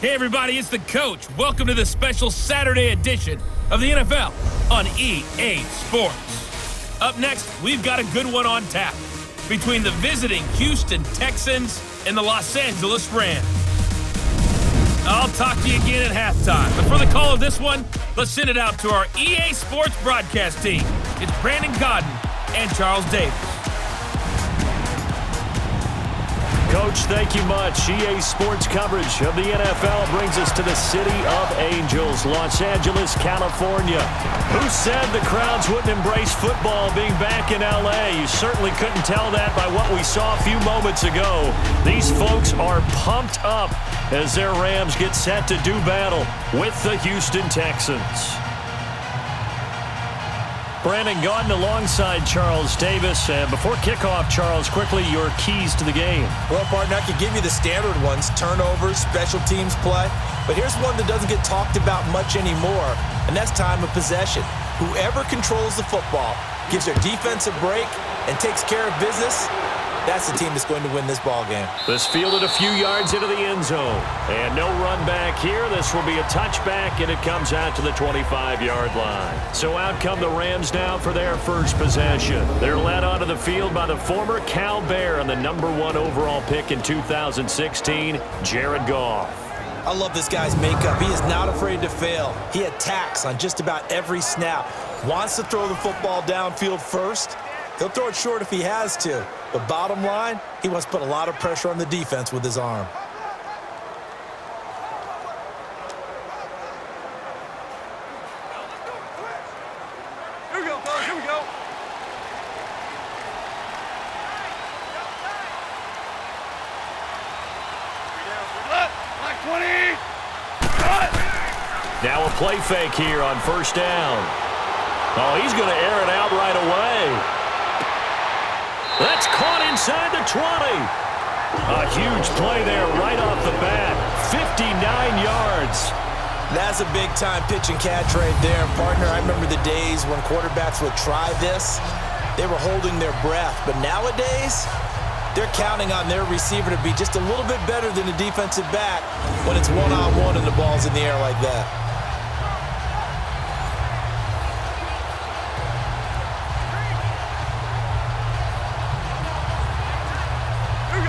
Hey everybody, it's the coach. Welcome to the special Saturday edition of the NFL on EA Sports. Up next, we've got a good one on tap between the visiting Houston Texans and the Los Angeles Rams. I'll talk to you again at halftime, but for the call of this one, let's send it out to our EA Sports broadcast team. It's Brandon Godden and Charles Davis. Coach, thank you much. EA Sports coverage of the NFL brings us to the City of Angels, Los Angeles, California. Who said the crowds wouldn't embrace football being back in LA? You certainly couldn't tell that by what we saw a few moments ago. These folks are pumped up as their Rams get set to do battle with the Houston Texans. Brandon Gaudin alongside Charles Davis. And before kickoff, Charles, quickly your keys to the game. Well, partner, I could give you the standard ones, turnovers, special teams play. But here's one that doesn't get talked about much anymore, and that's time of possession. Whoever controls the football, gives their defense a break, and takes care of business, that's the team that's going to win this ball game. This fielded a few yards into the end zone. And no run back here. This will be a touchback, and it comes out to the 25-yard line. So out come the Rams now for their first possession. They're led onto the field by the former Cal Bear and the #1 overall pick in 2016, Jared Goff. I love this guy's makeup. He is not afraid to fail. He attacks on just about every snap. Wants to throw the football downfield first. He'll throw it short if he has to. But bottom line, he wants to put a lot of pressure on the defense with his arm. Here we go, fellas. Here we go. Like 20. Now a play fake here on first down. Oh, he's going to air it out right away. That's caught inside the 20. A huge play there right off the bat. 59 yards. That's a big-time pitch and catch right there. And partner, I remember the days when quarterbacks would try this. They were holding their breath. But nowadays, they're counting on their receiver to be just a little bit better than the defensive back when it's one-on-one and the ball's in the air like that.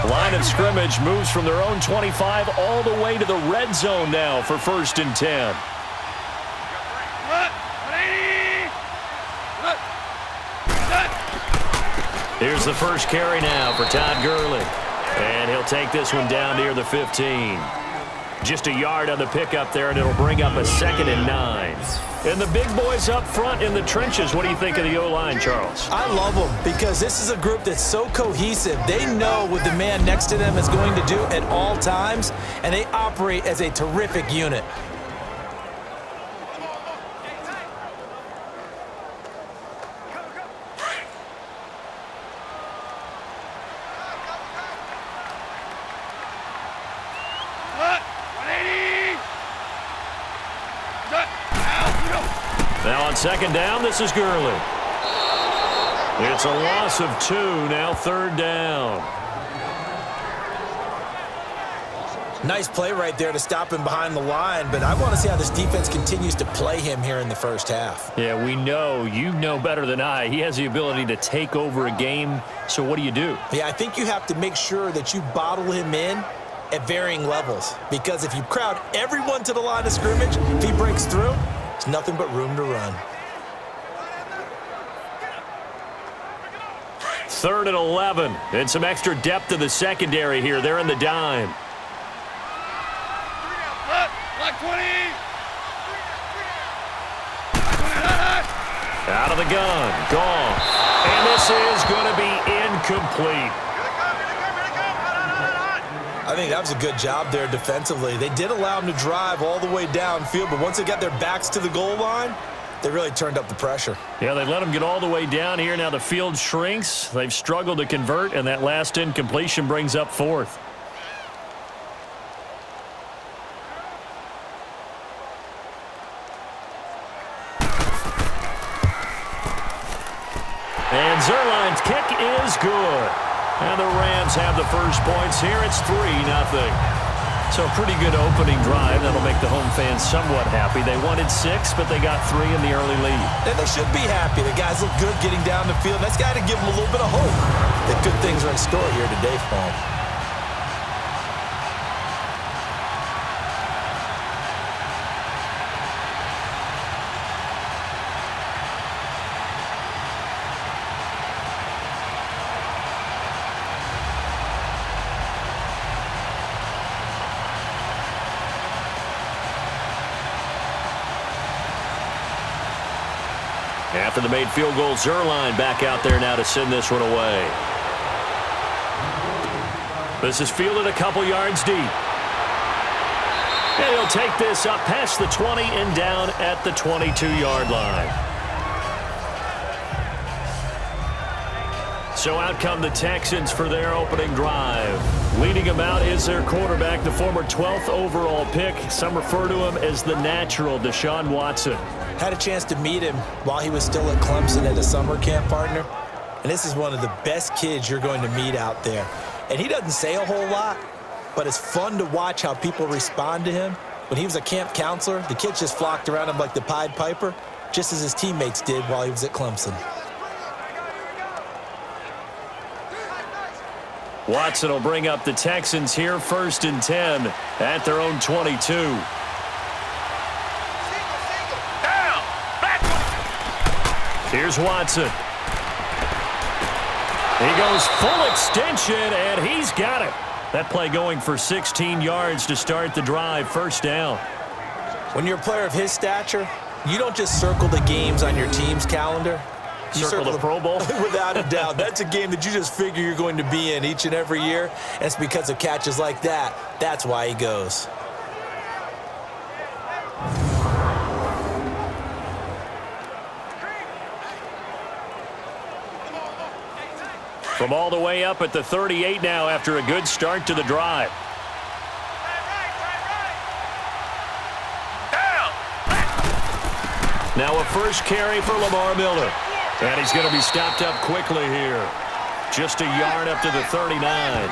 Line of scrimmage moves from their own 25 all the way to the red zone now for 1st and 10. Here's the first carry now for Todd Gurley. And he'll take this one down near the 15. Just a yard on the pickup there, and it'll bring up a 2nd and 9. And the big boys up front in the trenches. What do you think of the O-line, Charles? I love them because this is a group that's so cohesive. They know what the man next to them is going to do at all times, and they operate as a terrific unit. Now on 2nd down, this is Gurley. It's a loss of 2, now 3rd down. Nice play right there to stop him behind the line, but I want to see how this defense continues to play him here in the first half. Yeah, we know. You know better than I. He has the ability to take over a game, so what do you do? Yeah, I think you have to make sure that you bottle him in at varying levels, because if you crowd everyone to the line of scrimmage, if he breaks through, there's nothing but room to run. 3rd and 11, and some extra depth to the secondary here. They're in the dime. Like 20. Out of the gun, Goff. And this is going to be incomplete. I think that was a good job there defensively. They did allow him to drive all the way downfield, but once they got their backs to the goal line, they really turned up the pressure. Yeah, they let him get all the way down here. Now the field shrinks. They've struggled to convert, and that last incompletion brings up 4th. And Zerline's kick is good. And the Rams have the first points here. It's 3-0. So a pretty good opening drive. That'll make the home fans somewhat happy. They wanted 6, but they got 3 in the early lead. And they should be happy. The guys look good getting down the field. That's got to give them a little bit of hope that good things are in store here today for them. After the made field goal, Zerline back out there now to send this one away. This is fielded a couple yards deep. And he'll take this up past the 20 and down at the 22-yard line. So out come the Texans for their opening drive. Leading them out is their quarterback, the former 12th overall pick. Some refer to him as the natural, Deshaun Watson. Had a chance to meet him while he was still at Clemson at a summer camp, partner. And this is one of the best kids you're going to meet out there. And he doesn't say a whole lot, but it's fun to watch how people respond to him. When he was a camp counselor, the kids just flocked around him like the Pied Piper, just as his teammates did while he was at Clemson. Watson will bring up the Texans here, 1st and 10 at their own 22. Here's Watson. He goes full extension, and he's got it. That play going for 16 yards to start the drive, 1st down. When you're a player of his stature, you don't just circle the games on your team's calendar. You circle the Pro Bowl? Without a doubt. That's a game that you just figure you're going to be in each and every year. And it's because of catches like that. That's why he goes. From all the way up at the 38 now after a good start to the drive. Now a first carry for Lamar Miller. And he's going to be stopped up quickly here. Just a yard up to the 39.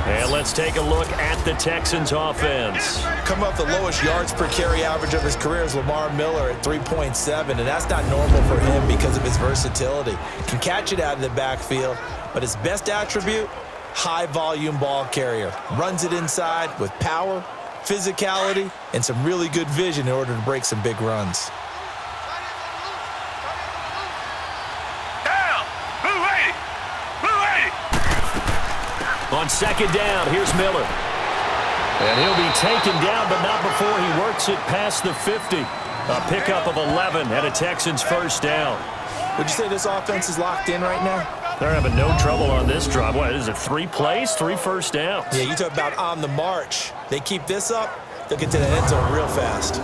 And let's take a look at the Texans offense. Come up the lowest yards per carry average of his career is Lamar Miller at 3.7, and that's not normal for him because of his versatility. Can catch it out of the backfield, but his best attribute, high volume ball carrier. Runs it inside with power, physicality, and some really good vision in order to break some big runs. On 2nd down, here's Miller. And he'll be taken down, but not before he works it past the 50. A pickup of 11 and a Texans 1st down. Would you say this offense is locked in right now? They're having no trouble on this drive. What is it, 3 plays, 3 1st downs? Yeah, you talk about on the march. They keep this up, they'll get to the end zone real fast.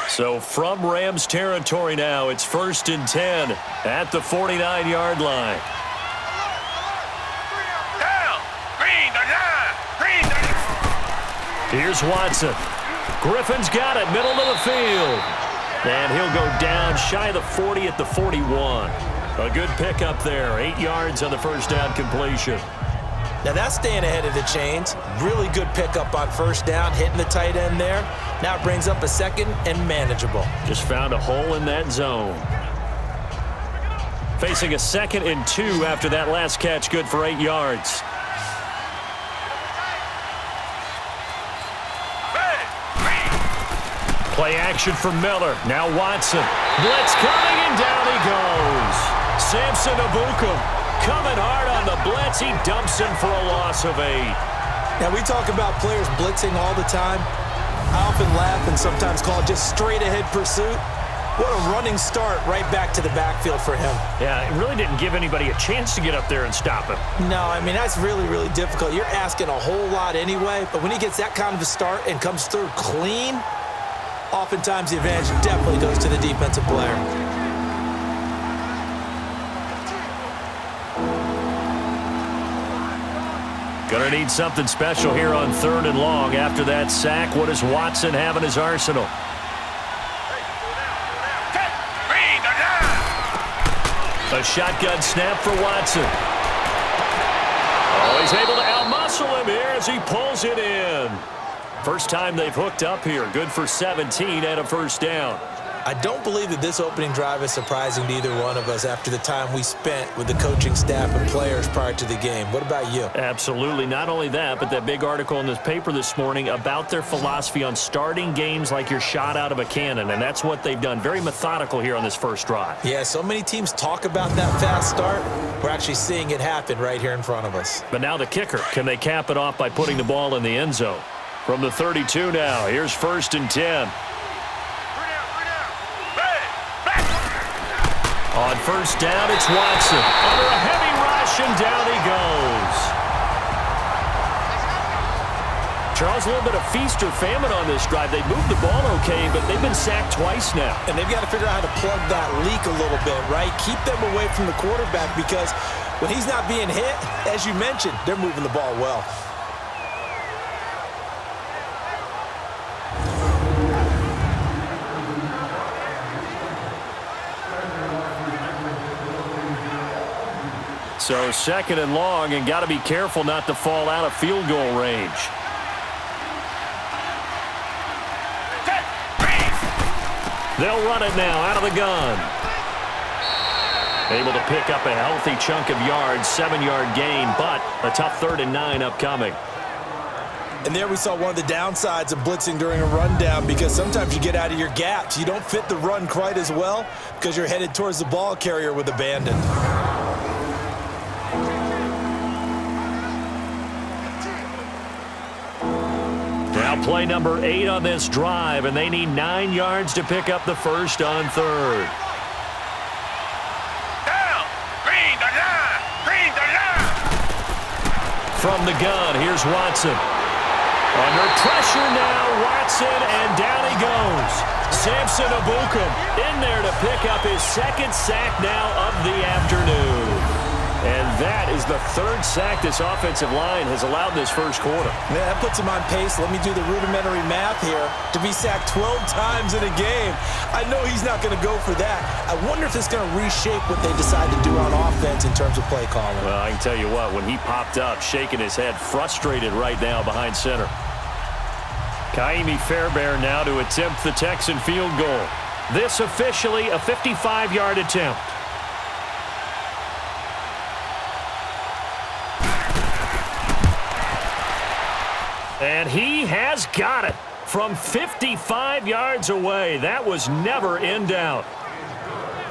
So from Rams territory now, it's 1st and 10 at the 49-yard line. Here's Watson. Griffin's got it, middle of the field. And he'll go down shy of the 40 at the 41. A good pickup there, 8 yards on the 1st down completion. Now that's staying ahead of the chains. Really good pickup on 1st down, hitting the tight end there. Now it brings up a 2nd and manageable. Just found a hole in that zone. Facing a 2nd and 2 after that last catch, good for 8 yards. Play action from Miller. Now Watson. Blitz coming, and down he goes. Samson Abukum coming hard on the blitz. He dumps him for a loss of 8. Now we talk about players blitzing all the time. I often laugh and sometimes call it just straight ahead pursuit. What a running start right back to the backfield for him. Yeah, it really didn't give anybody a chance to get up there and stop him. No, I mean, that's really, really difficult. You're asking a whole lot anyway, but when he gets that kind of a start and comes through clean, oftentimes the advantage definitely goes to the defensive player. Gonna need something special here on 3rd and long. After that sack, what does Watson have in his arsenal? shotgun snap for Watson. Oh, he's able to outmuscle him here as he pulls it in. First time they've hooked up here. Good for 17 and a first down. I don't believe that this opening drive is surprising to either one of us after the time we spent with the coaching staff and players prior to the game. What about you? Absolutely. Not only that, but that big article in this paper this morning about their philosophy on starting games like you're shot out of a cannon, and that's what they've done. Very methodical here on this first drive. Yeah, so many teams talk about that fast start. We're actually seeing it happen right here in front of us. But now the kicker. Can they cap it off by putting the ball in the end zone? From the 32 now, here's 1st and 10. On first down, it's Watson. Under a heavy rush, and down he goes. Charles, a little bit of feast or famine on this drive. They moved the ball okay, but they've been sacked twice now. And they've got to figure out how to plug that leak a little bit, right? Keep them away from the quarterback because when he's not being hit, as you mentioned, they're moving the ball well. So 2nd and long, and got to be careful not to fall out of field goal range. They'll run it now out of the gun. Able to pick up a healthy chunk of yards, 7-yard gain, but a tough 3rd and 9 upcoming. And there we saw one of the downsides of blitzing during a rundown because sometimes you get out of your gaps. You don't fit the run quite as well because you're headed towards the ball carrier with abandon. Now play number 8 on this drive, and they need 9 yards to pick up the first on 3rd. Down. Green, the line. Green, the line. From the gun, here's Watson. Under pressure now, Watson, and down he goes. Samson Ebukam in there to pick up his 2nd sack now of the afternoon. And that is the 3rd sack this offensive line has allowed this first quarter. Man, that puts him on pace. Let me do the rudimentary math here. To be sacked 12 times in a game, I know he's not going to go for that. I wonder if it's going to reshape what they decide to do on offense in terms of play calling. Well, I can tell you what, when he popped up, shaking his head, frustrated right now behind center. Kaimi Fairbairn now to attempt the Texan field goal. This officially a 55-yard attempt. And he has got it from 55 yards away. That was never in doubt.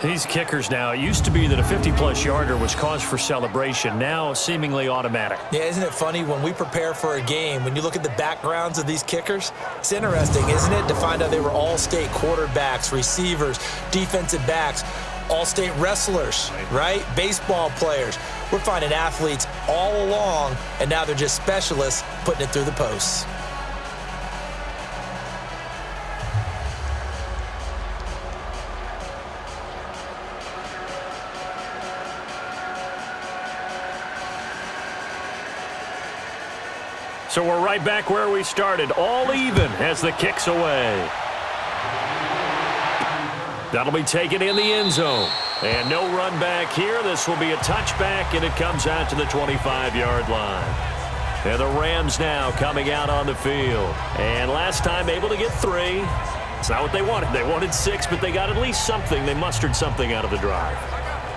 These kickers now, it used to be that a 50-plus yarder was cause for celebration. Now seemingly automatic. Yeah, isn't it funny when we prepare for a game, when you look at the backgrounds of these kickers, it's interesting, isn't it, to find out they were all-state quarterbacks, receivers, defensive backs, all-state wrestlers, right? Baseball players. We're finding athletes all along, and now they're just specialists putting it through the posts. So we're right back where we started, all even as the kick's away. That'll be taken in the end zone. And no run back here. This will be a touchback, and it comes out to the 25-yard line. And the Rams now coming out on the field. And last time able to get 3. It's not what they wanted. They wanted 6, but they got at least something. They mustered something out of the drive.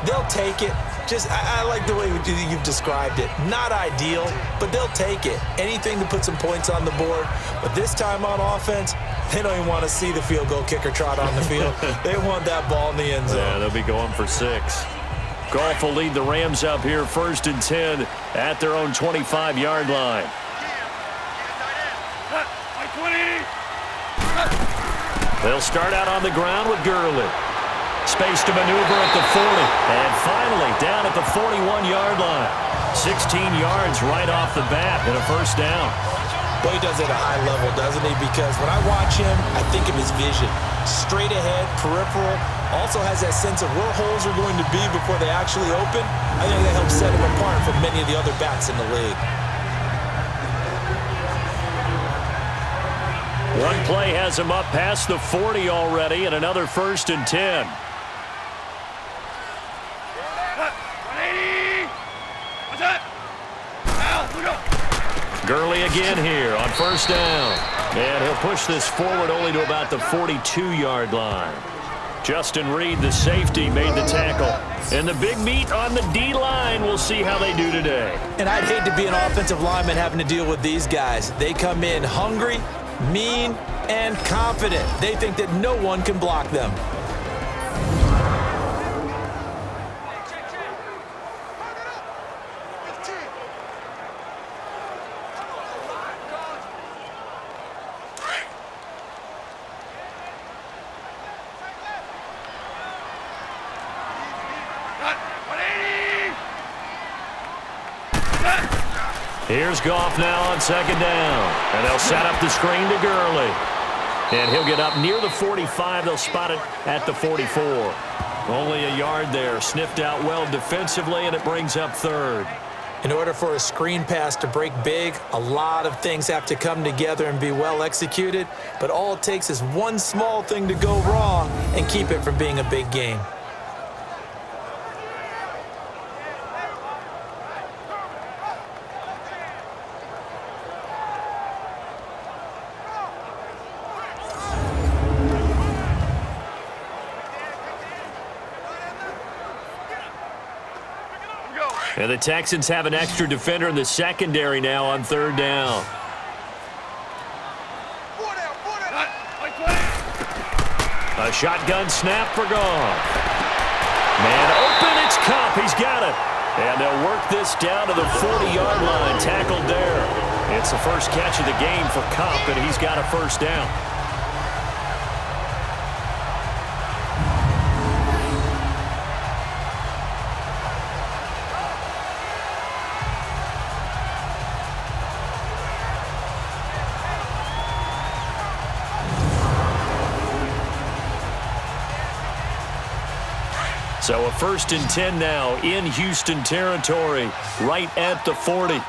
They'll take it. I like the way you've described it. Not ideal, but they'll take it. Anything to put some points on the board. But this time on offense, they don't even want to see the field goal kicker trot on the field. They want that ball in the end zone. Yeah, they'll be going for 6. Goff will lead the Rams up here 1st and 10 at their own 25-yard line. They'll start out on the ground with Gurley. Space to maneuver at the 40. And finally down at the 41-yard line. 16 yards right off the bat and a first down. Boy, he does it at a high level, doesn't he? Because when I watch him, I think of his vision. Straight ahead, peripheral. Also has that sense of where holes are going to be before they actually open. I think that helps set him apart from many of the other backs in the league. One play has him up past the 40 already, and another 1st and 10. again here on first down. And he'll push this forward only to about the 42-yard line. Justin Reed, the safety, made the tackle. And the big meat on the D-line, we'll see how they do today. And I'd hate to be an offensive lineman having to deal with these guys. They come in hungry, mean, and confident. They think that no one can block them. Here's Goff now on second down. And they'll set up the screen to Gurley. And he'll get up near the 45. They'll spot it at the 44. Only a yard there. Sniffed out well defensively, and it brings up third. In order for a screen pass to break big, a lot of things have to come together and be well executed. But all it takes is one small thing to go wrong and keep it from being a big game. And the Texans have an extra defender in the secondary now on third down. A shotgun snap for Goff. Man open, it's Kupp. He's got it. And they'll work this down to the 40-yard line. Tackled there. It's the first catch of the game for Kupp, and he's got a first down. So a 1st and 10 now in Houston territory, right at the 40.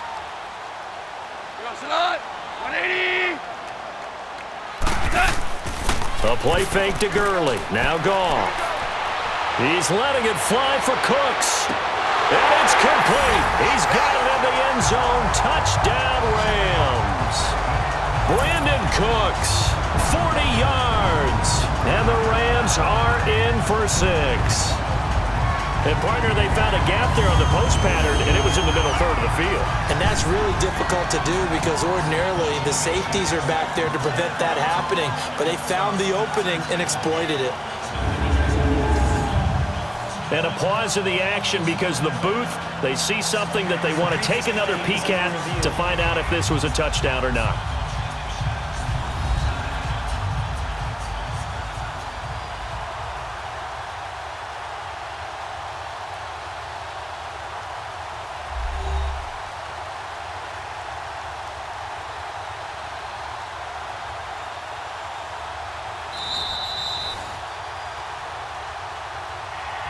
A play fake to Gurley. Now Goff. He's letting it fly for Cooks. And it's complete. He's got it in the end zone. Touchdown Rams. Brandon Cooks, 40 yards. And the Rams are in for 6. And, partner, they found a gap there on the post pattern, and it was in the middle third of the field. And that's really difficult to do because ordinarily the safeties are back there to prevent that happening. But they found the opening and exploited it. And a pause in the action because the booth, they see something that they want to take another peek at to find out if this was a touchdown or not.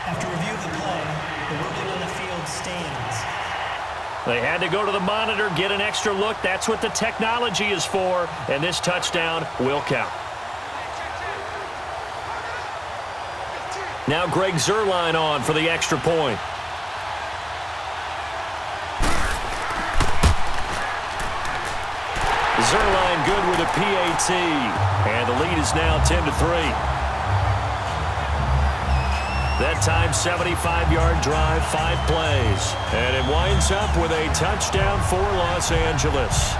After review of the play, the ruling on the field stands. They had to go to the monitor, get an extra look. That's what the technology is for, and this touchdown will count. Now Greg Zuerlein on for the extra point. Zuerlein good with a PAT, and the lead is now 10-3. That time, 75-yard drive, 5 plays. And it winds up with a touchdown for Los Angeles.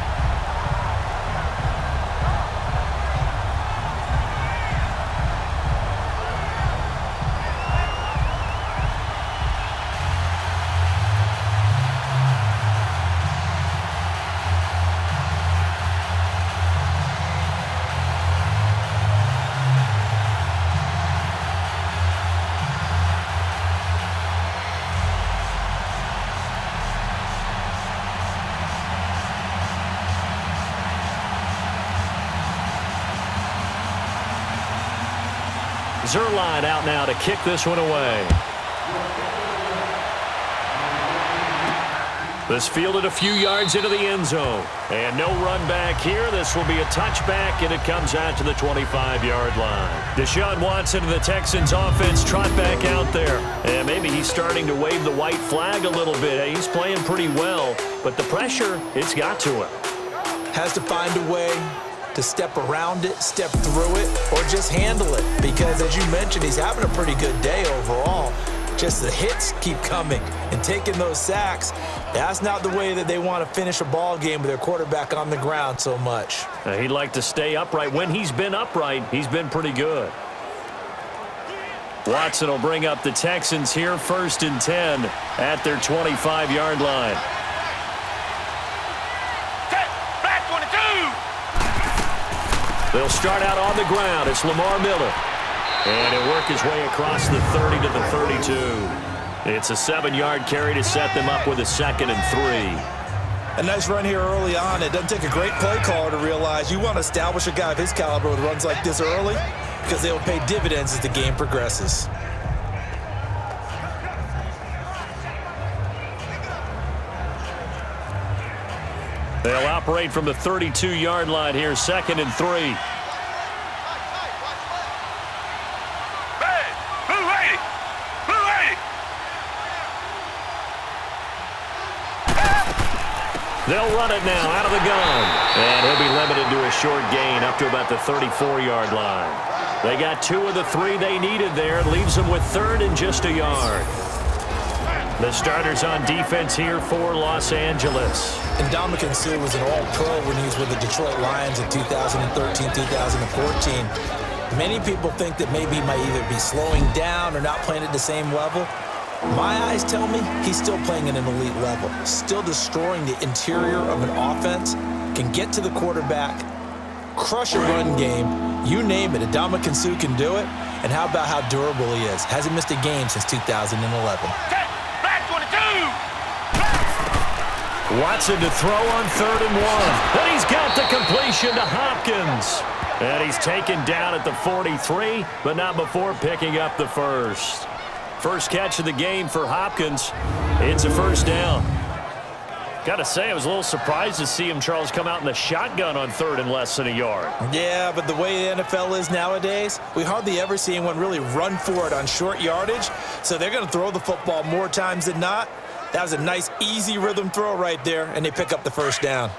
Zuerlein out now to kick this one away. This fielded a few yards into the end zone. And no run back here. This will be a touchback, and it comes out to the 25-yard line. Deshaun Watson and the Texans offense trot back out there. And maybe he's starting to wave the white flag a little bit. He's playing pretty well, but the pressure, it's got to him. has to find a way to step around it, step through it, or just handle it. Because as you mentioned, he's having a pretty good day overall. Just the hits keep coming and taking those sacks. That's not the way that they want to finish a ball game with their quarterback on the ground so much. He'd like to stay upright. When he's been upright, he's been pretty good. Watson will bring up the Texans here, 1st and 10 at their 25-yard line. Black 22. They'll start out on the ground. It's Lamar Miller. And he'll work his way across the 30 to the 32. It's a 7-yard carry to set them up with a 2nd and 3. A nice run here early on. It doesn't take a great play caller to realize you want to establish a guy of his caliber with runs like this early because they will pay dividends as the game progresses. They'll operate from the 32-yard line here, 2nd and 3. They'll run it now out of the gun. And he'll be limited to a short gain up to about the 34-yard line. They got 2 of the 3 they needed there. It leaves them with 3rd and just a yard. The starters on defense here for Los Angeles. And Ndamukong Suh was an all-pro when he was with the Detroit Lions in 2013, 2014. Many people think that maybe he might either be slowing down or not playing at the same level. My eyes tell me he's still playing at an elite level, still destroying the interior of an offense, can get to the quarterback, crush a run game, you name it. Ndamukong Suh can do it. And how about how durable he is? Hasn't missed a game since 2011. Watson to throw on 3rd and 1. And he's got the completion to Hopkins. And he's taken down at the 43, but not before picking up the first. First catch of the game for Hopkins. It's a 1st down. Got to say, I was a little surprised to see him, Charles, come out in the shotgun on 3rd and less than a yard. Yeah, but the way the NFL is nowadays, we hardly ever see anyone really run for it on short yardage. So they're going to throw the football more times than not. That was a nice, easy rhythm throw right there, and they pick up the 1st down.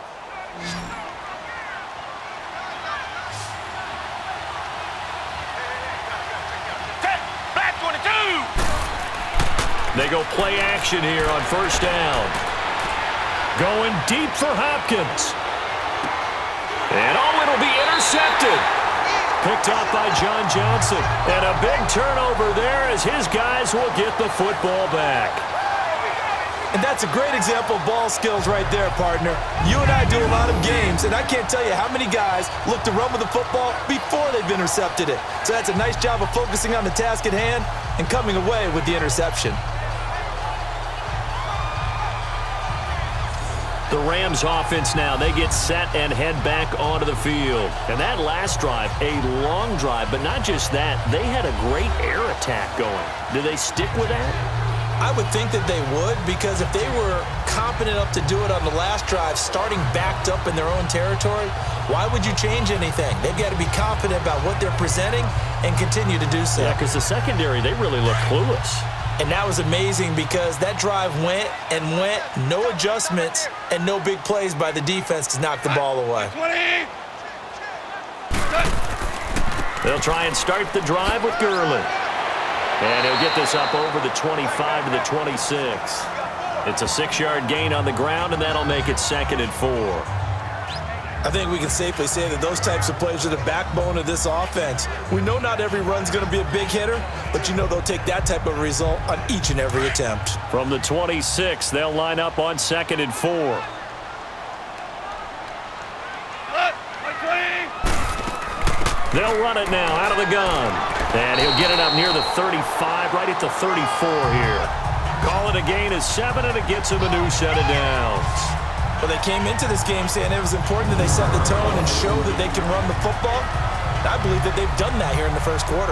They go play action here on 1st down. Going deep for Hopkins. And it'll be intercepted. Picked off by John Johnson. And a big turnover there as his guys will get the football back. And that's a great example of ball skills right there, partner. You and I do a lot of games, and I can't tell you how many guys look to run with the football before they've intercepted it. So that's a nice job of focusing on the task at hand and coming away with the interception. The Rams offense now, they get set and head back onto the field. And that last drive, a long drive, but not just that, they had a great air attack going. Do they stick with that? I would think that they would, because if they were competent enough to do it on the last drive, starting backed up in their own territory, why would you change anything? They've got to be confident about what they're presenting and continue to do so. Yeah, because the secondary, they really look clueless. And that was amazing because that drive went and went, no adjustments, and no big plays by the defense to knock the ball away. They'll try and start the drive with Gurley. And he'll get this up over the 25 to the 26. It's a 6-yard gain on the ground, and that'll make it 2nd and 4. I think we can safely say that those types of plays are the backbone of this offense. We know not every run's going to be a big hitter, but you know they'll take that type of result on each and every attempt. From the 26, they'll line up on 2nd and 4. They'll run it now out of the gun. And he'll get it up near the 35, right at the 34 here. Call it a gain of 7, and it gets him a new set of downs. Well, they came into this game saying it was important that they set the tone and show that they can run the football. I believe that they've done that here in the first quarter.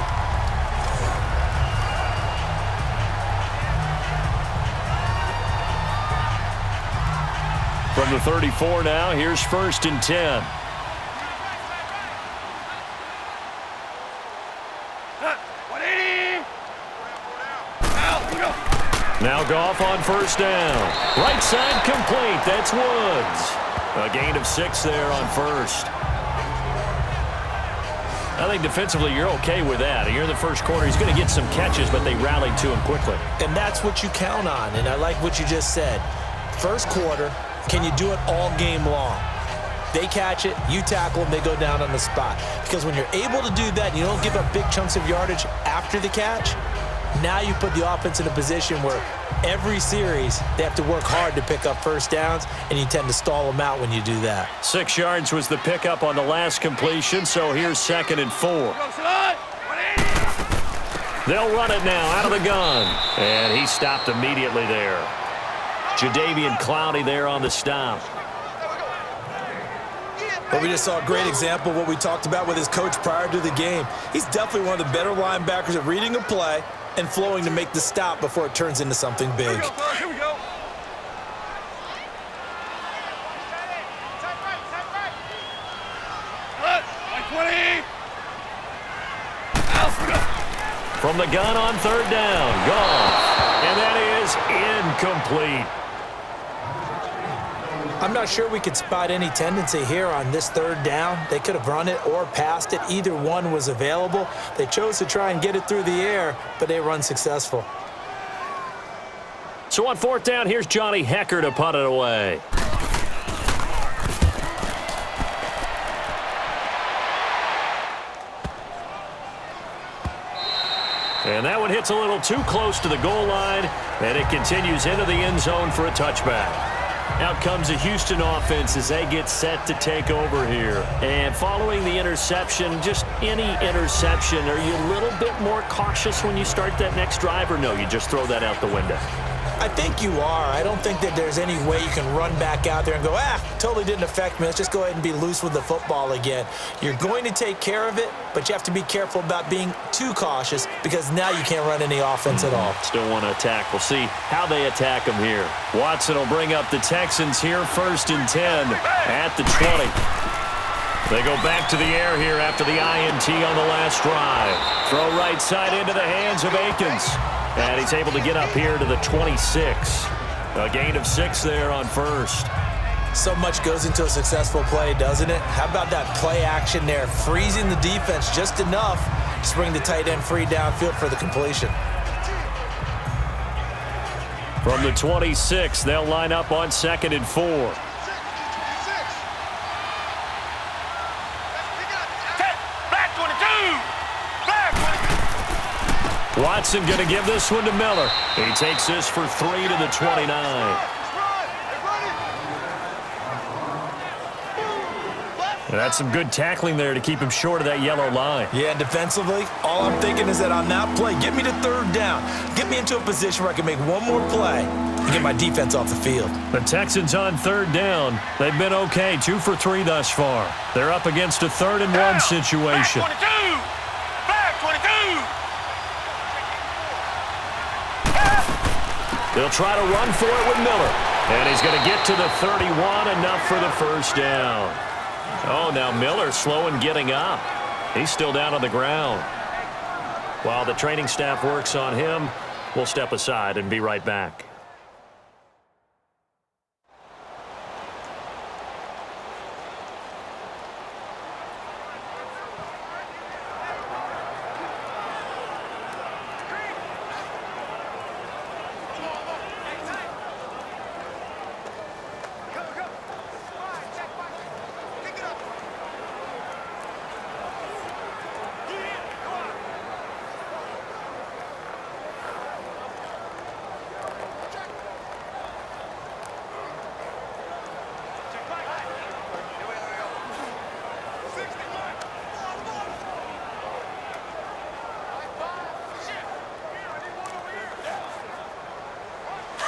From the 34 now, here's 1st and 10. Now Goff on 1st down. Right side complete. That's Woods. A gain of 6 there on first. I think defensively you're okay with that. You're in the first quarter. He's going to get some catches, but they rallied to him quickly. And that's what you count on, and I like what you just said. First quarter, can you do it all game long? They catch it, you tackle them, they go down on the spot. Because when you're able to do that and you don't give up big chunks of yardage after the catch, now you put the offense in a position where every series they have to work hard to pick up first downs, and you tend to stall them out when you do that. 6 yards was the pickup on the last completion, so here's 2nd and 4. They'll run it now out of the gun, and he stopped immediately there. Jadeveon Clowney there on the stop. But we just saw a great example of what we talked about with his coach prior to the game. He's definitely one of the better linebackers at reading a play and flowing to make the stop before it turns into something big. Here we go. From the gun on 3rd down, Goff. And that is incomplete. I'm not sure we could spot any tendency here on this 3rd down. They could have run it or passed it. Either one was available. They chose to try and get it through the air, but they were unsuccessful. So on 4th down, here's Johnny Hecker to punt it away. And that one hits a little too close to the goal line, and it continues into the end zone for a touchback. Out comes a Houston offense as they get set to take over here. And following the interception, just any interception, are you a little bit more cautious when you start that next drive, or no, you just throw that out the window? I think you are. I don't think that there's any way you can run back out there and go, totally didn't affect me. Let's just go ahead and be loose with the football again. You're going to take care of it, but you have to be careful about being too cautious because now you can't run any offense at all. Still want to attack. We'll see how they attack them here. Watson will bring up the Texans here, 1st and 10 at the 20. They go back to the air here after the INT on the last drive. Throw right side into the hands of Akins. And he's able to get up here to the 26. A gain of 6 there on first. So much goes into a successful play, doesn't it? How about that play action there? Freezing the defense just enough to bring the tight end free downfield for the completion. From the 26, they'll line up on 2nd and 4. Watson going to give this one to Miller. He takes this for 3 to the 29. That's some good tackling there to keep him short of that yellow line. Yeah, defensively, all I'm thinking is that on that play, get me to 3rd down. Get me into a position where I can make one more play and get my defense off the field. The Texans on 3rd down. They've been okay, 2 for 3 thus far. They're up against a 3rd and 1 situation. They'll try to run for it with Miller. And he's going to get to the 31, enough for the first down. Oh, now Miller slow in getting up. He's still down on the ground. While the training staff works on him, we'll step aside and be right back.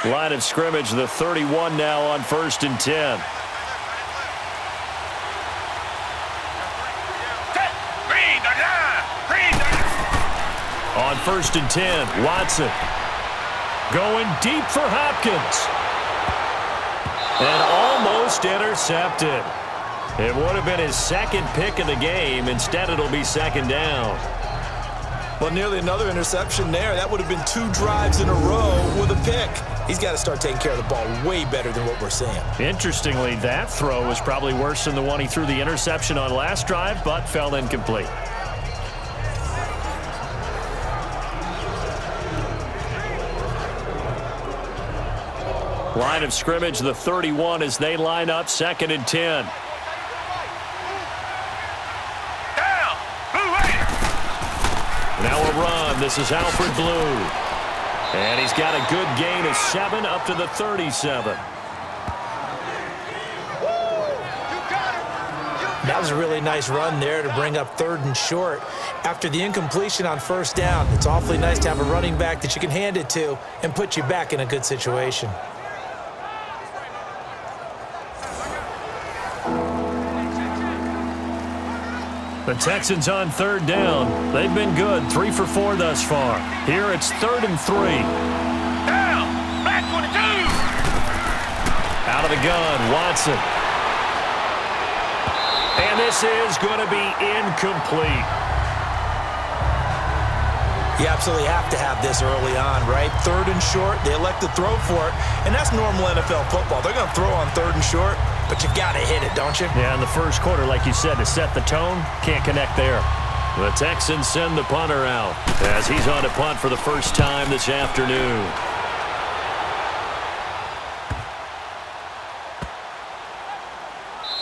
Line of scrimmage, the 31 now on 1st and 10. On 1st and 10, Watson going deep for Hopkins. And almost intercepted. It would have been his 2nd pick of the game. Instead, it'll be 2nd down. Well, nearly another interception there. That would have been 2 drives in a row with a pick. He's got to start taking care of the ball way better than what we're seeing. Interestingly, that throw was probably worse than the one he threw the interception on last drive, but fell incomplete. Line of scrimmage, the 31 as they line up, 2nd and 10. Down. Blue Raiders. Now a run. This is Alfred Blue. And he's got a good gain of 7 up to the 37. That was a really nice run there to bring up 3rd and short. After the incompletion on 1st down, it's awfully nice to have a running back that you can hand it to and put you back in a good situation. The Texans on 3rd down. They've been good, 3 for 4 thus far. Here it's 3rd and 3. Down. Black 22. Out of the gun, Watson. And this is going to be incomplete. You absolutely have to have this early on, right? 3rd and short, they elect to throw for it, and that's normal NFL football. They're going to throw on 3rd and short, but you got to hit it, don't you? Yeah, in the first quarter, like you said, to set the tone, can't connect there. The Texans send the punter out as he's on to punt for the first time this afternoon.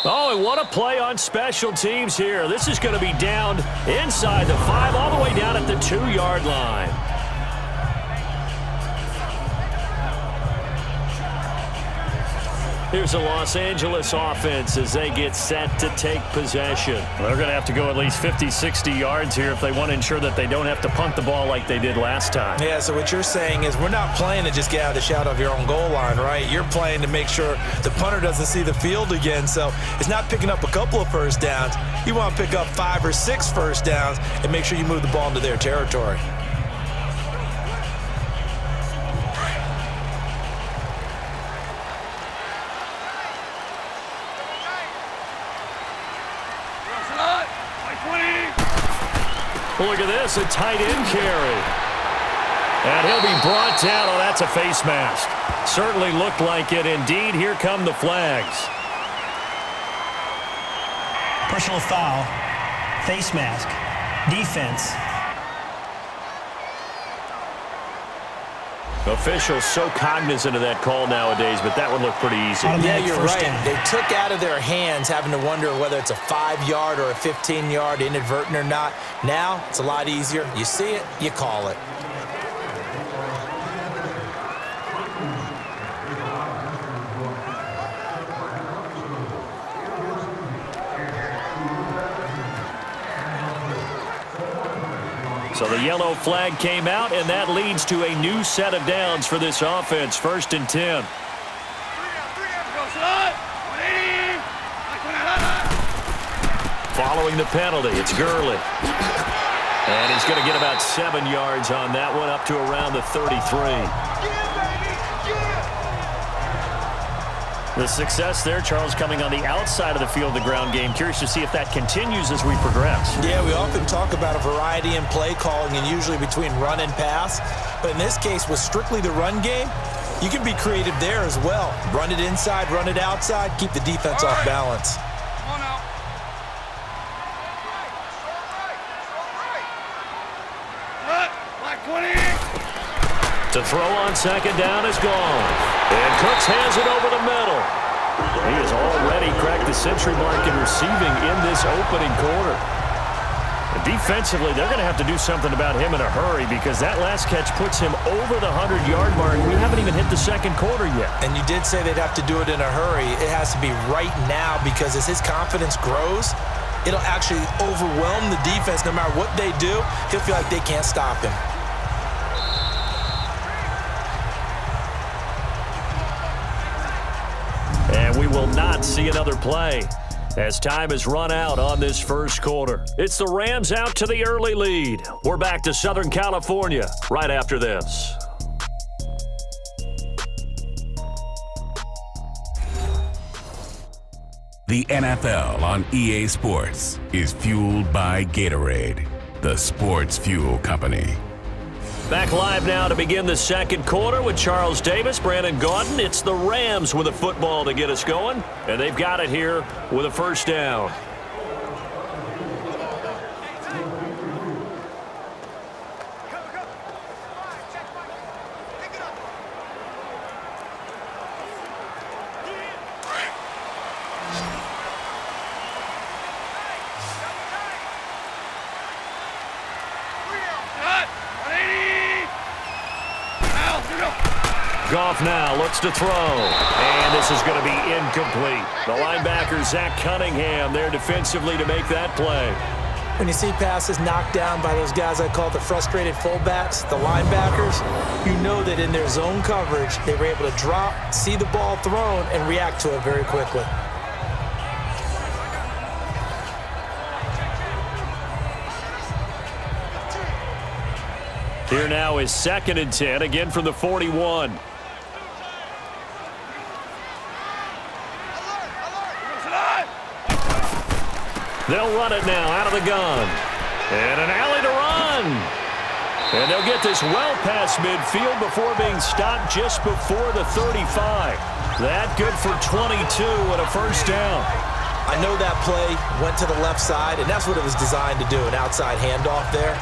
Oh, and what a play on special teams here. This is going to be down inside the 5, all the way down at the 2-yard line. Here's the Los Angeles offense as they get set to take possession. They're going to have to go at least 50, 60 yards here if they want to ensure that they don't have to punt the ball like they did last time. Yeah, so what you're saying is we're not playing to just get out of the shadow of your own goal line, right? You're playing to make sure the punter doesn't see the field again. So it's not picking up a couple of first downs. You want to pick up 5 or 6 first downs and make sure you move the ball into their territory. Look at this, a tight end carry. And he'll be brought down. Oh, that's a face mask. Certainly looked like it. Indeed, here come the flags. Personal foul, face mask, defense. Officials so cognizant of that call nowadays, but that would look pretty easy. Yeah, you're right. They took out of their hands having to wonder whether it's a 5-yard or a 15-yard, inadvertent or not. Now, it's a lot easier. You see it, you call it. So the yellow flag came out, and that leads to a new set of downs for this offense. 1st and 10. Following the penalty, it's Gurley. And he's going to get about 7 yards on that one, up to around the 33. The success there, Charles, coming on the outside of the field, the ground game. Curious to see if that continues as we progress. Yeah, we often talk about a variety in play calling and usually between run and pass. But in this case, with strictly the run game, you can be creative there as well. Run it inside, run it outside, keep the defense off balance. To throw on 2nd down is gone. And Cooks hands it over the middle. He has already cracked the century mark in receiving in this opening quarter. And defensively, they're going to have to do something about him in a hurry because that last catch puts him over the 100-yard mark. We haven't even hit the 2nd quarter yet. And you did say they'd have to do it in a hurry. It has to be right now because as his confidence grows, it'll actually overwhelm the defense. No matter what they do, he'll feel like they can't stop him. And we will not see another play as time has run out on this first quarter. It's the Rams out to the early lead. We're back to Southern California right after this. The NFL on EA Sports is fueled by Gatorade, the sports fuel company. Back live now to begin the second quarter with Charles Davis, Brandon Gaudin. It's the Rams with a football to get us going, and they've got it here with a first down. Goff now looks to throw, and this is going to be incomplete. The linebacker, Zach Cunningham, there defensively to make that play. When you see passes knocked down by those guys I call the frustrated fullbacks, the linebackers, you know that in their zone coverage, they were able to drop, see the ball thrown, and react to it very quickly. Here now is 2nd and 10, again from the 41. They'll run it now out of the gun. And an alley to run. And they'll get this well past midfield before being stopped just before the 35. That good for 22 and a first down. I know that play went to the left side, and that's what it was designed to do, an outside handoff there.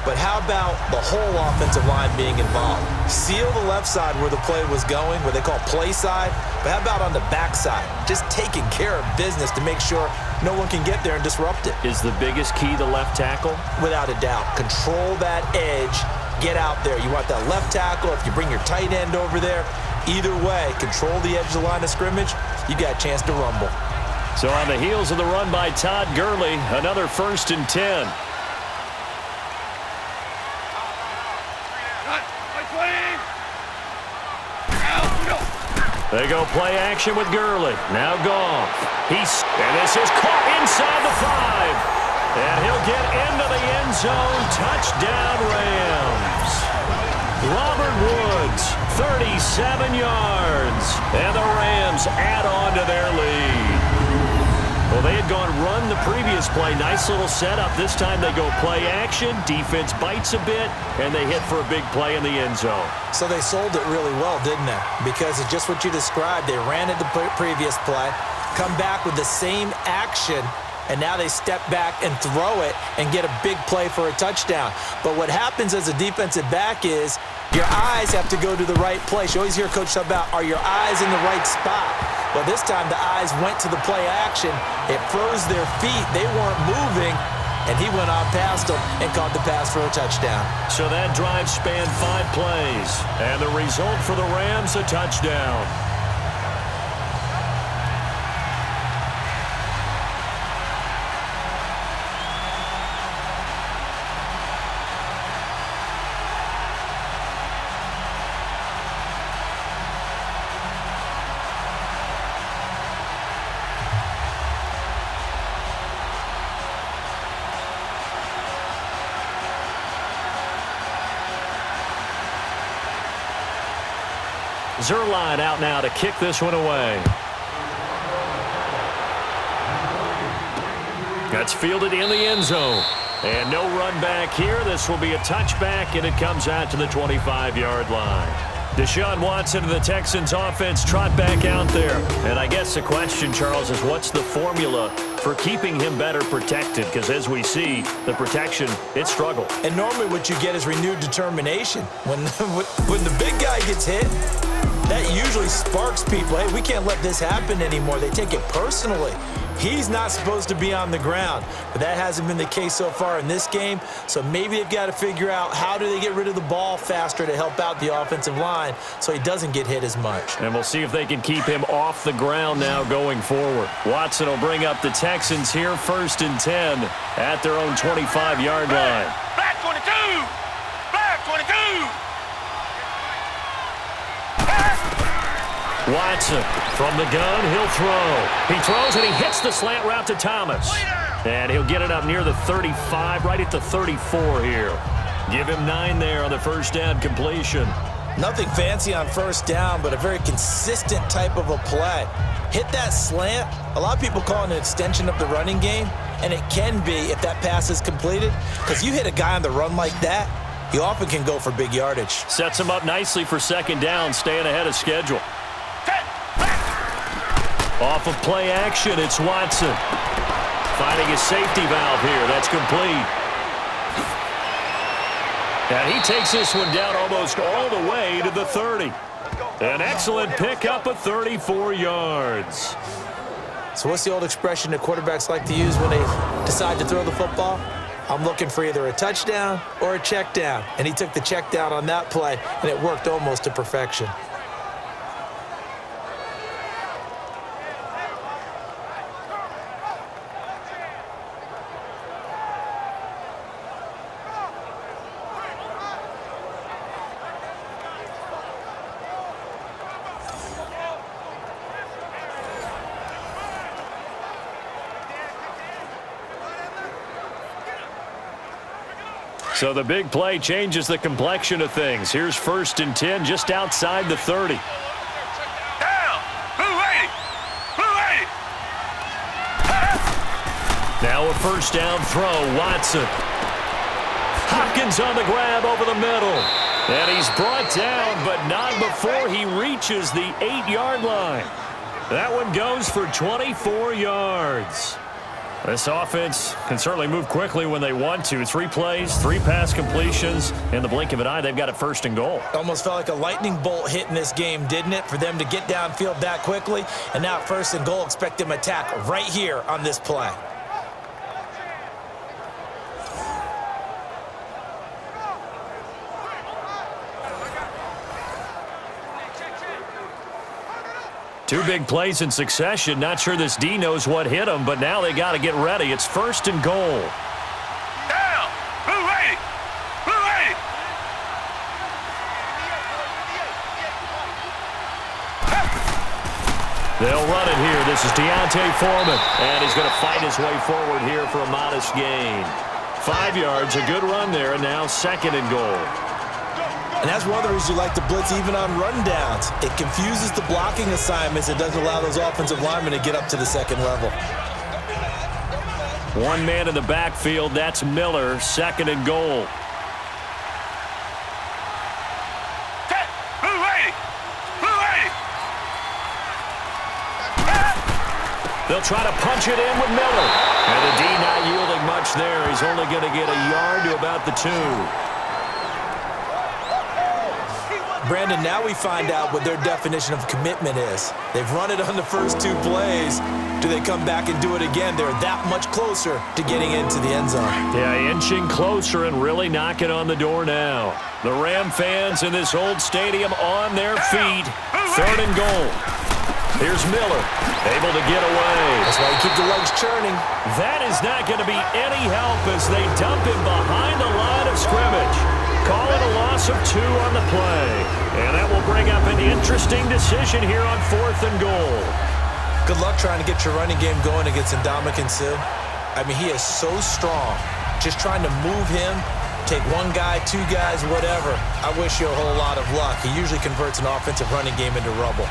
But how about the whole offensive line being involved? Seal the left side where the play was going, what they call play side. But how about on the back side? Just taking care of business to make sure no one can get there and disrupt it. Is the biggest key the left tackle? Without a doubt. Control that edge. Get out there. You want that left tackle. If you bring your tight end over there, either way, control the edge of the line of scrimmage, you got a chance to rumble. So on the heels of the run by Todd Gurley, another 1st and 10. They go play action with Gurley. Now Goff. And this is caught inside the 5. And he'll get into the end zone. Touchdown, Rams. Robert Woods, 37 yards. And the Rams add on to their lead. Well, they had gone run the previous play. Nice little setup. This time they go play action. Defense bites a bit, and they hit for a big play in the end zone. So they sold it really well, didn't they? Because it's just what you described. They ran it the previous play, come back with the same action, and now they step back and throw it and get a big play for a touchdown. But what happens as a defensive back is your eyes have to go to the right place. You always hear Coach talk about, are your eyes in the right spot? Well, this time the eyes went to the play action. It froze their feet. They weren't moving, and he went on past them and caught the pass for a touchdown. So that drive spanned 5 plays, and the result for the Rams, a touchdown. Zerline out now to kick this one away. That's fielded in the end zone. And no run back here. This will be a touchback, and it comes out to the 25-yard line. Deshaun Watson of the Texans offense trot back out there. And I guess the question, Charles, is what's the formula for keeping him better protected? Because as we see, the protection, it struggled. And normally what you get is renewed determination. When the big guy gets hit, that usually sparks people. Hey, we can't let this happen anymore. They take it personally. He's not supposed to be on the ground, but that hasn't been the case so far in this game. So maybe they've got to figure out how do they get rid of the ball faster to help out the offensive line so he doesn't get hit as much. And we'll see if they can keep him off the ground now going forward. Watson will bring up the Texans here, 1st and 10 at their own 25-yard line. Black 22! Black 22! Watson from the gun, he'll throw. He throws and he hits the slant route to Thomas. And he'll get it up near the 35, right at the 34 here. Give him 9 there on the first down completion. Nothing fancy on first down, but a very consistent type of a play. Hit that slant. A lot of people call it an extension of the running game, and it can be if that pass is completed. Because you hit a guy on the run like that, he often can go for big yardage. Sets him up nicely for second down, staying ahead of schedule. Off of play action, it's Watson. Finding his safety valve here. That's complete. And he takes this one down almost all the way to the 30. An excellent pickup of 34 yards. So what's the old expression that quarterbacks like to use when they decide to throw the football? I'm looking for either a touchdown or a check down. And he took the check down on that play, and it worked almost to perfection. So the big play changes the complexion of things. Here's 1st and 10 just outside the 30. Down! Blue 80! Blue 80! Now a first down throw, Watson. Hopkins on the grab over the middle. And he's brought down, but not before he reaches the 8-yard line. That one goes for 24 yards. This offense can certainly move quickly when they want to. 3 plays, 3 pass completions. In the blink of an eye, they've got it 1st and goal. Almost felt like a lightning bolt hit in this game, didn't it? For them to get downfield that quickly. And now 1st and goal, expect them to attack right here on this play. Two big plays in succession. Not sure this D knows what hit him, but now they got to get ready. It's 1st and goal. Down! Blue 80! Blue 80! They'll run it here. This is Deontay Foreman, and he's going to fight his way forward here for a modest gain. 5 yards, a good run there, and now 2nd and goal. And that's one of the reasons you like to blitz even on rundowns. It confuses the blocking assignments. It doesn't allow those offensive linemen to get up to the 2nd level. One man in the backfield. That's Miller. 2nd and goal. Blue 80! Blue 80! They'll try to punch it in with Miller. And the D not yielding much there. He's only going to get a yard to about the 2. Brandon, now we find out what their definition of commitment is. They've run it on the first 2 plays. Do they come back and do it again? They're that much closer to getting into the end zone. Yeah, inching closer and really knocking on the door now. The Ram fans in this old stadium on their feet. 3rd and goal. Here's Miller, able to get away. That's why you keep the legs churning. That is not going to be any help as they dump him behind the line of scrimmage. Call it a loss of 2 on the play. And that will bring up an interesting decision here on 4th and goal. Good luck trying to get your running game going against Ndamukong Suh. I mean, he is so strong. Just trying to move him, take 1 guy, 2 guys, whatever. I wish you a whole lot of luck. He usually converts an offensive running game into rubble.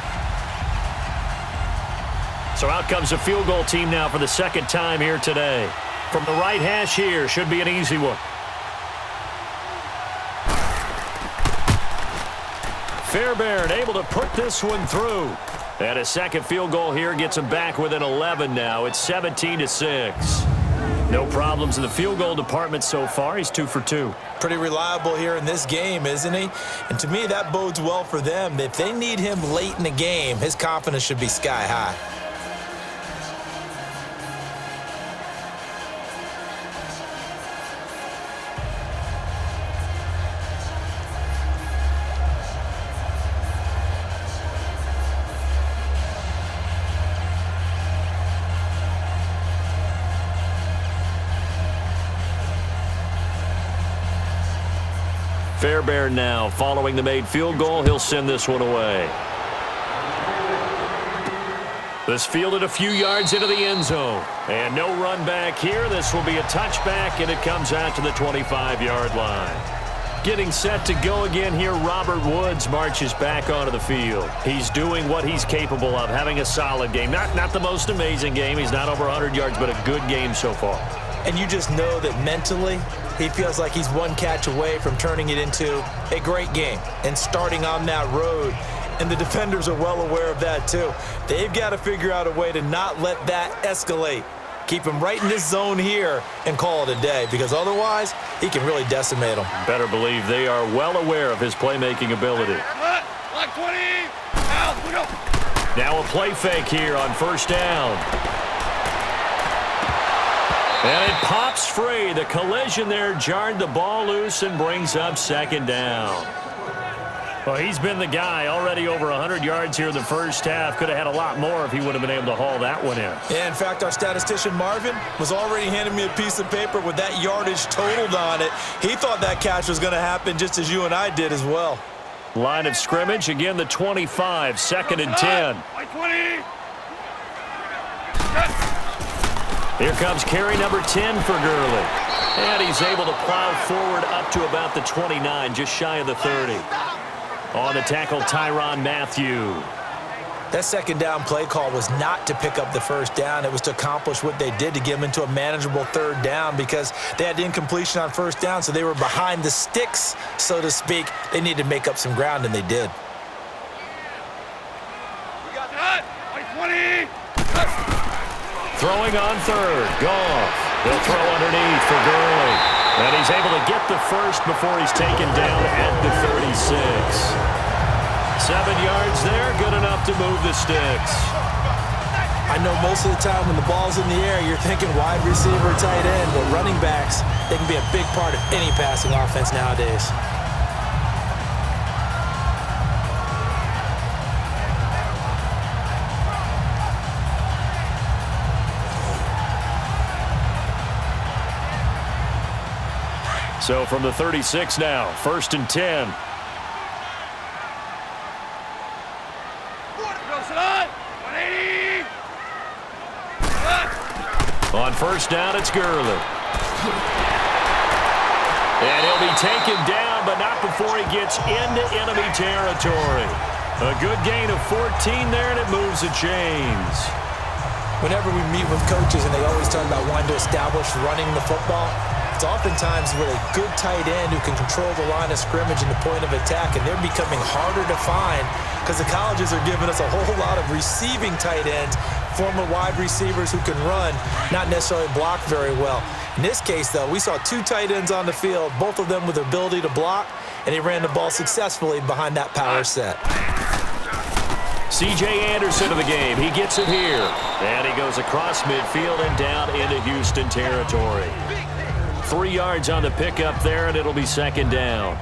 So out comes a field goal team now for the 2nd time here today. From the right hash here, should be an easy one. Fairbairn able to put this one through. And a 2nd field goal here gets him back within 11 now. It's 17-6. No problems in the field goal department so far. He's 2 for 2. Pretty reliable here in this game, isn't he? And to me, that bodes well for them. If they need him late in the game, his confidence should be sky high. Fairbairn now following the made field goal. He'll send this one away. This fielded a few yards into the end zone. And no run back here. This will be a touchback, and it comes out to the 25-yard line. Getting set to go again here, Robert Woods marches back onto the field. He's doing what he's capable of, having a solid game. Not the most amazing game. He's not over 100 yards, but a good game so far. And you just know that mentally He feels like he's one catch away from turning it into a great game and starting on that road. And the defenders are well aware of that too. They've got to figure out a way to not let that escalate. Keep him right in this zone here and call it a day, because otherwise he can really decimate them. Better believe they are well aware of his playmaking ability. Like 20. Out. We go. Now a play fake here on first down. And it pops free. The collision there jarred the ball loose and brings up second down. Well, he's been the guy, already over 100 yards here in the first half. Could have had a lot more if he would have been able to haul that one in. Yeah, in fact, our statistician Marvin was already handing me a piece of paper with that yardage totaled on it. He thought that catch was going to happen just as you and I did as well. Line of scrimmage, again the 25, second and 10. Like 20. Here comes carry number 10 for Gurley. And he's able to plow forward up to about the 29, just shy of the 30. On the tackle, Tyrann Mathieu. That second down play call was not to pick up the first down. It was to accomplish what they did, to get them into a manageable third down, because they had incompletion on first down, so they were behind the sticks, so to speak. They needed to make up some ground, and they did. We got that. Like 20. Throwing on third, Goff. He'll throw underneath for Gurley. And he's able to get the first before he's taken down at the 36. 7 yards there, good enough to move the sticks. I know most of the time when the ball's in the air, you're thinking wide receiver, tight end, but running backs, they can be a big part of any passing offense nowadays. So from the 36 now, first and 10. On first down, it's Gurley. And he'll be taken down, but not before he gets into enemy territory. A good gain of 14 there, and it moves the chains. Whenever we meet with coaches and they always talk about wanting to establish running the football, it's oftentimes with a good tight end who can control the line of scrimmage and the point of attack, and they're becoming harder to find because the colleges are giving us a whole lot of receiving tight ends, former wide receivers who can run, not necessarily block very well. In this case, though, we saw two tight ends on the field, both of them with the ability to block, and he ran the ball successfully behind that power set. C.J. Anderson of the game. He gets it here. And he goes across midfield and down into Houston territory. 3 yards on the pickup there, and it'll be second down.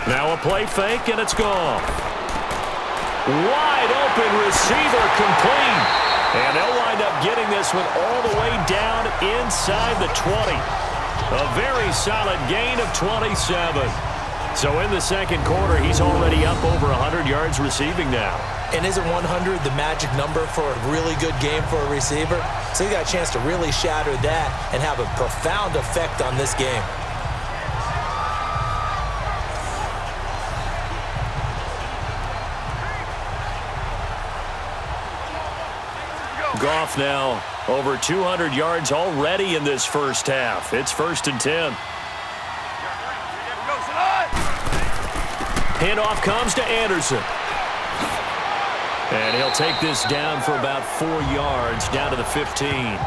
Now a play fake, and it's gone. Wide open receiver complete. And they'll wind up getting this one all the way down inside the 20. A very solid gain of 27. So in the second quarter, he's already up over 100 yards receiving now. And isn't 100 the magic number for a really good game for a receiver? So he got a chance to really shatter that and have a profound effect on this game. Goff now over 200 yards already in this first half. It's first and 10. Handoff comes to Anderson. And he'll take this down for about 4 yards, down to the 15.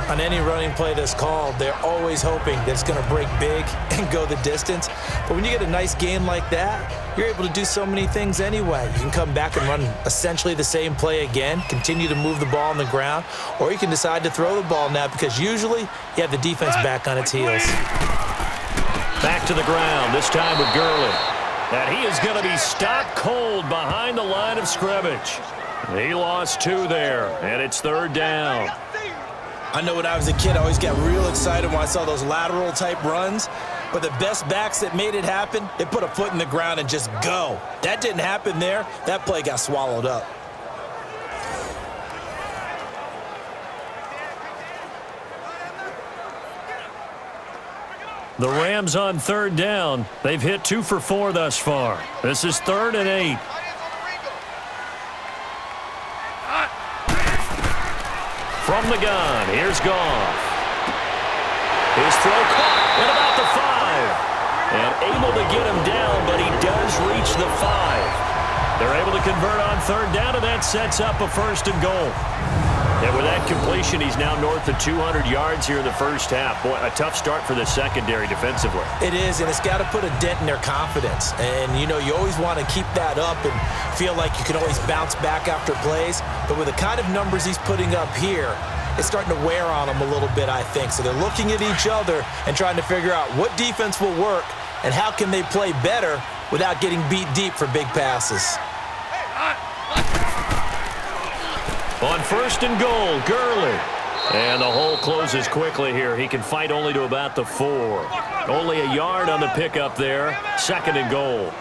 On any running play that's called, they're always hoping that it's going to break big and go the distance. But when you get a nice game like that, you're able to do so many things anyway. You can come back and run essentially the same play again, continue to move the ball on the ground, or you can decide to throw the ball now because usually you have the defense back on its heels. Back to the ground, this time with Gurley. And he is going to be stopped cold behind the line of scrimmage. He lost 2 there, and it's third down. I know when I was a kid, I always got real excited when I saw those lateral type runs. But the best backs that made it happen, they put a foot in the ground and just go. That didn't happen there. That play got swallowed up. The Rams on third down. They've hit 2 for 4 thus far. This is 3rd and 8. From the gun, here's Goff. His throw caught at about the 5. And able to get him down, but he does reach the 5. They're able to convert on third down, and that sets up a 1st and goal. And with that completion, he's now north of 200 yards here in the first half. Boy, a tough start for the secondary defensively. It is, and it's got to put a dent in their confidence. And, you know, you always want to keep that up and feel like you can always bounce back after plays. But with the kind of numbers he's putting up here, it's starting to wear on them a little bit, I think. So they're looking at each other and trying to figure out what defense will work and how can they play better without getting beat deep for big passes. On 1st and goal, Gurley. And the hole closes quickly here. He can fight only to about the 4. Only a yard on the pickup there. 2nd and goal.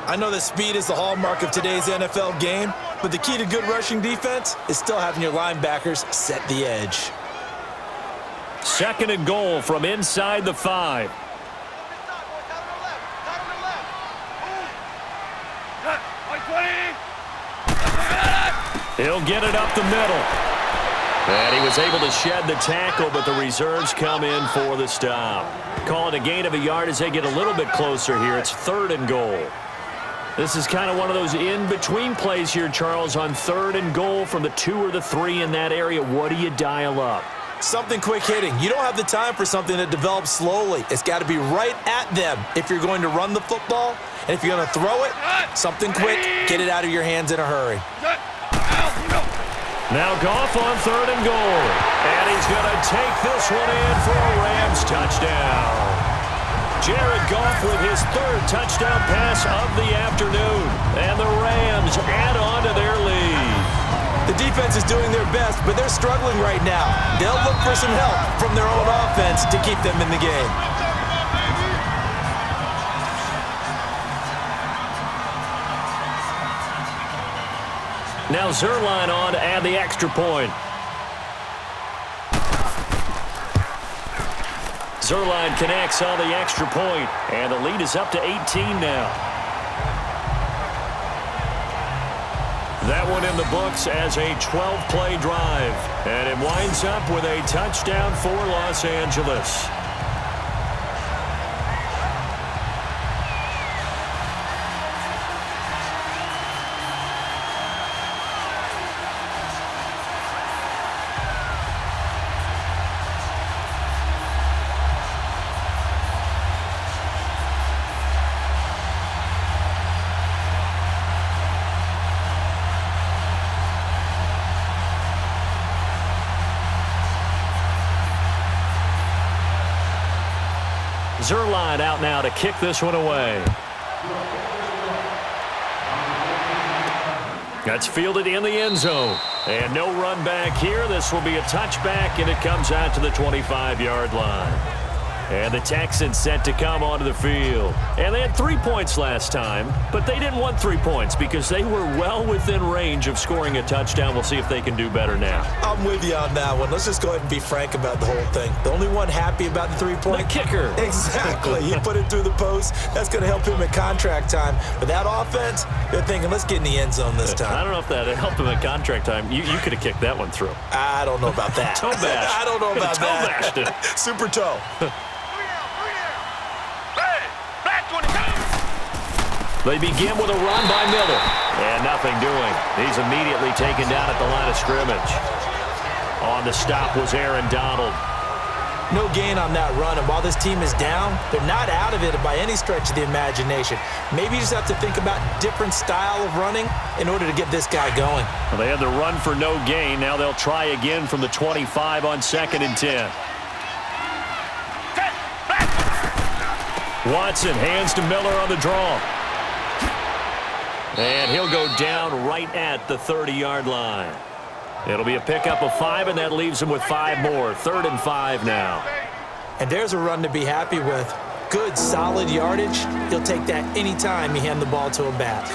I know that speed is the hallmark of today's NFL game, but the key to good rushing defense is still having your linebackers set the edge. 2nd and goal from inside the 5. He'll get it up the middle. And he was able to shed the tackle, but the reserves come in for the stop. Calling a gain of a yard as they get a little bit closer here. It's 3rd and goal. This is kind of one of those in-between plays here, Charles, on 3rd and goal from the 2 or the 3 in that area. What do you dial up? Something quick hitting. You don't have the time for something that develops slowly. It's got to be right at them if you're going to run the football. And if you're going to throw it, something quick, get it out of your hands in a hurry. Now Goff on 3rd and goal. And he's going to take this one in for a Rams touchdown. Jared Goff with his 3rd touchdown pass of the afternoon. And the Rams add on to their lead. The defense is doing their best, but they're struggling right now. They'll look for some help from their own offense to keep them in the game. Now Zerline on to add the extra point. Zerline connects on the extra point, and the lead is up to 18 now. That one in the books as a 12-play drive, and it winds up with a touchdown for Los Angeles. Zerline out now to kick this one away. That's fielded in the end zone. And no run back here. This will be a touchback, and it comes out to the 25-yard line. And the Texans set to come onto the field. And they had 3 points last time, but they didn't want 3 points because they were well within range of scoring a touchdown. We'll see if they can do better now. I'm with you on that one. Let's just go ahead and be frank about the whole thing. The only one happy about the 3-point? The kicker. Exactly. He put it through the post. That's going to help him at contract time. But that offense, they're thinking, let's get in the end zone this time. I don't know if that helped him at contract time. You could have kicked that one through. I don't know about that. Toe bash. I don't know about toe that. Bashed it. Super toe. They begin with a run by Miller. And nothing doing. He's immediately taken down at the line of scrimmage. On the stop was Aaron Donald. No gain on that run, and while this team is down, they're not out of it by any stretch of the imagination. Maybe you just have to think about different style of running in order to get this guy going. Well, they had the run for no gain. Now they'll try again from the 25 on 2nd and 10. Watson hands to Miller on the draw. And he'll go down right at the 30-yard line. It'll be a pickup of 5, and that leaves him with 5 more. 3rd and 5 now. And there's a run to be happy with. Good, solid yardage. He'll take that anytime you hand the ball to him back.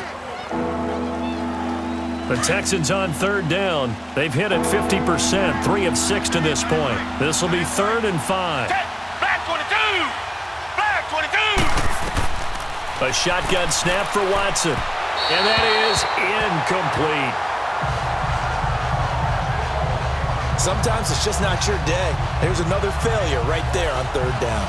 The Texans on 3rd down. They've hit it 50%, 3 of 6 to this point. This will be 3rd and 5. Back 22. A shotgun snap for Watson. And that is incomplete. Sometimes it's just not your day. Here's another failure right there on third down.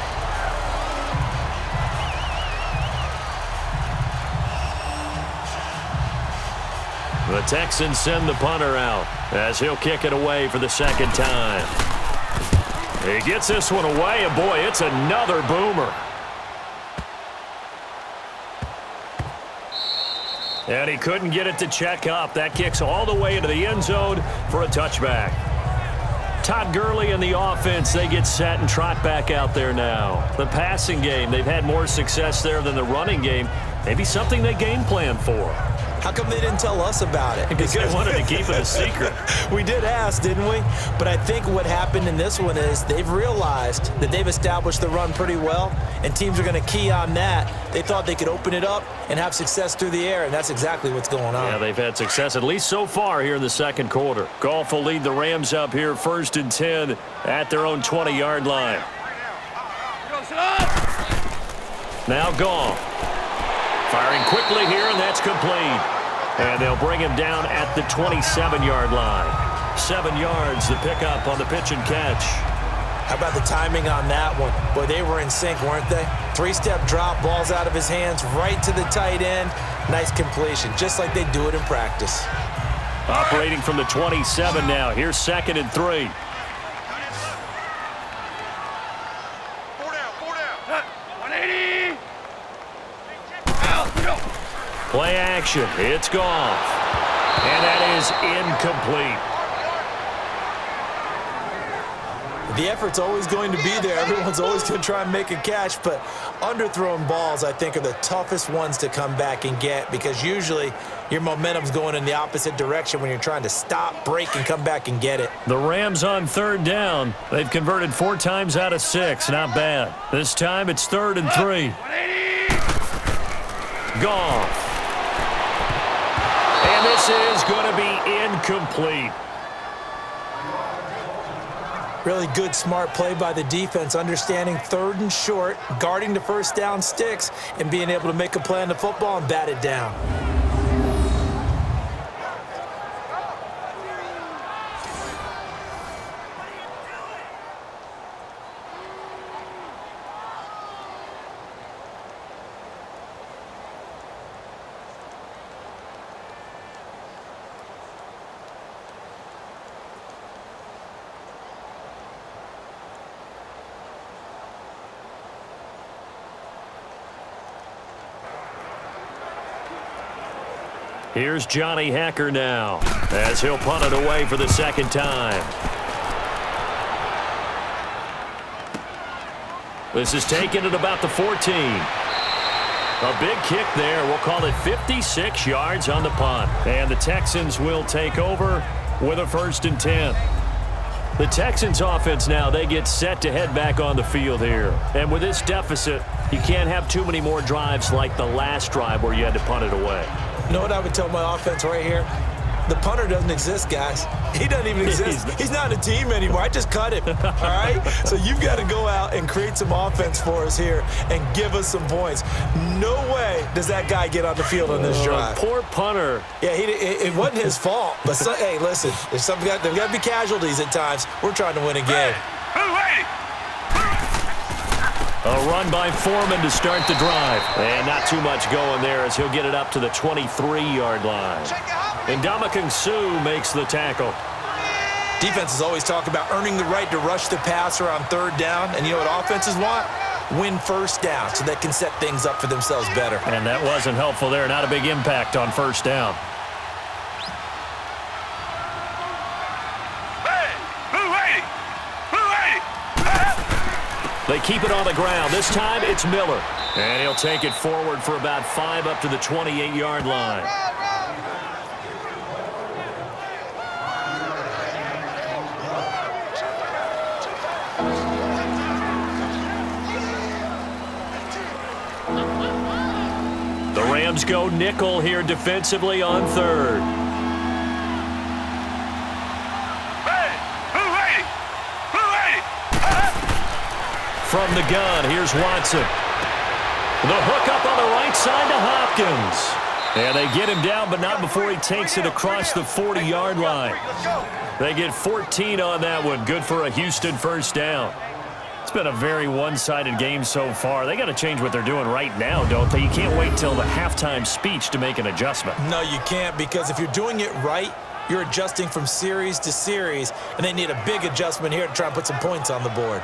The Texans send the punter out as he'll kick it away for the second time. He gets this one away, and boy, it's another boomer. And he couldn't get it to check up. That kicks all the way into the end zone for a touchback. Todd Gurley and the offense, they get set and trot back out there now. The passing game, they've had more success there than the running game. Maybe something they game plan for. How come they didn't tell us about it? Because they wanted to keep it a secret. We did ask, didn't we? But I think what happened in this one is they've realized that they've established the run pretty well, and teams are going to key on that. They thought they could open it up and have success through the air, and that's exactly what's going on. Yeah, they've had success, at least so far here in the second quarter. Goff will lead the Rams up here 1st and 10 at their own 20-yard line. Now Goff. Firing quickly here, and that's complete. And they'll bring him down at the 27-yard line. 7 yards, the pickup on the pitch and catch. How about the timing on that one? Boy, they were in sync, weren't they? 3-step drop, ball's out of his hands, right to the tight end. Nice completion, just like they do it in practice. Operating from the 27 now. Here's 2nd and 3. 4 down. 180. Play action. It's Goff. And that is incomplete. The effort's always going to be there. Everyone's always going to try and make a catch, but underthrown balls, I think, are the toughest ones to come back and get because usually your momentum's going in the opposite direction when you're trying to stop, break, and come back and get it. The Rams on 3rd down. They've converted 4 times out of 6. Not bad. This time it's 3rd and 3. Goff. And this is going to be incomplete. Really good, smart play by the defense, understanding 3rd and short, guarding the first down sticks, and being able to make a play on the football and bat it down. Here's Johnny Hacker now as he'll punt it away for the second time. This is taken at about the 14. A big kick there. We'll call it 56 yards on the punt. And the Texans will take over with a 1st and 10. The Texans offense now, they get set to head back on the field here. And with this deficit, you can't have too many more drives like the last drive where you had to punt it away. You know what I would tell my offense right here? The punter doesn't exist, guys. He doesn't even exist. He's not a team anymore. I just cut him, all right? So you've got to go out and create some offense for us here and give us some points. No way does that guy get on the field on this drive. Poor punter. Yeah, it wasn't his fault. But, hey, listen, there's got to be casualties at times. We're trying to win a game. A run by Foreman to start the drive. And not too much going there as he'll get it up to the 23-yard line. And Ndamukong Suh makes the tackle. Defenses always talk about earning the right to rush the passer on 3rd down. And you know what offenses want? Win 1st down so they can set things up for themselves better. And that wasn't helpful there. Not a big impact on 1st down. They keep it on the ground. This time it's Miller. And he'll take it forward for about 5 up to the 28-yard line. The Rams go nickel here defensively on 3rd. From the gun, here's Watson. The hook up on the right outside to Hopkins. And they get him down, but not before he takes it across the 40-yard line. They get 14 on that one. Good for a Houston first down. It's been a very one-sided game so far. They got to change what they're doing right now, don't they? You can't wait till the halftime speech to make an adjustment. No, you can't, because if you're doing it right, you're adjusting from series to series, and they need a big adjustment here to try and put some points on the board.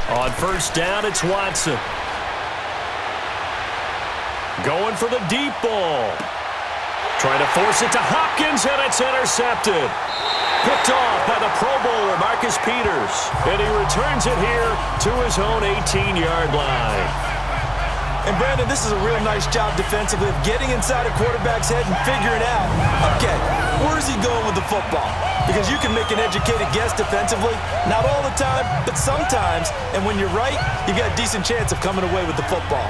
On first down, it's Watson. Going for the deep ball. Trying to force it to Hopkins, and it's intercepted. Picked off by the Pro Bowler, Marcus Peters. And he returns it here to his own 18-yard line. And, Brandon, this is a real nice job defensively of getting inside a quarterback's head and figuring out, okay, where is he going with the football? Because you can make an educated guess defensively, not all the time, but sometimes. And when you're right, you've got a decent chance of coming away with the football.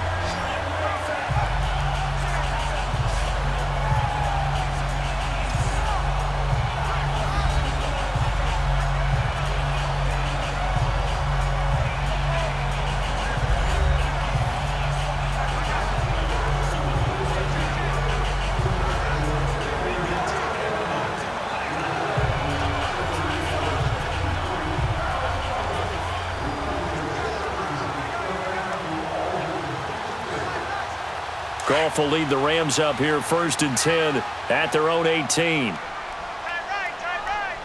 Goff will lead the Rams up here first and 10 at their own 18. Time right.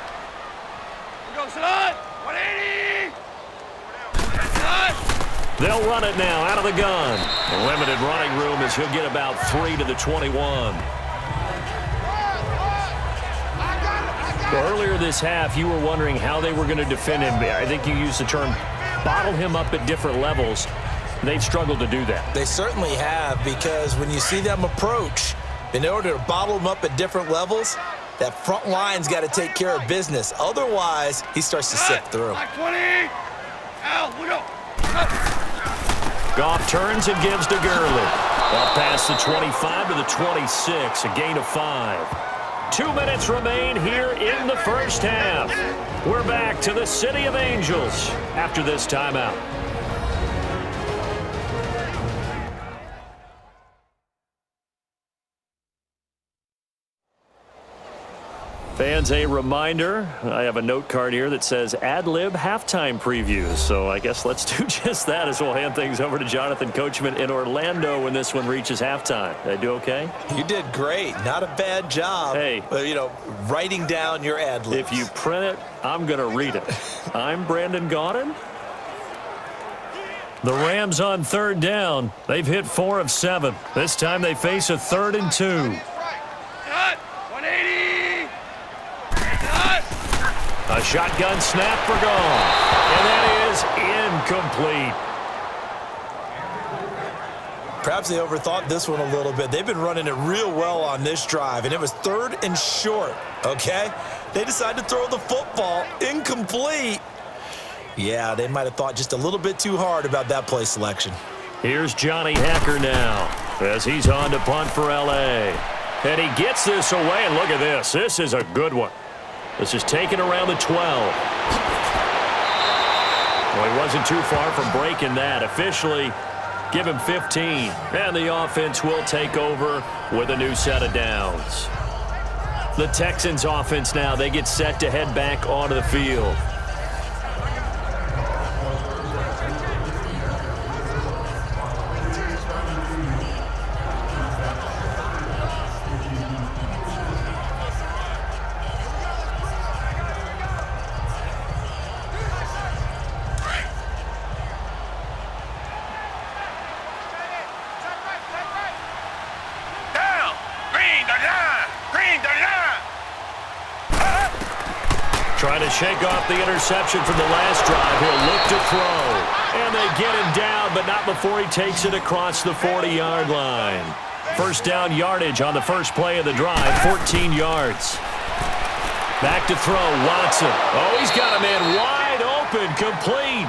We go, son. 180. They'll run it now out of the gun. Limited running room as he'll get about 3 to the 21. Earlier this half, you were wondering how they were going to defend him. I think you used the term bottle him up at different levels. They've struggled to do that. They certainly have, because when you see them approach, in order to bottle them up at different levels, that front line's got to take care of business. Otherwise, he starts to sift through. Like 20. Al, we go. Goff turns and gives to Gurley. Up past the 25 to the 26, a gain of 5. 2 minutes remain here in the first half. We're back to the City of Angels after this timeout. Fans, a reminder, I have a note card here that says ad-lib halftime previews. So I guess let's do just that as we'll hand things over to Jonathan Coachman in Orlando when this one reaches halftime. Did I do okay? You did great. Not a bad job. Hey. Writing down your ad-libs. If you print it, I'm going to read it. I'm Brandon Gaudin. The Rams on third down. They've hit 4 of 7. This time they face a 3rd and 2. 180. A shotgun snap for Goff. And that is incomplete. Perhaps they overthought this one a little bit. They've been running it real well on this drive, and it was 3rd and short, okay? They decided to throw the football incomplete. Yeah, they might have thought just a little bit too hard about that play selection. Here's Johnny Hacker now as he's on to punt for L.A. And he gets this away, and look at this. This is a good one. This is taken around the 12. Well, he wasn't too far from breaking that. Officially, give him 15. And the offense will take over with a new set of downs. The Texans offense now, they get set to head back onto the field. Trying to shake off the interception from the last drive. He'll look to throw. And they get him down, but not before he takes it across the 40-yard line. First down yardage on the first play of the drive, 14 yards. Back to throw, Watson. Oh, he's got a man wide open, complete.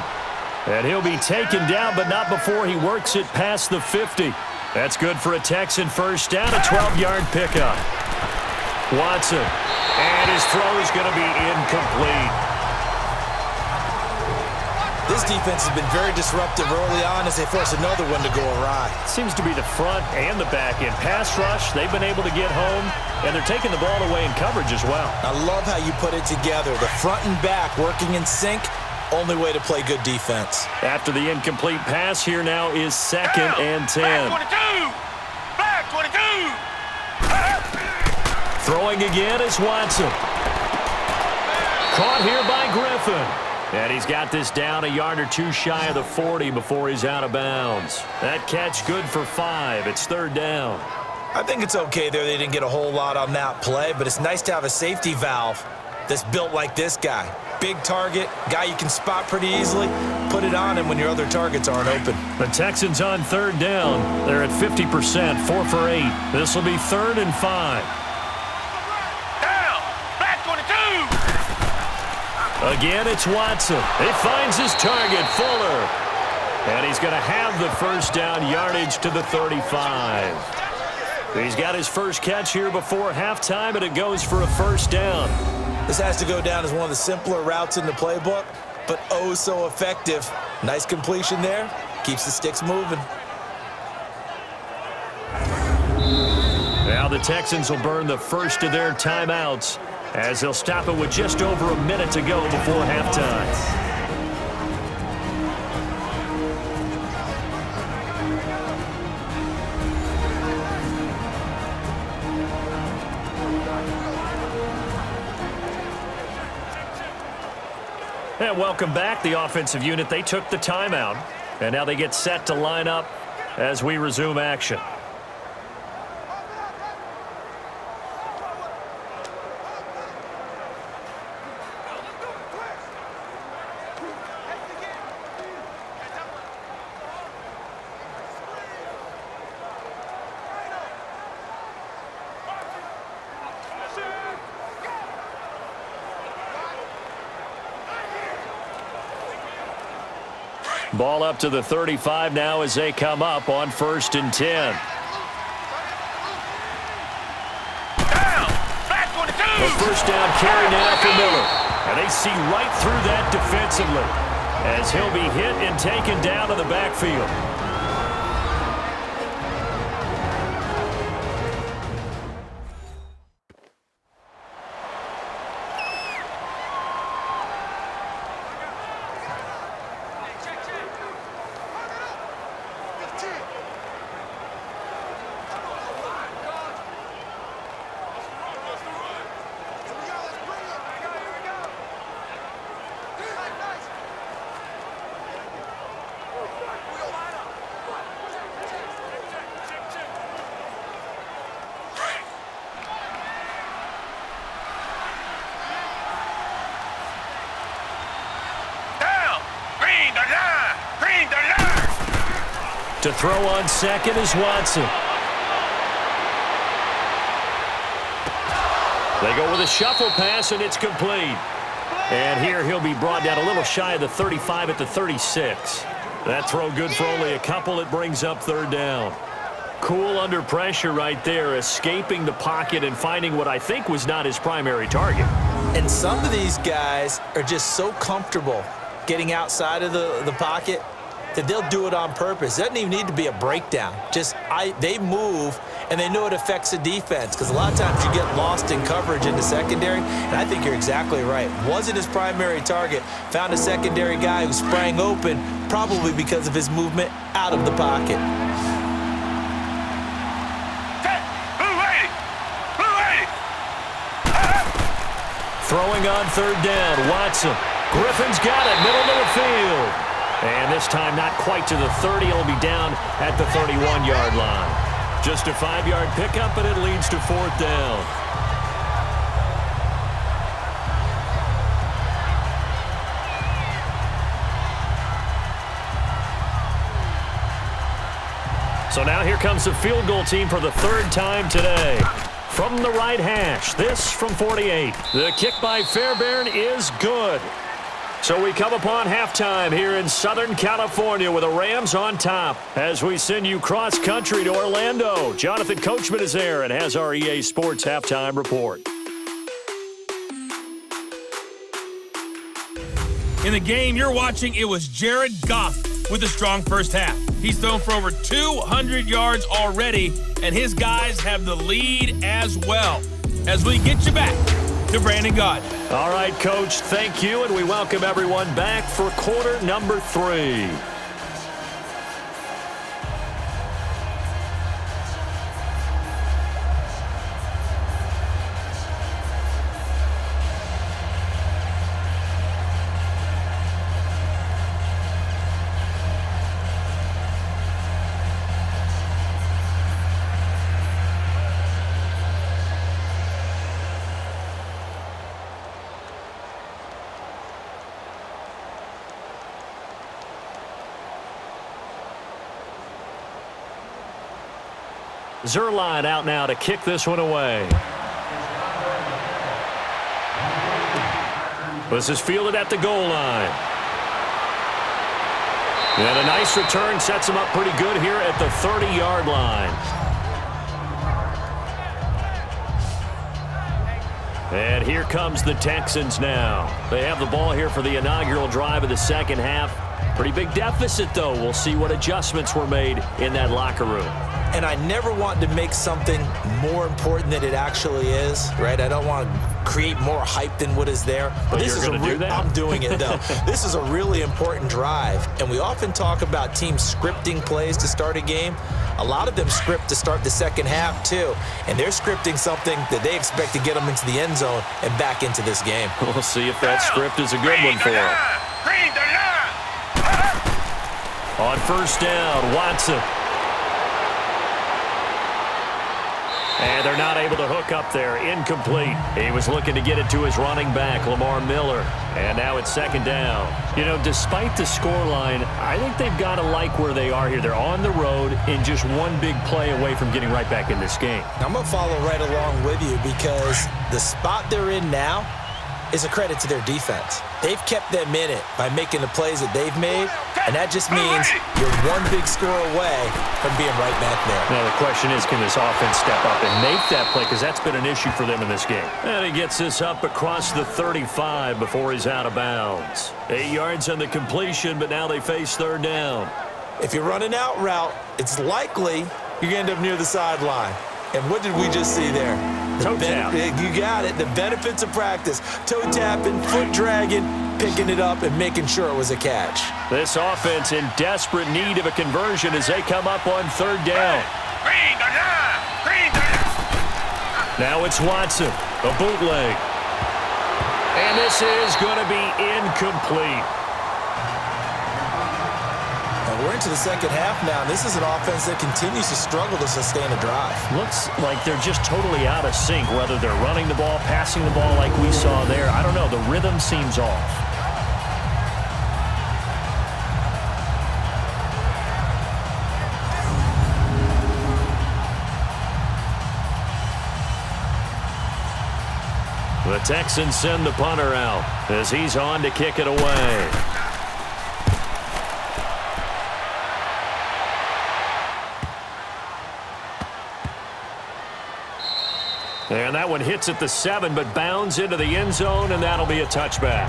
And he'll be taken down, but not before he works it past the 50. That's good for a Texan first down, a 12-yard pickup. Watson, and his throw is going to be incomplete. This defense has been very disruptive early on as they force another one to go awry. Seems to be the front and the back end. Pass rush, they've been able to get home, and they're taking the ball away in coverage as well. I love how you put it together. The front and back working in sync, only way to play good defense. After the incomplete pass, here now is 2nd and 10. Flag 22! Throwing again is Watson. Caught here by Griffin. And he's got this down a yard or two shy of the 40 before he's out of bounds. That catch good for 5. It's 3rd down. I think it's okay there. They didn't get a whole lot on that play, but it's nice to have a safety valve that's built like this guy. Big target, guy you can spot pretty easily. Put it on him when your other targets aren't open. The Texans on 3rd down. They're at 50%, 4 for 8. This will be 3rd and 5. Down! Flag 22! Again, it's Watson. He finds his target, Fuller. And he's going to have the first down yardage to the 35. He's got his first catch here before halftime, and it goes for a first down. This has to go down as one of the simpler routes in the playbook, but oh so effective. Nice completion there. Keeps the sticks moving. Now the Texans will burn the first of their timeouts as they'll stop it with just over a minute to go before halftime. And welcome back. The offensive unit, they took the timeout, and now they get set to line up as we resume action. Ball up to the 35 now as they come up on 1st and 10. Down! Flag 22! The first down carry now for Miller. And they see right through that defensively as he'll be hit and taken down to the backfield. To throw on second is Watson. They go with a shuffle pass, and it's complete. And here he'll be brought down a little shy of the 35 at the 36. That throw good for only a couple. It brings up 3rd down. Cool under pressure right there, escaping the pocket and finding what I think was not his primary target. And some of these guys are just so comfortable getting outside of the pocket that they'll do it on purpose. It doesn't even need to be a breakdown. They move, and they know it affects the defense because a lot of times you get lost in coverage in the secondary, and I think you're exactly right. Wasn't his primary target. Found a secondary guy who sprang open, probably because of his movement out of the pocket. Throwing on 3rd down, Watson. Griffin's got it, middle of the field. And this time not quite to the 30. It'll be down at the 31-yard line. Just a 5-yard pickup, and it leads to 4th down. So now here comes the field goal team for the 3rd time today. From the right hash, this from 48. The kick by Fairbairn is good. So we come upon halftime here in Southern California with the Rams on top as we send you cross-country to Orlando. Jonathan Coachman is there and has our EA Sports halftime report. In the game you're watching, it was Jared Goff with a strong first half. He's thrown for over 200 yards already, and his guys have the lead as well. As we get you back to Brandon God. All right, Coach, thank you, and we welcome everyone back for quarter number 3. Zerline out now to kick this one away. This is fielded at the goal line. And a nice return sets him up pretty good here at the 30-yard line. And here comes the Texans now. They have the ball here for the inaugural drive of the second half. Pretty big deficit, though. We'll see what adjustments were made in that locker room. And I never want to make something more important than it actually is, right? I don't want to create more hype than what is there. But this is I'm doing it, though. This is a really important drive. And we often talk about teams scripting plays to start a game. A lot of them script to start the second half, too. And they're scripting something that they expect to get them into the end zone and back into this game. We'll see if that script is a good one for them. On first down, Watson. And they're not able to hook up there. Incomplete. He was looking to get it to his running back, Lamar Miller. And now it's second down. You know, despite the scoreline, I think they've got to like where they are here. They're on the road and just one big play away from getting right back in this game. I'm going to follow right along with you because the spot they're in now is a credit to their defense. They've kept them in it by making the plays that they've made, and that just means you're one big score away from being right back there. Now the question is, can this offense step up and make that play? Because that's been an issue for them in this game. And he gets this up across the 35 before he's out of bounds. 8 yards on the completion, but now they face third down. If you're running out route, it's likely you're going to end up near the sideline. And what did we just see there? Toe tap. You got it. The benefits of practice. Toe tapping, foot dragging, picking it up, and making sure it was a catch. This offense in desperate need of a conversion as they come up on third down. Now it's Watson, a bootleg. And this is going to be incomplete. We're into the second half now. This is an offense that continues to struggle to sustain a drive. Looks like they're just totally out of sync, whether they're running the ball, passing the ball like we saw there. I don't know. The rhythm seems off. The Texans send the punter out as he's on to kick it away. And that one hits at the 7, but bounds into the end zone, and that'll be a touchback.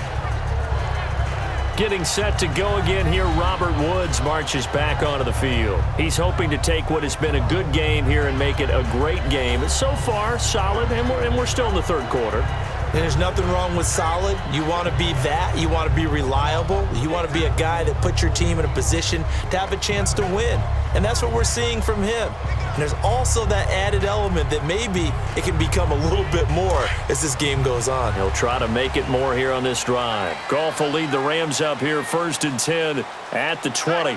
Getting set to go again here, Robert Woods marches back onto the field. He's hoping to take what has been a good game here and make it a great game. So far, solid, and we're still in the third quarter. And there's nothing wrong with solid. You want to be that. You want to be reliable. You want to be a guy that puts your team in a position to have a chance to win. And that's what we're seeing from him. And there's also that added element that maybe it can become a little bit more as this game goes on. He'll try to make it more here on this drive. Goff will lead the Rams up here 1st and 10 at the 20.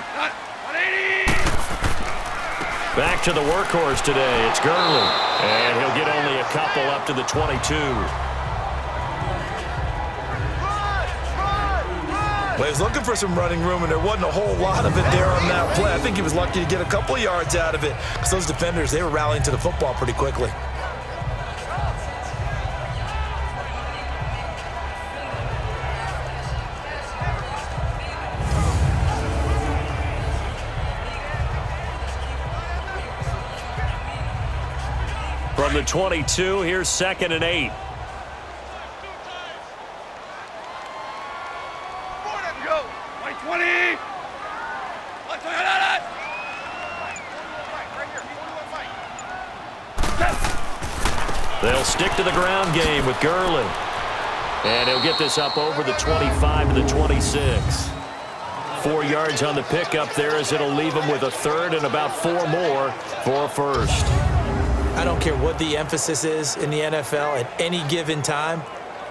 Back to the workhorse today. It's Gurley. And he'll get only a couple up to the 22. Well, he was looking for some running room, and there wasn't a whole lot of it there on that play. I think he was lucky to get a couple of yards out of it because those defenders, they were rallying to the football pretty quickly. From the 22, here's 2nd and 8. Go. 20. They'll stick to the ground game with Gurley. And he'll get this up over the 25 to the 26. 4 yards on the pickup there as it'll leave him with a third and about 4 more for a first. I don't care what the emphasis is in the NFL at any given time.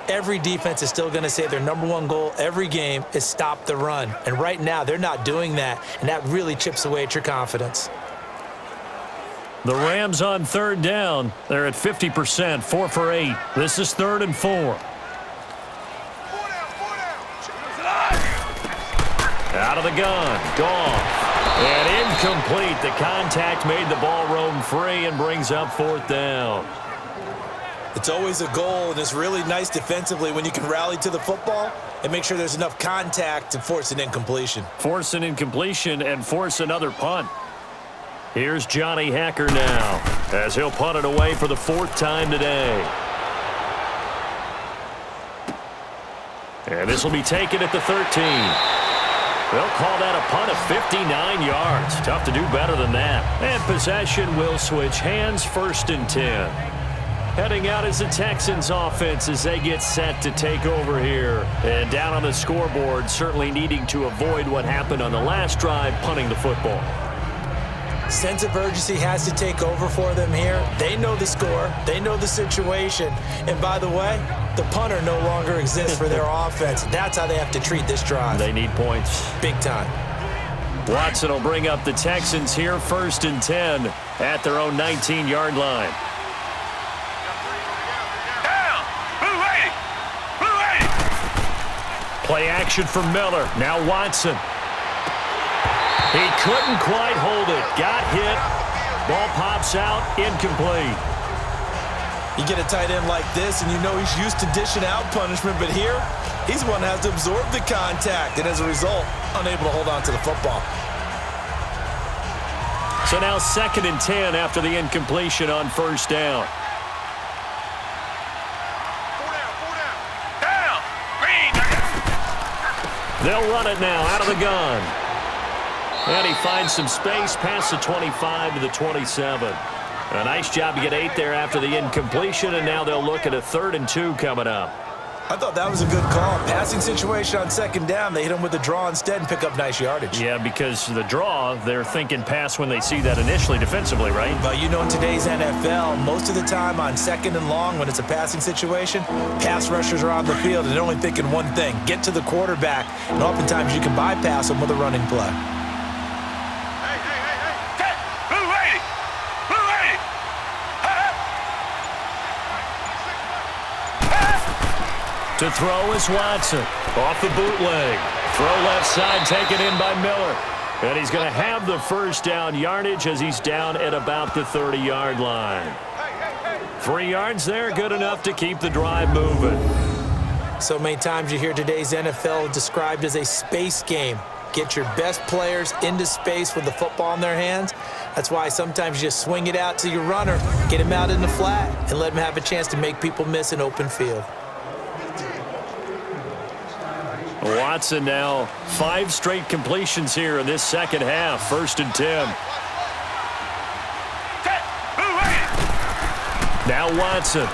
Every defense is still going to say their #1 goal every game is stop the run. And right now, they're not doing that, and that really chips away at your confidence. The Rams on 3rd down. They're at 50%, 4 for 8. This is 3rd and 4. Out of the gun, Goff. And incomplete. The contact made the ball roam free and brings up 4th down. It's always a goal, and it's really nice defensively when you can rally to the football and make sure there's enough contact to force an incompletion. Force an incompletion and force another punt. Here's Johnny Hacker now as he'll punt it away for the 4th time today. And this will be taken at the 13. They'll call that a punt of 59 yards. Tough to do better than that. And possession will switch hands, 1st and 10. Heading out is the Texans offense as they get set to take over here. And down on the scoreboard, certainly needing to avoid what happened on the last drive, punting the football. Sense of urgency has to take over for them here. They know the score. They know the situation. And by the way, the punter no longer exists for their offense. That's how they have to treat this drive. They need points. Big time. Watson will bring up the Texans here, 1st and 10 at their own 19-yard line. Play action from Miller. Now Watson. He couldn't quite hold it. Got hit. Ball pops out. Incomplete. You get a tight end like this, and you know he's used to dishing out punishment, but here, he's the one that has to absorb the contact, and as a result, unable to hold on to the football. So now 2nd and 10 after the incompletion on 1st down. They'll run it now out of the gun. And he finds some space past the 25 to the 27. A nice job to get 8 there after the incompletion, and now they'll look at a 3rd and 2 coming up. I thought that was a good call. Passing situation on 2nd down. They hit him with the draw instead and pick up nice yardage. Yeah, because the draw, they're thinking pass when they see that initially defensively, right? But you know, in today's NFL, most of the time on 2nd and long when it's a passing situation, pass rushers are on the field and they're only thinking one thing, get to the quarterback. And oftentimes you can bypass them with a running play. To throw is Watson. Off the bootleg. Throw left side taken in by Miller. And he's going to have the 1st down yardage as he's down at about the 30-yard line. 3 yards there, good enough to keep the drive moving. So many times you hear today's NFL described as a space game. Get your best players into space with the football in their hands. That's why sometimes you just swing it out to your runner, get him out in the flat, and let him have a chance to make people miss an open field. Watson now 5 straight completions here in this 2nd half. 1st and 10. Now Watson.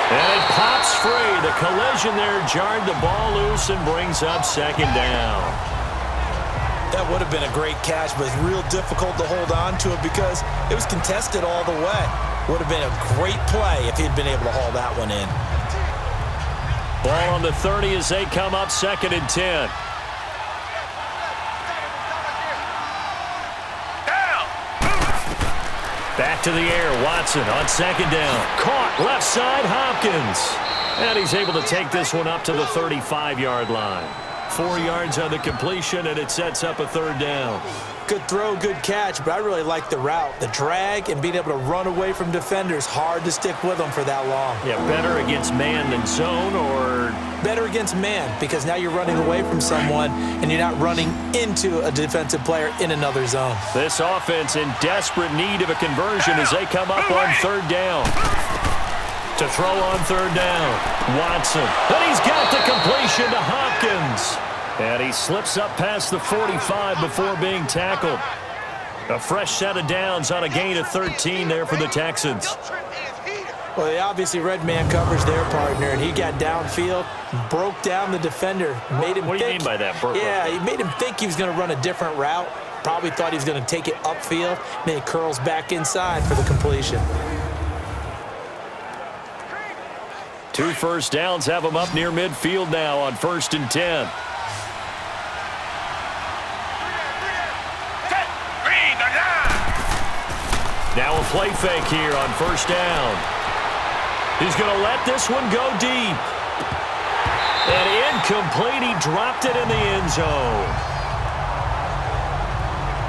And it pops free. The collision there jarred the ball loose and brings up 2nd down. That would have been a great catch, but it's real difficult to hold on to it because it was contested all the way. Would have been a great play if he'd been able to haul that one in. Ball on the 30 as they come up 2nd and 10. Back to the air, Watson on 2nd down. Caught left side, Hopkins. And he's able to take this one up to the 35-yard line. 4 yards on the completion, and it sets up a 3rd down. Good throw, good catch, but I really like the route. The drag and being able to run away from defenders, hard to stick with them for that long. Yeah, better against man than zone, or? Better against man, because now you're running away from someone and you're not running into a defensive player in another zone. This offense in desperate need of a conversion as they come up on third down. To throw on third down, Watson. And he's got the completion to Hopkins. And he slips up past the 45 before being tackled. A fresh set of downs on a gain of 13 there for the Texans. Well, they obviously read man coverage their partner, and he got downfield, broke down the defender, made him What do you mean by that, Brooke? Yeah, he made him think he was going to run a different route. Probably thought he was going to take it upfield, and then he curls back inside for the completion. 2 first downs have him up near midfield now on 1st and 10. Now a play fake here on 1st down. He's going to let this one go deep. And incomplete. He dropped it in the end zone.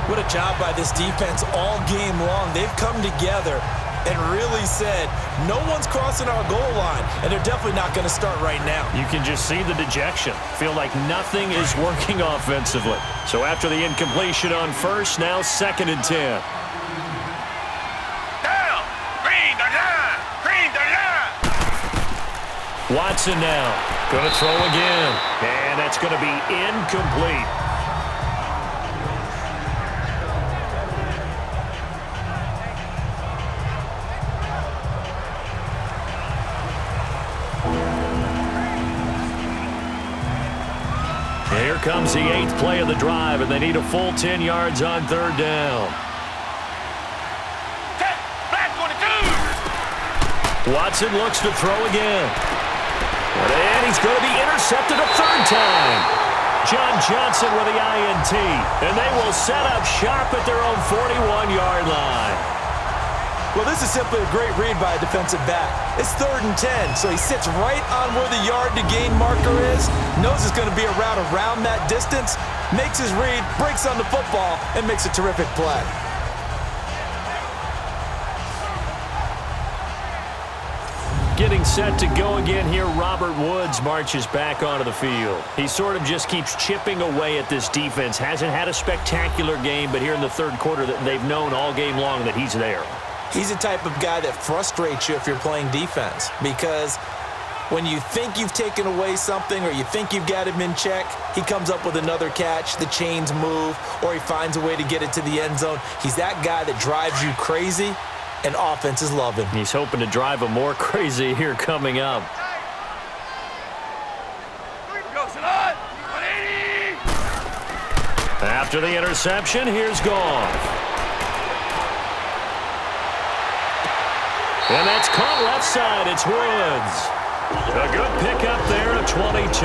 What a job by this defense all game long. They've come together and really said, no one's crossing our goal line, and they're definitely not going to start right now. You can just see the dejection. Feel like nothing is working offensively. So after the incompletion on 1st, now 2nd and 10. Watson now. Going to throw again. And that's going to be incomplete. Here comes the 8th play of the drive, and they need a full 10 yards on 3rd down. Watson looks to throw again. And he's going to be intercepted a 3rd time. John Johnson with the INT. And they will set up shop at their own 41-yard line. Well, this is simply a great read by a defensive back. It's 3rd and 10, so he sits right on where the yard-to-gain marker is, knows it's going to be a route around that distance, makes his read, breaks on the football, and makes a terrific play. Getting set to go again here, Robert Woods marches back onto the field. He sort of just keeps chipping away at this defense. Hasn't had a spectacular game, but here in the 3rd quarter, they've known all game long that he's there. He's the type of guy that frustrates you if you're playing defense, because when you think you've taken away something or you think you've got him in check, he comes up with another catch, the chains move, or he finds a way to get it to the end zone. He's that guy that drives you crazy, and offenses love him. He's hoping to drive him more crazy here coming up. After the interception, here's Goff. And that's caught left side. It's Woods. A good pickup there at 22.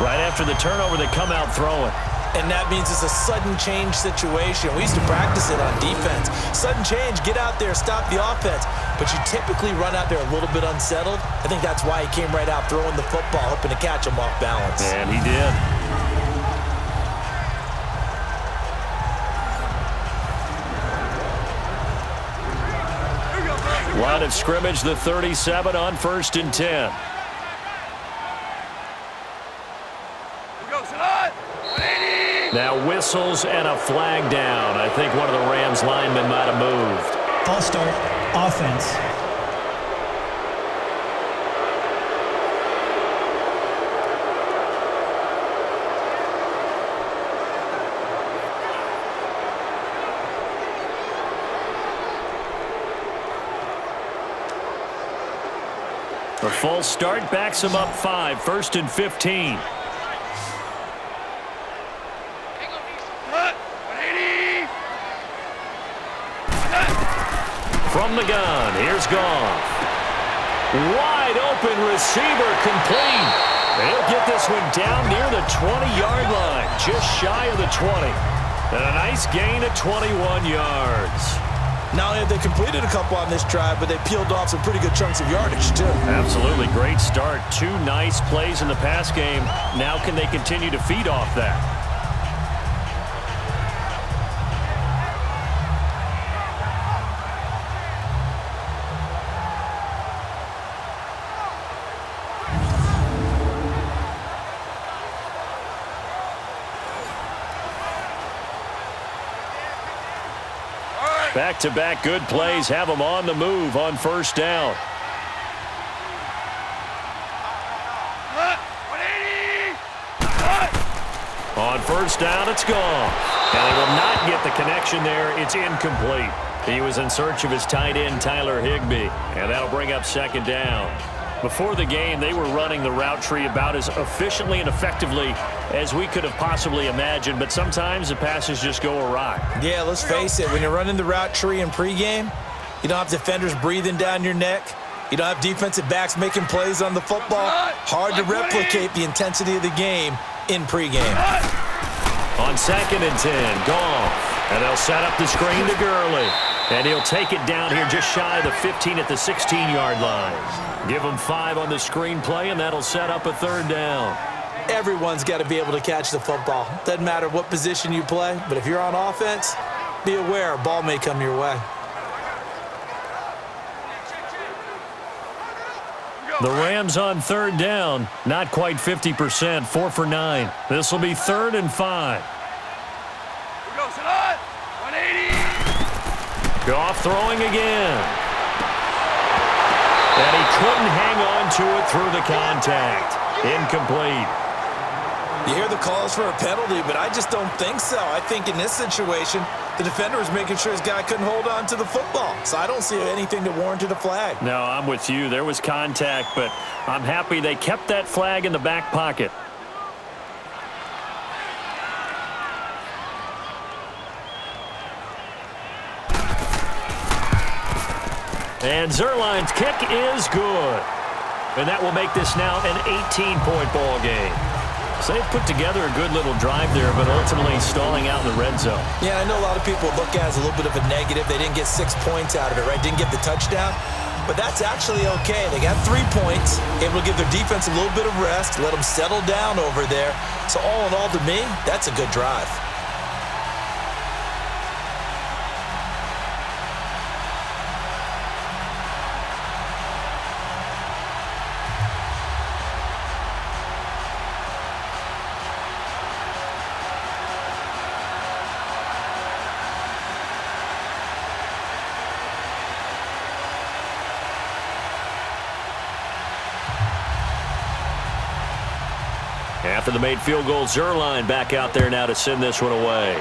Right after the turnover, they come out throwing. And that means it's a sudden change situation. We used to practice it on defense. Sudden change, get out there, stop the offense. But you typically run out there a little bit unsettled. I think that's why he came right out throwing the football, hoping to catch him off balance. And he did. Line of scrimmage, the 37 on 1st and 10. Now whistles and a flag down. I think one of the Rams linemen might have moved. False start, offense. A false start backs him up 5, 1st and 15. From the gun, here's Goff. Wide open receiver complete. They'll get this one down near the 20-yard line, just shy of the 20. And a nice gain of 21 yards. Not only have they completed a couple on this drive, but they peeled off some pretty good chunks of yardage, too. Absolutely. Great start. 2 nice plays in the pass game. Now can they continue to feed off that? Back-to-back good plays have them on the move on first down. On first down, it's gone. And they will not get the connection there. It's incomplete. He was in search of his tight end, Tyler Higbee, and that'll bring up second down. Before the game, they were running the route tree about as efficiently and effectively as we could have possibly imagined, but sometimes the passes just go awry. Yeah, let's face it. When you're running the route tree in pregame, you don't have defenders breathing down your neck. You don't have defensive backs making plays on the football. Hard to replicate the intensity of the game in pregame. On 2nd and 10, Goff. And they'll set up the screen to Gurley. And he'll take it down here just shy of the 15 at the 16-yard line. Give him 5 on the screen play, and that'll set up a third down. Everyone's got to be able to catch the football. Doesn't matter what position you play, but if you're on offense, be aware a ball may come your way. The Rams on third down, not quite 50%, 4 for 9. This will be 3rd and 5. Goff throwing again. And he couldn't hang on to it through the contact. Incomplete. You hear the calls for a penalty, but I just don't think so. I think in this situation, the defender was making sure his guy couldn't hold on to the football. So I don't see anything that warranted a flag. No, I'm with you. There was contact, but I'm happy they kept that flag in the back pocket. And Zerline's kick is good. And that will make this now an 18-point ball game. So they've put together a good little drive there, but ultimately stalling out in the red zone. Yeah, I know a lot of people look at it as a little bit of a negative. They didn't get 6 points out of it, right? Didn't get the touchdown. But that's actually okay. They got 3 points, able to give their defense a little bit of rest, let them settle down over there. So all in all, to me, that's a good drive. After the made field goal, Zerline back out there now to send this one away.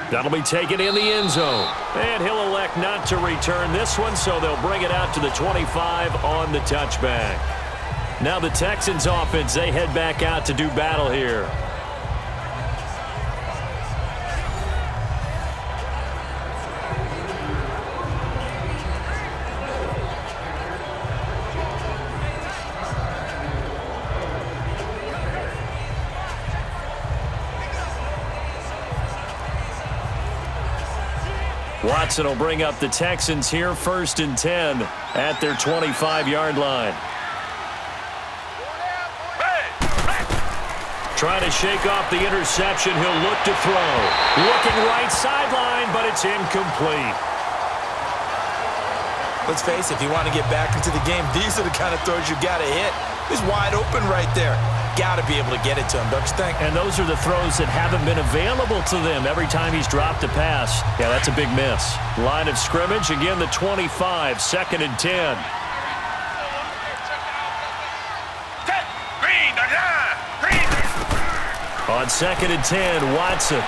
That'll be taken in the end zone. And he'll elect not to return this one, so they'll bring it out to the 25 on the touchback. Now the Texans offense, they head back out to do battle here. Watson will bring up the Texans here, 1st and 10 at their 25-yard line. Trying to shake off the interception. He'll look to throw. Looking right sideline, but it's incomplete. Let's face it, if you want to get back into the game, these are the kind of throws you got to hit. He's wide open right there. Got to be able to get it to him, don't you think? And those are the throws that haven't been available to them every time he's dropped a pass. Yeah, that's a big miss. Line of scrimmage, again, the 25, 2nd and 10. On 2nd and 10, Watson.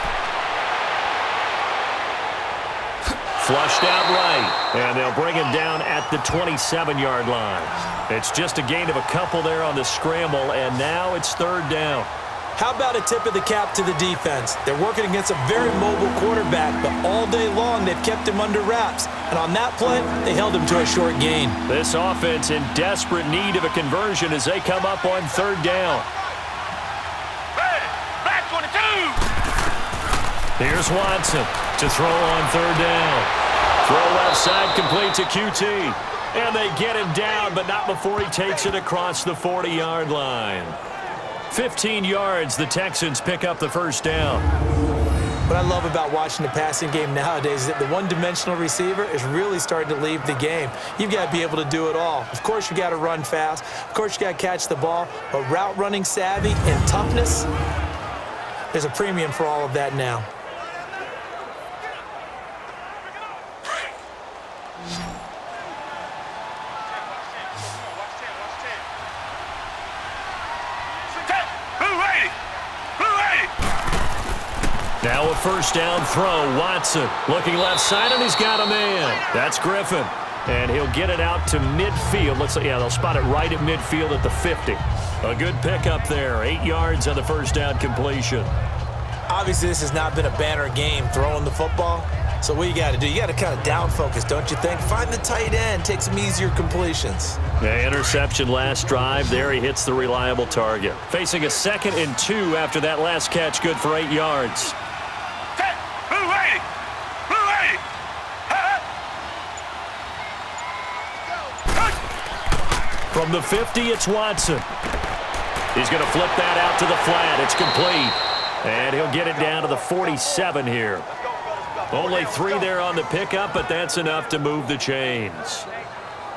Flushed out right, and they'll bring him down at the 27-yard line. It's just a gain of a couple there on the scramble, and now it's 3rd down. How about a tip of the cap to the defense? They're working against a very mobile quarterback, but all day long they've kept him under wraps. And on that play, they held him to a short gain. This offense in desperate need of a conversion as they come up on 3rd down. Here's Watson to throw on 3rd down. Throw left side complete to QT. And they get him down, but not before he takes it across the 40-yard line. 15 yards, the Texans pick up the 1st down. What I love about watching the passing game nowadays is that the one-dimensional receiver is really starting to leave the game. You've got to be able to do it all. Of course, you got to run fast. Of course, you got to catch the ball. But route running savvy and toughness, there's a premium for all of that now. Now a first down throw. Watson looking left side, and he's got a man. That's Griffin. And he'll get it out to midfield. Looks like, yeah, they'll spot it right at midfield at the 50. A good pickup there. 8 yards on the first down completion. Obviously, this has not been a banner game throwing the football. So what you got to do, you got to kind of down focus, don't you think? Find the tight end, take some easier completions. The interception last drive. There he hits the reliable target. Facing a 2nd and 2 after that last catch, good for 8 yards. From the 50, it's Watson. He's going to flip that out to the flat. It's complete. And he'll get it down to the 47 here. Only 3 there on the pickup, but that's enough to move the chains.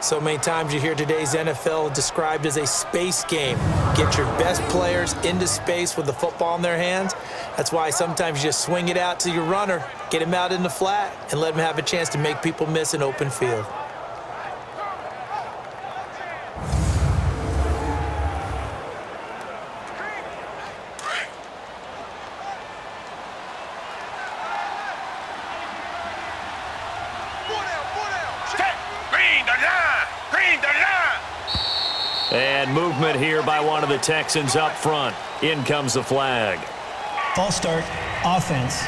So many times you hear today's NFL described as a space game. Get your best players into space with the football in their hands. That's why sometimes you just swing it out to your runner, get him out in the flat, and let him have a chance to make people miss an open field. And movement here by one of the Texans up front. In comes the flag. False start, offense.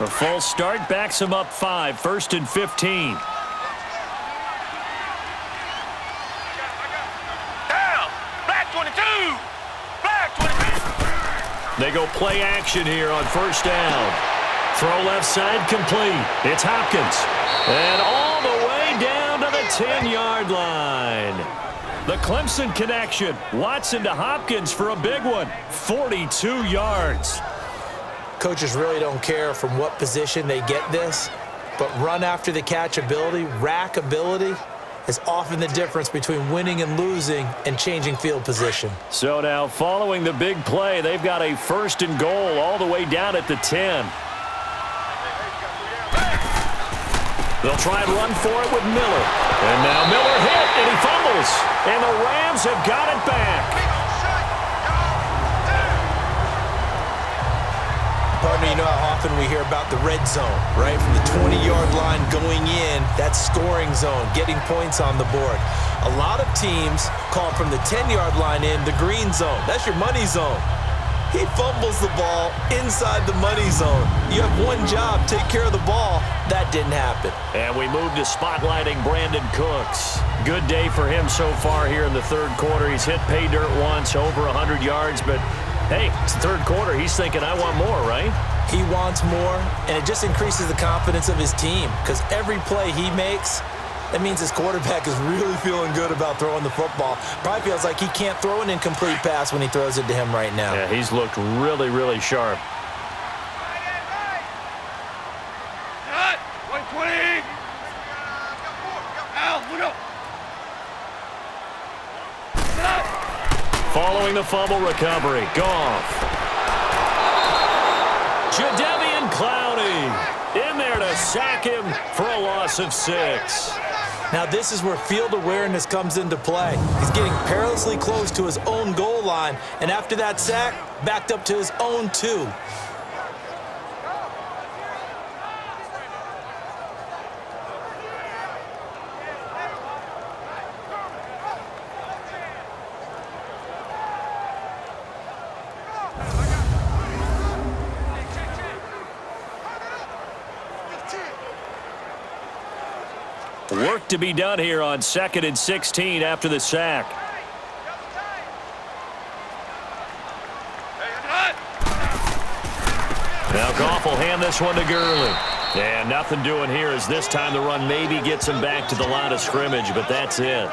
A false start backs him up 5, 1st and 15. They go play action here on first down. Throw left side complete. It's Hopkins. And all the way down to the 10-yard line. The Clemson connection. Watson to Hopkins for a big one. 42 yards. Coaches really don't care from what position they get this, but run after the catch ability, rack ability, is often the difference between winning and losing and changing field position. So now following the big play, they've got a 1st and goal all the way down at the 10. They'll try and run for it with Miller. And now Miller hit, and he fumbles. And the Rams have got it back. Partner, you know how often we hear about the red zone, right? From the 20-yard line going in, that's scoring zone, getting points on the board. A lot of teams call from the 10-yard line in the green zone. That's your money zone. He fumbles the ball inside the money zone. You have one job, take care of the ball. That didn't happen. And we move to spotlighting Brandon Cooks. Good day for him so far here in the 3rd quarter. He's hit pay dirt once, over 100 yards, but hey, it's the 3rd quarter. He's thinking, I want more, right? He wants more, and it just increases the confidence of his team because every play he makes, that means his quarterback is really feeling good about throwing the football. Probably feels like he can't throw an incomplete pass when he throws it to him right now. Yeah, he's looked really, really sharp. Following the fumble recovery, Goff. Jadeveon Clowney in there to sack him for a loss of 6. Now this is where field awareness comes into play. He's getting perilously close to his own goal line, and after that sack, backed up to his own 2. Work to be done here on 2nd and 16 after the sack. Now Goff will hand this one to Gurley. And nothing doing here as this time the run maybe gets him back to the line of scrimmage, but that's it.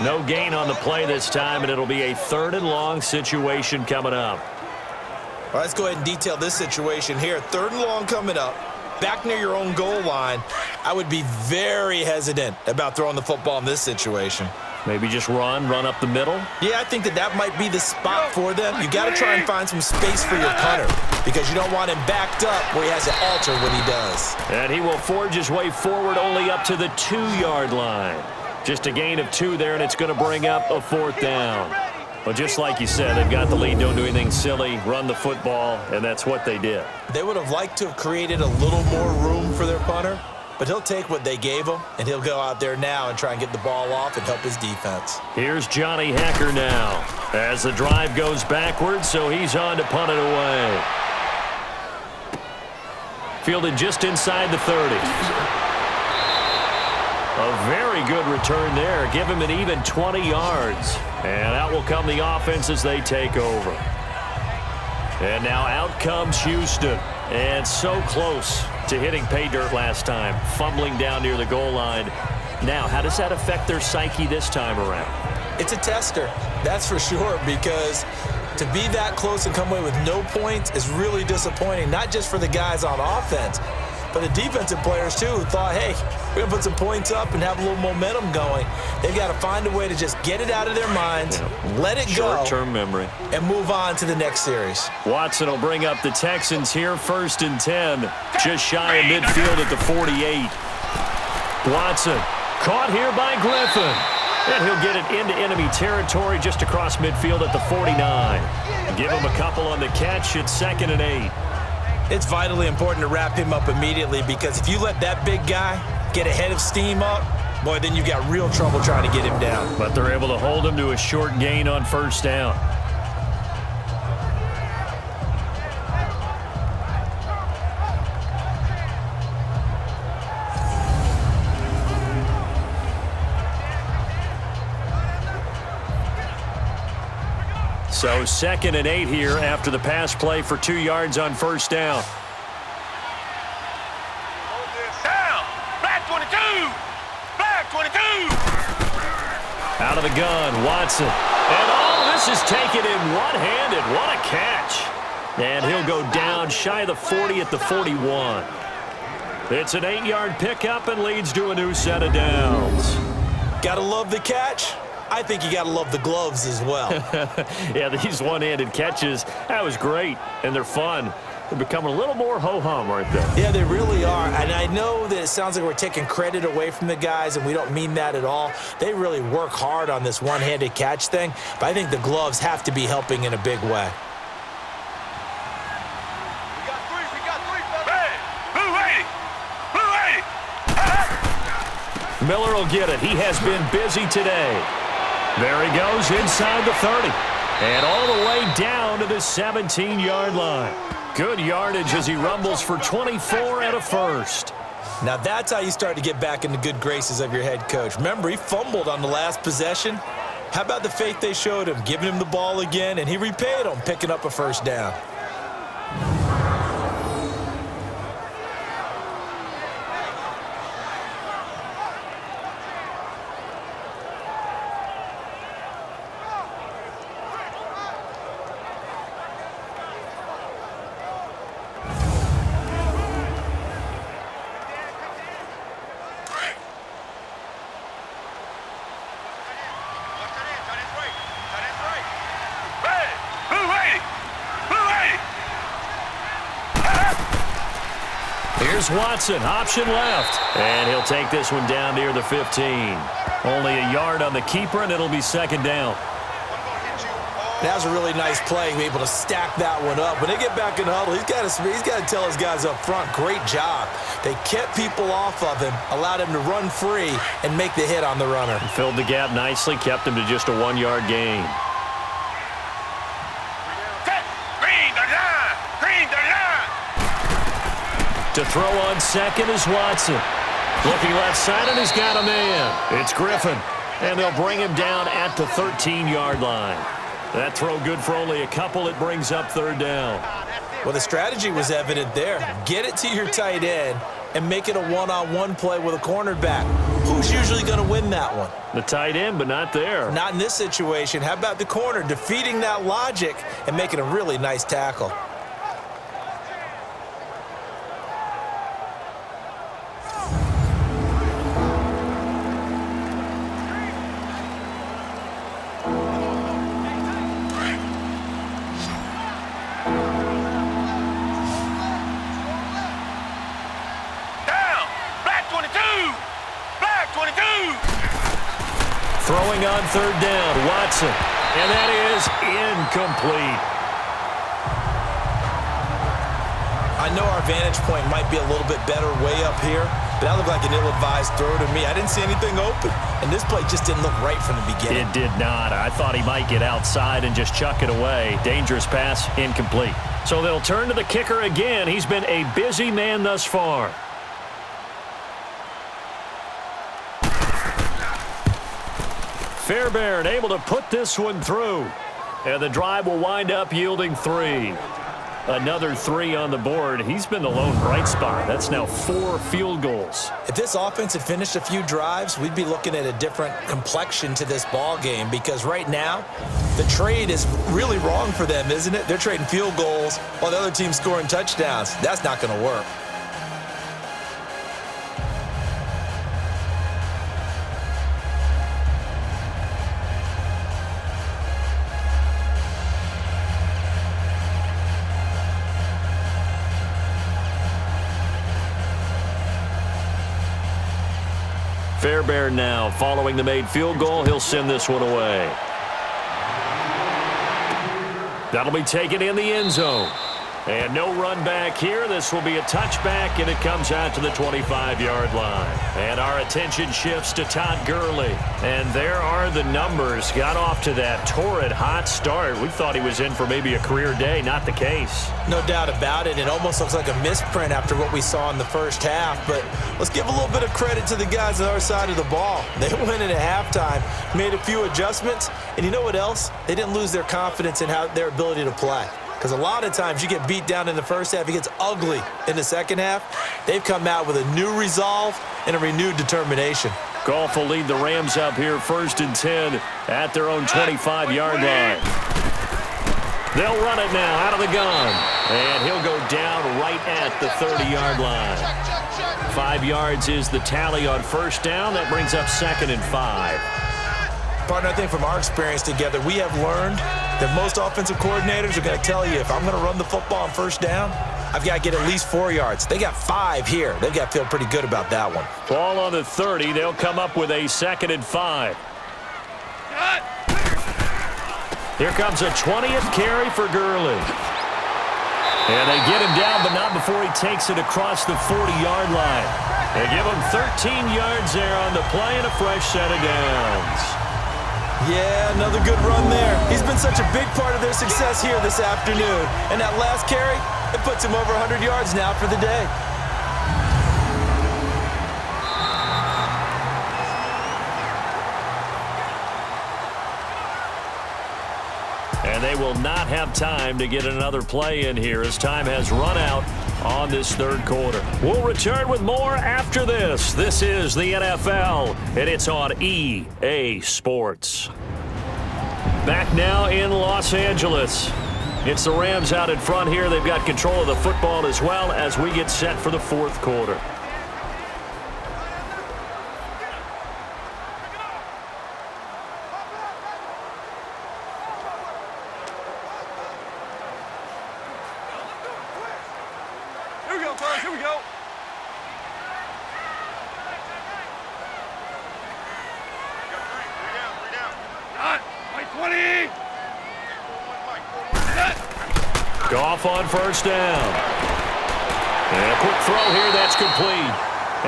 No gain on the play this time, and it'll be a 3rd and long situation coming up. All right, let's go ahead and detail this situation here. 3rd and long coming up. Back near your own goal line, I would be very hesitant about throwing the football in this situation. Maybe just run up the middle. Yeah, I think that might be the spot for them. You got to try and find some space for your punter because you don't want him backed up where he has to alter when he does. And he will forge his way forward only up to the 2-yard line. Just a gain of 2 there, and it's going to bring up a 4th down. Well, just like you said, they've got the lead, don't do anything silly, run the football, and that's what they did. They would have liked to have created a little more room for their punter, but he'll take what they gave him, and he'll go out there now and try and get the ball off and help his defense. Here's Johnny Hekker now as the drive goes backwards, so he's on to punt it away. Fielded just inside the 30. A very good return there. Give him an even 20 yards. And out will come the offense as they take over. And now out comes Houston. And so close to hitting pay dirt last time. Fumbling down near the goal line. Now, how does that affect their psyche this time around? It's a tester, that's for sure, because to be that close and come away with no points is really disappointing, not just for the guys on offense, but the defensive players, too, who thought, hey, we're going to put some points up and have a little momentum going. They've got to find a way to just get it out of their minds, let it go, short-term memory, and move on to the next series. Watson will bring up the Texans here, 1st and 10, just shy of midfield at the 48. Watson caught here by Griffin, and he'll get it into enemy territory just across midfield at the 49. Give him a couple on the catch. It's 2nd and 8. It's vitally important to wrap him up immediately because if you let that big guy get ahead of steam up, boy, then you've got real trouble trying to get him down. But they're able to hold him to a short gain on 1st down. So 2nd and 8 here after the pass play for 2 yards on 1st down. Down. Black 22. Black 22. Out of the gun, Watson. And all this is taken in one-handed. What a catch. And he'll go down shy of the 40 at the 41. It's an 8-yard pickup and leads to a new set of downs. Gotta love the catch. I think you got to love the gloves as well. Yeah, these one-handed catches, that was great, and they're fun. They're becoming a little more ho-hum, aren't they? Yeah, they really are. And I know that it sounds like we're taking credit away from the guys, and we don't mean that at all. They really work hard on this one-handed catch thing, but I think the gloves have to be helping in a big way. We got three, Hey, Blue 80. Miller will get it. He has been busy today. There he goes inside the 30. And all the way down to the 17-yard line. Good yardage as he rumbles for 24 and a 1st. Now that's how you start to get back in the good graces of your head coach. Remember, he fumbled on the last possession. How about the faith they showed him, giving him the ball again, and he repaid them, picking up a 1st down. Here's Watson, option left. And he'll take this one down near the 15. Only a yard on the keeper, and it'll be 2nd down. That was a really nice play, be able to stack that one up. When they get back in the huddle, he's got to tell his guys up front, great job. They kept people off of him, allowed him to run free, and make the hit on the runner. Filled the gap nicely, kept him to just a 1-yard gain. To throw on 2nd is Watson. Looking left side, and he's got a man. It's Griffin, and they'll bring him down at the 13-yard line. That throw good for only a couple. It brings up 3rd down. Well, the strategy was evident there. Get it to your tight end and make it a one-on-one play with a cornerback. Who's usually going to win that one? The tight end, but not there. Not in this situation. How about the corner defeating that logic and making a really nice tackle? Throwing on third down, Watson. And that is incomplete. I know our vantage point might be a little bit better way up here, but that looked like an ill-advised throw to me. I didn't see anything open, and this play just didn't look right from the beginning. It did not. I thought he might get outside and just chuck it away. Dangerous pass, incomplete. So they'll turn to the kicker again. He's been a busy man thus far. Fairbairn able to put this one through. And the drive will wind up yielding 3. Another 3 on the board. He's been the lone bright spot. That's now 4 field goals. If this offense had finished a few drives, we'd be looking at a different complexion to this ball game, because right now, the trade is really wrong for them, isn't it? They're trading field goals while the other team's scoring touchdowns. That's not going to work. Fairbairn now following the made field goal. He'll send this one away. That'll be taken in the end zone. And no run back here. This will be a touchback, and it comes out to the 25-yard line. And our attention shifts to Todd Gurley. And there are the numbers. Got off to that torrid hot start. We thought he was in for maybe a career day. Not the case. No doubt about it. It almost looks like a misprint after what we saw in the first half. But let's give a little bit of credit to the guys on our side of the ball. They went in at halftime, made a few adjustments. And you know what else? They didn't lose their confidence in their ability to play. Because a lot of times you get beat down in the first half, it gets ugly in the second half. They've come out with a new resolve and a renewed determination. Goff will lead the Rams up here 1st and 10 at their own 25-yard line. They'll run it now out of the gun. And he'll go down right at the 30-yard line. 5 yards is the tally on first down. That brings up 2nd and 5. Partner, I think from our experience together, we have learned that most offensive coordinators are going to tell you, if I'm going to run the football on first down, I've got to get at least 4 yards. They got 5 here. They've got to feel pretty good about that one. Ball on the 30. They'll come up with a 2nd and 5. Here comes a 20th carry for Gurley. And they get him down, but not before he takes it across the 40-yard line. They give him 13 yards there on the play and a fresh set of downs. Yeah, another good run there. He's been such a big part of their success here this afternoon. And that last carry, it puts him over 100 yards now for the day. And they will not have time to get another play in here as time has run out on this third quarter. We'll return with more after this. This is the NFL, and it's on EA Sports. Back now in Los Angeles. It's the Rams out in front here. They've got control of the football as well as we get set for the fourth quarter. Here we go. Goff on first down. And a quick throw here, that's complete.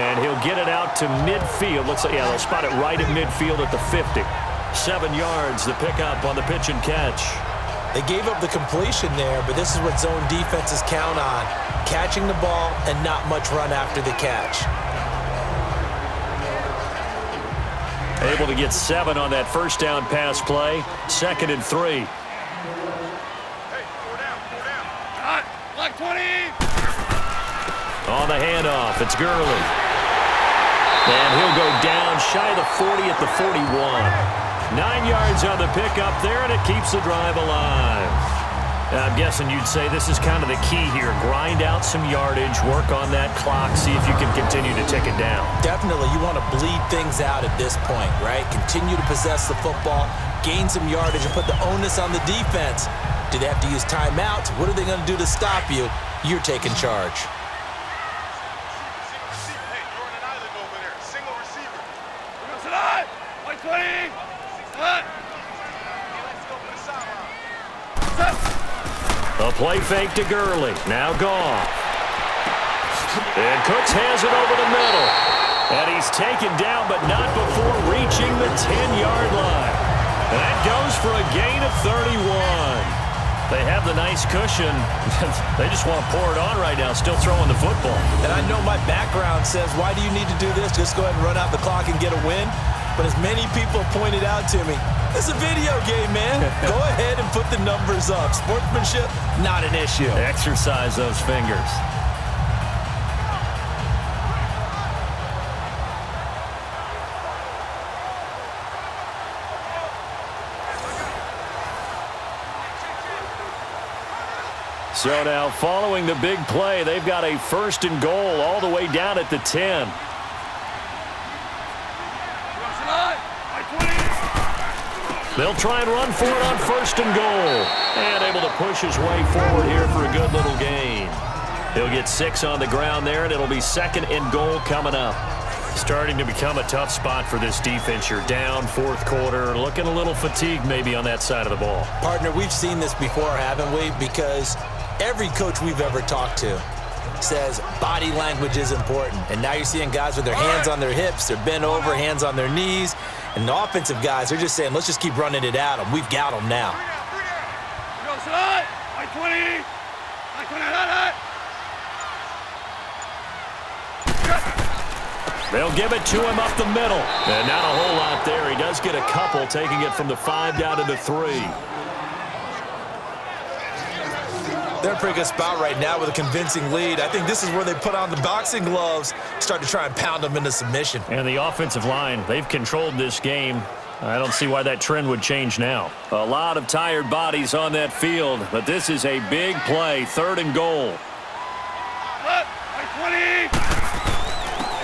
And he'll get it out to midfield. Looks like, yeah, they'll spot it right at midfield at the 50. 7 yards, the pickup on the pitch and catch. They gave up the completion there, but this is what zone defenses count on. Catching the ball and not much run after the catch. Able to get 7 on that first down pass play. 2nd and 3. Black 20. On the handoff, it's Gurley. And he'll go down shy of the 40 at the 41. 9 yards on the pickup there, and it keeps the drive alive. I'm guessing you'd say this is kind of the key here. Grind out some yardage, work on that clock, see if you can continue to tick it down. Definitely, you want to bleed things out at this point, right? Continue to possess the football, gain some yardage, and put the onus on the defense. Do they have to use timeouts? What are they going to do to stop you? You're taking charge. Hey, you're on an island over there. Single receiver. White 20. A play fake to Gurley. Now Goff. And Cooks has it over the middle. And he's taken down, but not before reaching the 10-yard line. And that goes for a gain of 31. They have the nice cushion. They just want to pour it on right now, still throwing the football. And I know my background says, why do you need to do this? Just go ahead and run out the clock and get a win. But as many people pointed out to me, it's a video game, man. Go ahead and put the numbers up. Sportsmanship, not an issue. Exercise those fingers. So now, following the big play, they've got a 1st and goal all the way down at the 10. They'll try and run for it on 1st and goal. And able to push his way forward here for a good little gain. He'll get 6 on the ground there, and it'll be 2nd and goal coming up. Starting to become a tough spot for this defense. You're down 4th quarter, looking a little fatigued maybe on that side of the ball. Partner, we've seen this before, haven't we? Because every coach we've ever talked to says body language is important. And now you're seeing guys with their hands on their hips, they're bent over, hands on their knees. And the offensive guys, they're just saying, let's just keep running it at them. We've got them now. They'll give it to him up the middle. And not a whole lot there. He does get a couple, taking it from the 5 down to the 3. They're in a pretty good spot right now with a convincing lead. I think this is where they put on the boxing gloves, start to try and pound them into submission. And the offensive line, they've controlled this game. I don't see why that trend would change now. A lot of tired bodies on that field, but this is a big play, 3rd and goal.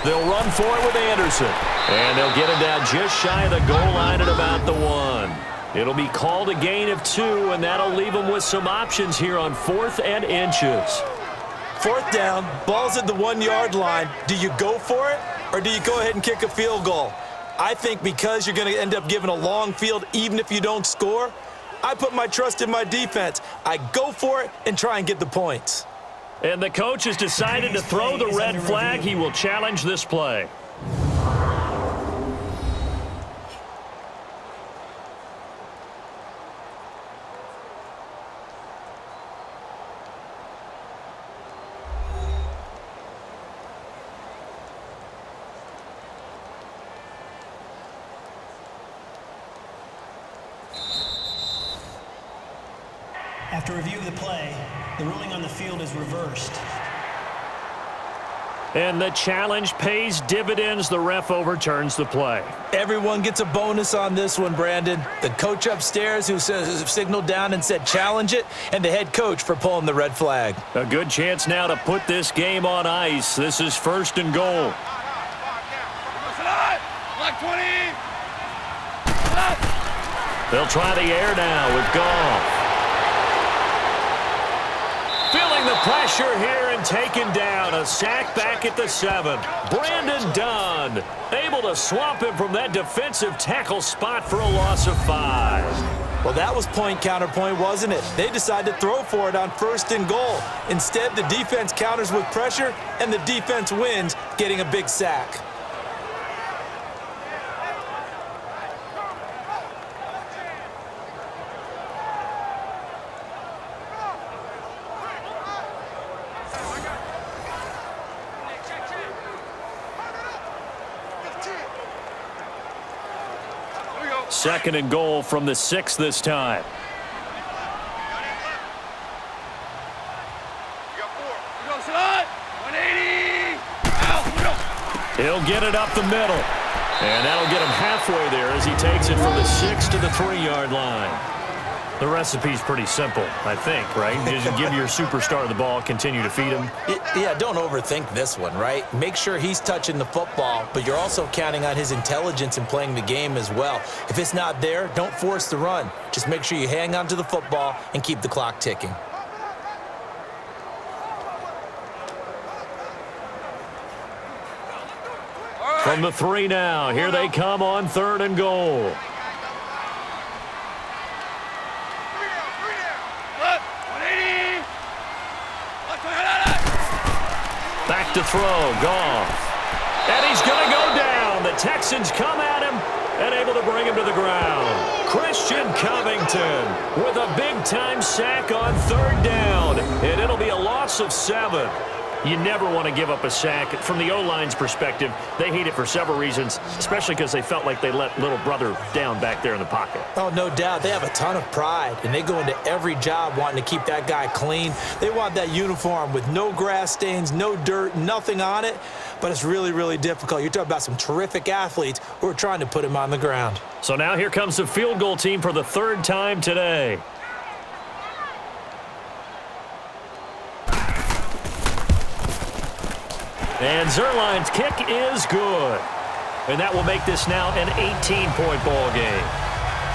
They'll run for it with Anderson. And they'll get it down just shy of the goal line at about the 1. It'll be called a gain of 2, and that'll leave them with some options here on 4th and inches. 4th down, ball's at the 1-yard line. Do you go for it, or do you go ahead and kick a field goal? I think because you're going to end up giving a long field even if you don't score, I put my trust in my defense. I go for it and try and get the points. And the coach has decided to throw the red flag. He will challenge this play. After review of the play, the ruling on the field is reversed. And the challenge pays dividends. The ref overturns the play. Everyone gets a bonus on this one, Brandon. The coach upstairs who signaled down and said challenge it, and the head coach for pulling the red flag. A good chance now to put this game on ice. This is 1st and goal. They'll try the air now with Goff. Feeling the pressure here and taken down. A sack back at the 7. Brandon Dunn able to swamp him from that defensive tackle spot for a loss of 5. Well, that was point counterpoint, wasn't it? They decided to throw for it on 1st and goal. Instead, the defense counters with pressure, and the defense wins, getting a big sack. Second and goal from the 6 this time. He'll get it up the middle. And that'll get him halfway there as he takes it from the 6 to the 3-yard line. The recipe's pretty simple, I think, right? Just give your superstar the ball, continue to feed him. Yeah, don't overthink this one, right? Make sure he's touching the football, but you're also counting on his intelligence in playing the game as well. If it's not there, don't force the run. Just make sure you hang on to the football and keep the clock ticking. From the 3 now, here they come on 3rd and goal. Back to throw, Goff. And he's going to go down. The Texans come at him and able to bring him to the ground. Christian Covington with a big-time sack on 3rd down. And it'll be a loss of 7. You never want to give up a sack. From the O-line's perspective, they hate it for several reasons, especially because they felt like they let little brother down back there in the pocket. Oh, no doubt. They have a ton of pride, and they go into every job wanting to keep that guy clean. They want that uniform with no grass stains, no dirt, nothing on it, but it's really, really difficult. You're talking about some terrific athletes who are trying to put him on the ground. So now here comes the field goal team for the 3rd time today. And Zerline's kick is good. And that will make this now an 18-point ball game.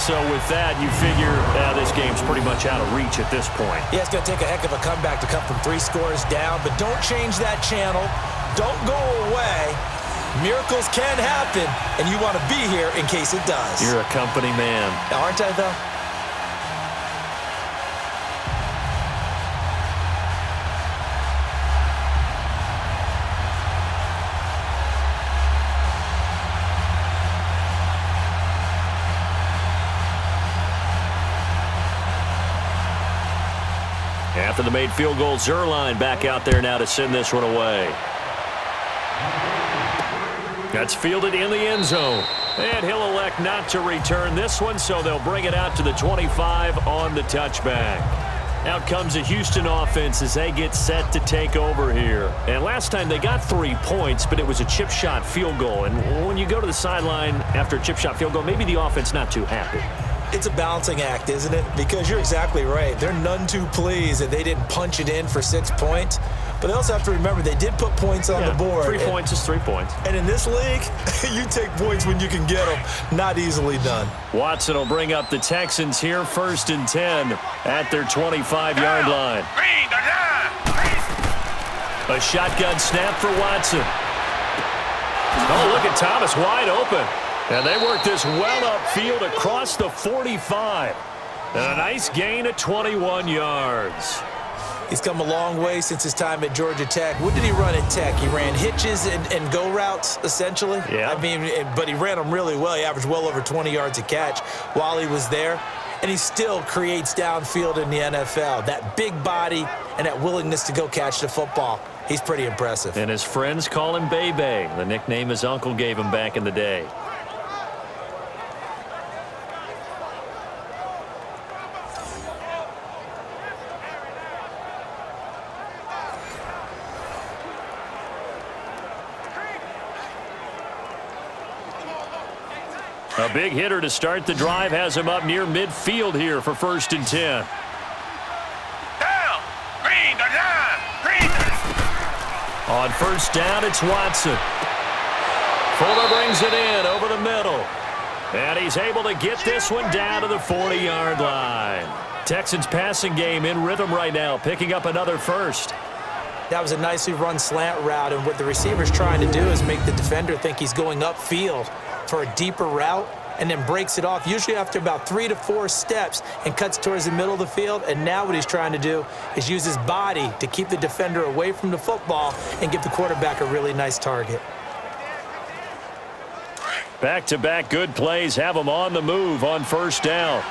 So with that, you figure this game's pretty much out of reach at this point. Yeah, it's going to take a heck of a comeback to come from 3 scores down, but don't change that channel. Don't go away. Miracles can happen, and you want to be here in case it does. You're a company man. Aren't I, though? After the made field goal, Zerline back out there now to send this one away. That's fielded in the end zone. And he'll elect not to return this one, so they'll bring it out to the 25 on the touchback. Out comes the Houston offense as they get set to take over here. And last time they got 3 points, but it was a chip shot field goal. And when you go to the sideline after a chip shot field goal, maybe the offense not too happy. It's a balancing act, isn't it? Because you're exactly right. They're none too pleased that they didn't punch it in for 6 points. But they also have to remember they did put points on the board. 3 points is 3 points. And in this league, you take points when you can get them. Not easily done. Watson will bring up the Texans here, 1st and 10 at their 25-yard line. A shotgun snap for Watson. Oh, look at Thomas wide open. And they work this well upfield across the 45. And a nice gain of 21 yards. He's come a long way since his time at Georgia Tech. What did he run at Tech? He ran hitches and go routes, essentially. Yeah. I mean, but he ran them really well. He averaged well over 20 yards a catch while he was there. And he still creates downfield in the NFL. That big body and that willingness to go catch the football. He's pretty impressive. And his friends call him Bebe, the nickname his uncle gave him back in the day. A big hitter to start the drive has him up near midfield here for 1st and 10. Down. Green the line. Green. On 1st down, it's Watson. Fuller brings it in over the middle. And he's able to get this one down to the 40-yard line. Texans passing game in rhythm right now, picking up another 1st. That was a nicely run slant route, and what the receiver's trying to do is make the defender think he's going upfield for a deeper route and then breaks it off, usually after about 3 to 4 steps, and cuts towards the middle of the field. And now what he's trying to do is use his body to keep the defender away from the football and give the quarterback a really nice target. Back-to-back good plays have them on the move on 1st down.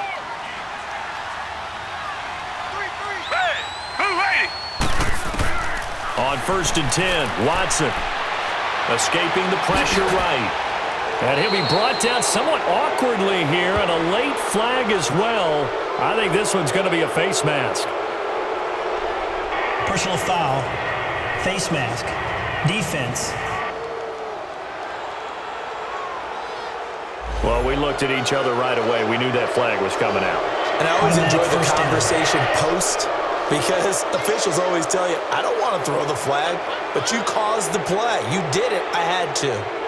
On 1st and 10, Watson escaping the pressure right. And he'll be brought down somewhat awkwardly here, and a late flag as well. I think this one's going to be a face mask. Personal foul, face mask, defense. Well, we looked at each other right away. We knew that flag was coming out. And I always enjoy the conversation post, because officials always tell you, I don't want to throw the flag, but you caused the play. You did it. I had to.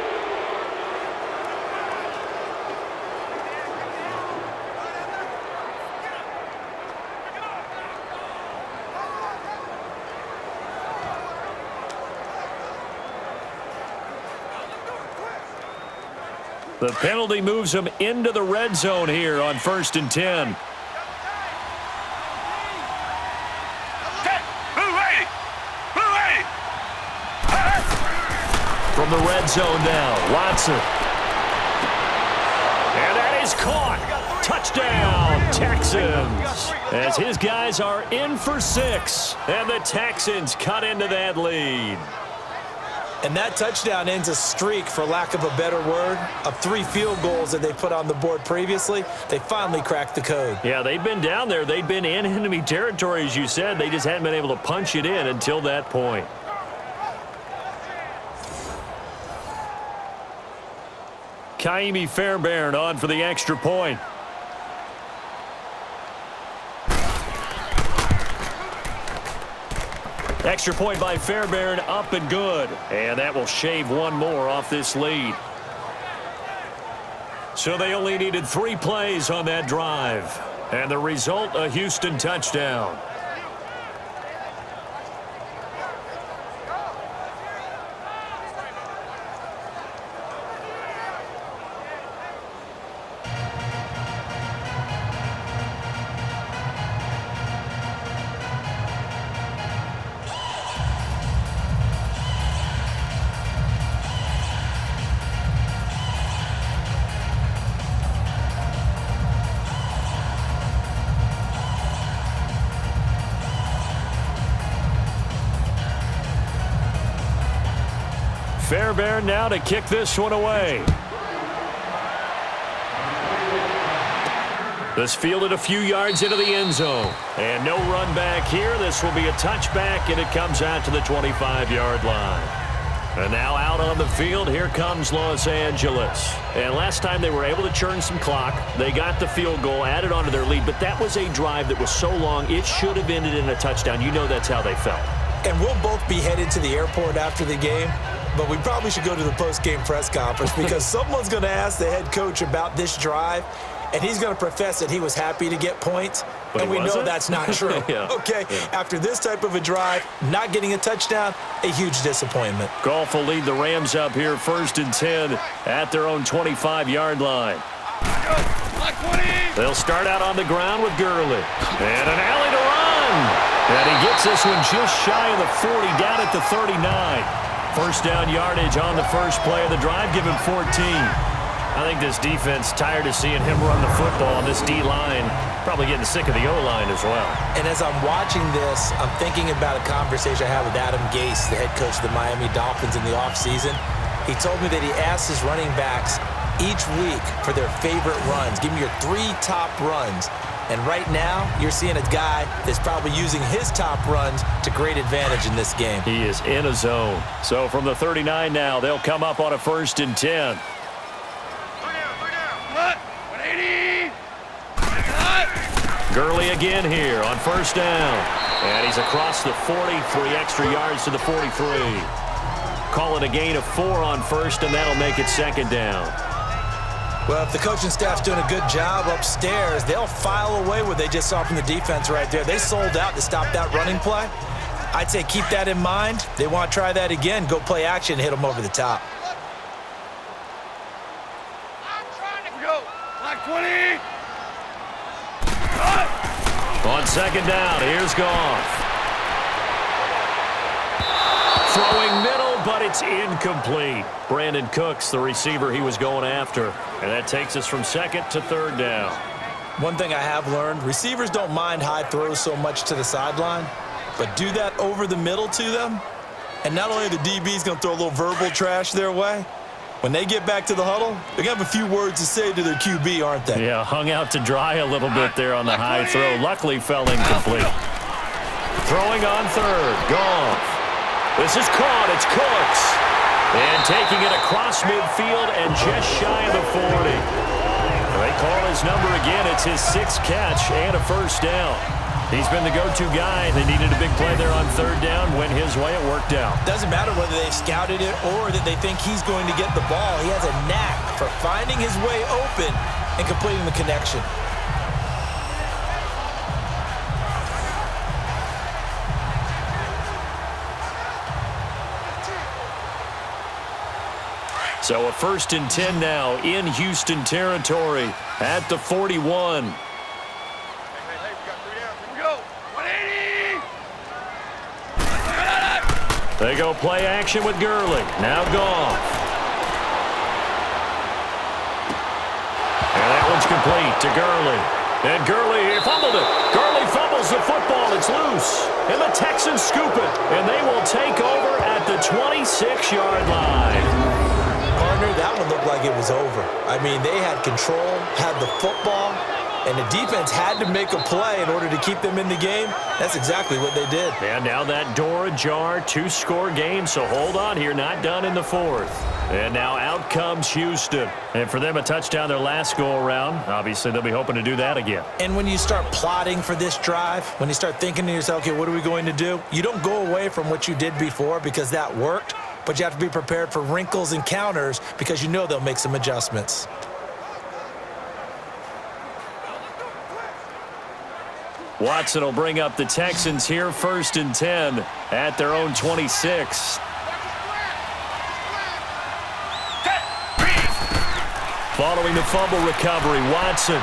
The penalty moves him into the red zone here on 1st and 10. the red zone now. Watson. And that is caught. Touchdown, Texans. As his guys are in for 6. And the Texans cut into that lead. And that touchdown ends a streak, for lack of a better word, of 3 field goals that they put on the board previously. They finally cracked the code. Yeah, they've been down there. They've been in enemy territory, as you said. They just hadn't been able to punch it in until that point. Kaimi Fairbairn on for the extra point. Extra point by Fairbairn, up and good. And that will shave one more off this lead. So they only needed 3 plays on that drive. And the result, a Houston touchdown. Fairbairn now to kick this one away. This fielded a few yards into the end zone. And no run back here. This will be a touchback, and it comes out to the 25-yard line. And now out on the field, here comes Los Angeles. And last time they were able to churn some clock. They got the field goal, added on to their lead, but that was a drive that was so long, it should have ended in a touchdown. You know that's how they felt. And we'll both be headed to the airport after the game, but we probably should go to the post-game press conference because someone's going to ask the head coach about this drive, and he's going to profess that he was happy to get points, but and we know that's not true. Yeah. Okay, yeah. After this type of a drive, not getting a touchdown, a huge disappointment. Goff will lead the Rams up here 1st and 10 at their own 25-yard line. They'll start out on the ground with Gurley. And an alley to run. And he gets this one just shy of the 40, down at the 39. First down yardage on the first play of the drive, give him 14. I think this defense tired of seeing him run the football, and this D-line probably getting sick of the O-line as well. And as I'm watching this, I'm thinking about a conversation I had with Adam Gase, the head coach of the Miami Dolphins in the offseason. He told me that he asked his running backs each week for their favorite runs. Give me your 3 top runs. And right now, you're seeing a guy that's probably using his top runs to great advantage in this game. He is in a zone. So from the 39 now, they'll come up on a 1st and 10. Gurley again here on 1st down. And he's across the 40, 3 extra yards to the 43. Call it a gain of 4 on 1st, and that'll make it 2nd down. Well, if the coaching staff's doing a good job upstairs, they'll file away what they just saw from the defense right there. They sold out to stop that running play. I'd say keep that in mind. They want to try that again, go play action, hit them over the top. Black 20. On 2nd down, here's Goff. Throwing middle, but it's incomplete. Brandon Cooks, the receiver he was going after. And that takes us from 2nd to 3rd down. One thing I have learned, receivers don't mind high throws so much to the sideline, but do that over the middle to them, and not only are the DBs going to throw a little verbal trash their way, when they get back to the huddle, they're going to have a few words to say to their QB, aren't they? Yeah, hung out to dry a little bit there on the high throw. Luckily fell incomplete. Throwing on 3rd, Goff. This is caught, it's Cooks. And taking it across midfield and just shy of the 40. They call his number again. It's his 6th catch and a 1st down. He's been the go-to guy. They needed a big play there on 3rd down. Went his way. It worked out. Doesn't matter whether they scouted it or that they think he's going to get the ball. He has a knack for finding his way open and completing the connection. So a 1st and 10 now in Houston territory at the 41. Hey, we got 3 down. Here we go. 180. They go play action with Gurley. Now Goff. And that one's complete to Gurley. And Gurley, he fumbled it. Gurley fumbles the football. It's loose. And the Texans scoop it. And they will take over at the 26-yard line. Partner, that one looked like it was over. I mean, they had control, had the football, and the defense had to make a play in order to keep them in the game. That's exactly what they did. And now that door ajar, 2-score game, so hold on here, not done in the fourth. And now out comes Houston. And for them, a touchdown their last go-around. Obviously, they'll be hoping to do that again. And when you start plotting for this drive, when you start thinking to yourself, okay, what are we going to do? You don't go away from what you did before because that worked, but you have to be prepared for wrinkles and counters because you know they'll make some adjustments. Watson will bring up the Texans here, 1st and 10 at their own 26. Following the fumble recovery, Watson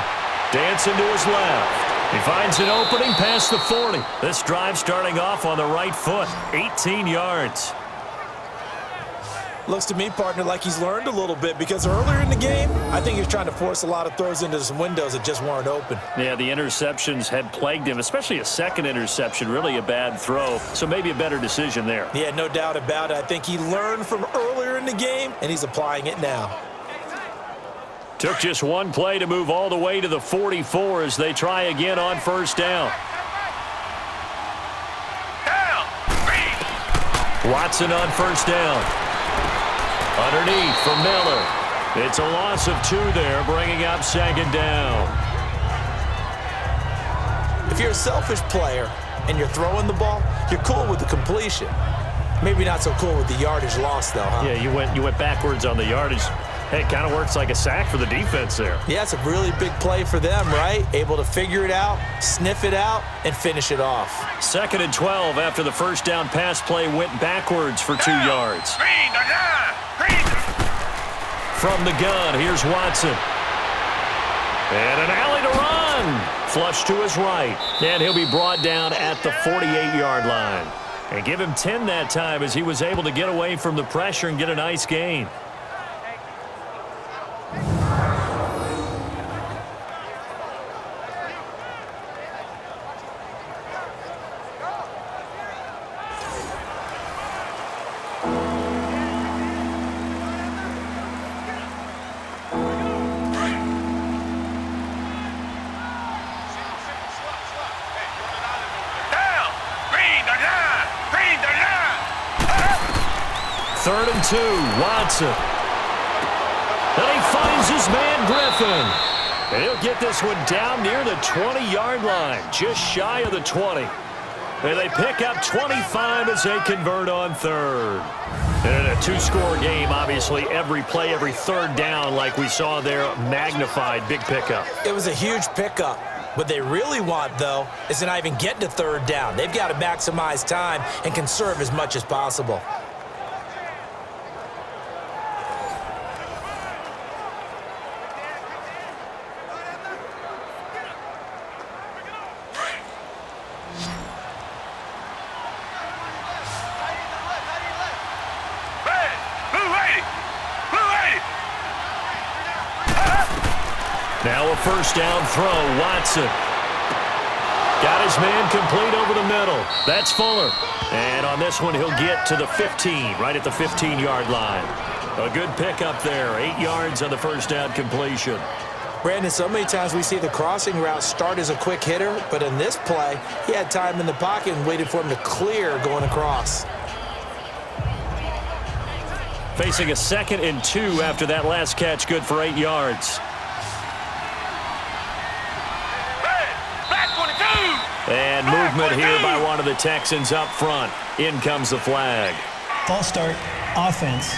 dancing to his left. He finds an opening past the 40. This drive starting off on the right foot, 18 yards. Looks to me, partner, like he's learned a little bit because earlier in the game, I think he was trying to force a lot of throws into some windows that just weren't open. Yeah, the interceptions had plagued him, especially a second interception, really a bad throw, so maybe a better decision there. Yeah, no doubt about it. I think he learned from earlier in the game, and he's applying it now. Took just one play to move all the way to the 44 as they try again on 1st down. Watson on 1st down. Underneath for Miller. It's a loss of 2 there, bringing up 2nd down. If you're a selfish player and you're throwing the ball, you're cool with the completion. Maybe not so cool with the yardage loss, though, huh? Yeah, you went backwards on the yardage. Hey, it kind of works like a sack for the defense there. Yeah, it's a really big play for them, right? Able to figure it out, sniff it out, and finish it off. 2nd and 12 after the 1st down pass play went backwards for 2 yards. From the gun, here's Watson. And an alley to run. Flush to his right. And he'll be brought down at the 48-yard line. And give him 10 that time as he was able to get away from the pressure and get a nice gain. Third and 2, Watson. Then he finds his man, Griffin. And he'll get this one down near the 20-yard line, just shy of the 20. And they pick up 25 as they convert on 3rd. And in a 2-score game, obviously, every play, every 3rd down, like we saw there, magnified, big pickup. It was a huge pickup. What they really want, though, is to not even get to 3rd down. They've got to maximize time and conserve as much as possible. Now a 1st down throw, Watson. Got his man complete over the middle. That's Fuller. And on this one, he'll get to the 15, right at the 15-yard line. A good pickup there, 8 yards on the 1st down completion. Brandon, so many times we see the crossing route start as a quick hitter, but in this play, he had time in the pocket and waited for him to clear going across. Facing a 2nd and 2 after that last catch, good for 8 yards. And movement here by one of the Texans up front. In comes the flag. False start, offense.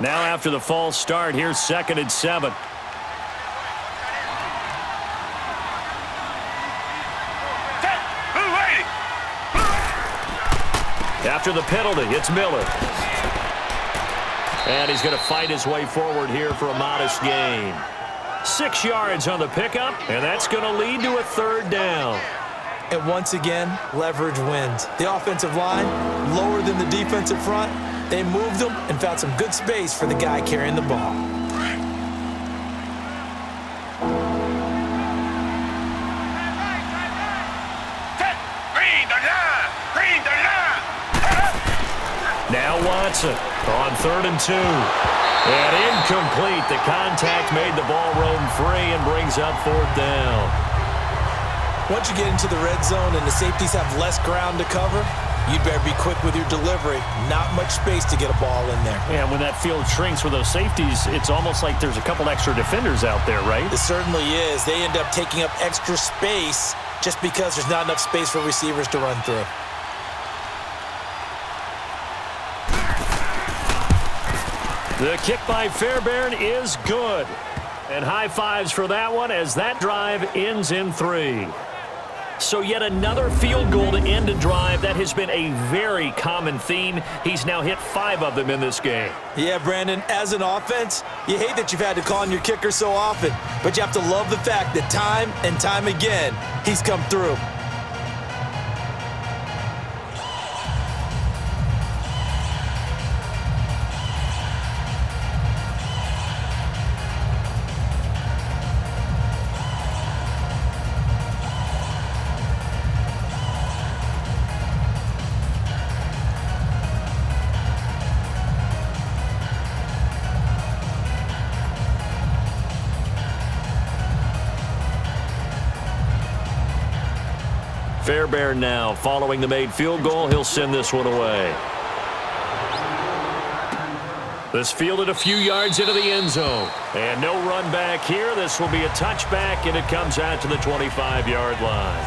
Now after the false start, here's 2nd and 7. After the penalty, it's Miller. And he's going to fight his way forward here for a modest gain. 6 yards on the pickup, and that's going to lead to a third down. And once again, leverage wins. The offensive line, lower than the defensive front, they moved them and found some good space for the guy carrying the ball. Now Watson on 3rd and 2. And incomplete. The contact made the ball roam free and brings up 4th down. Once you get into the red zone and the safeties have less ground to cover, you'd better be quick with your delivery. Not much space to get a ball in there. And when that field shrinks with those safeties, it's almost like there's a couple extra defenders out there, right? It certainly is. They end up taking up extra space just because there's not enough space for receivers to run through. The kick by Fairbairn is good. And high fives for that one as that drive ends in 3. So yet another field goal to end a drive. That has been a very common theme. He's now hit 5 of them in this game. Yeah, Brandon, as an offense, you hate that you've had to call on your kicker so often, but you have to love the fact that time and time again, he's come through. Fairbairn now following the made field goal. He'll send this one away. This fielded a few yards into the end zone. And no run back here. This will be a touchback, and it comes out to the 25-yard line.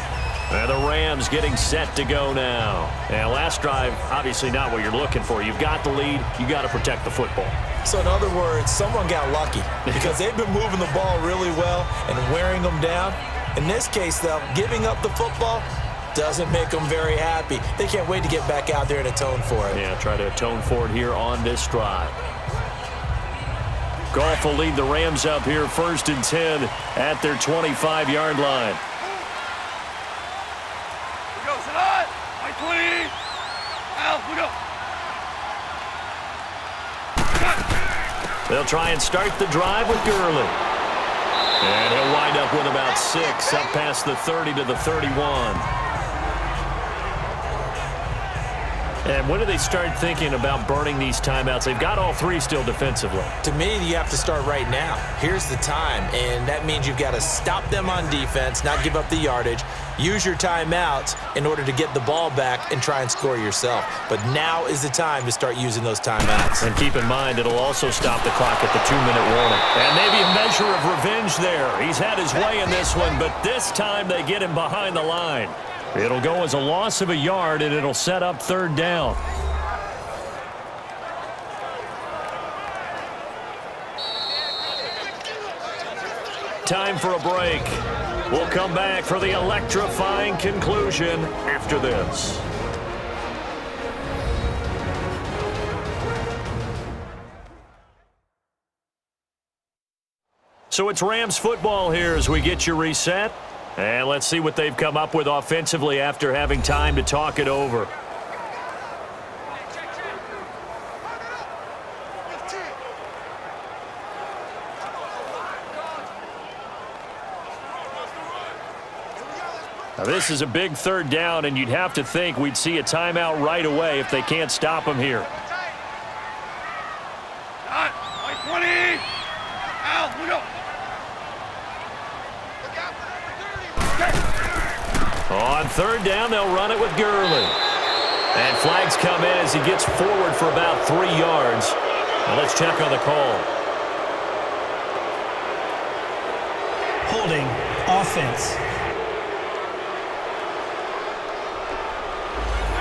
And the Rams getting set to go now. And last drive, obviously not what you're looking for. You've got the lead. You got to protect the football. So in other words, someone got lucky because they've been moving the ball really well and wearing them down. In this case, though, giving up the football doesn't make them very happy. They can't wait to get back out there and atone for it. Yeah, try to atone for it here on this drive. Goff will lead the Rams up here 1st and 10 at their 25-yard line. We go, Salah! My 20! Al, we go! They'll try and start the drive with Gurley. And he'll wind up with about 6 up past the 30 to the 31. And when do they start thinking about burning these timeouts? They've got all 3 still defensively. To me, you have to start right now. Here's the time, and that means you've got to stop them on defense, not give up the yardage, use your timeouts in order to get the ball back and try and score yourself. But now is the time to start using those timeouts. And keep in mind, it'll also stop the clock at the 2-minute warning. And maybe a measure of revenge there. He's had his way in this one, but this time they get him behind the line. It'll go as a loss of a yard, and it'll set up 3rd down. Time for a break. We'll come back for the electrifying conclusion after this. So it's Rams football here as we get you reset. And let's see what they've come up with offensively after having time to talk it over. Now this is a big 3rd down, and you'd have to think we'd see a timeout right away if they can't stop them here. Done. My 20! Al, we go! On 3rd down, they'll run it with Gurley. And flags come in as he gets forward for about 3 yards. Now let's check on the call. Holding, offense.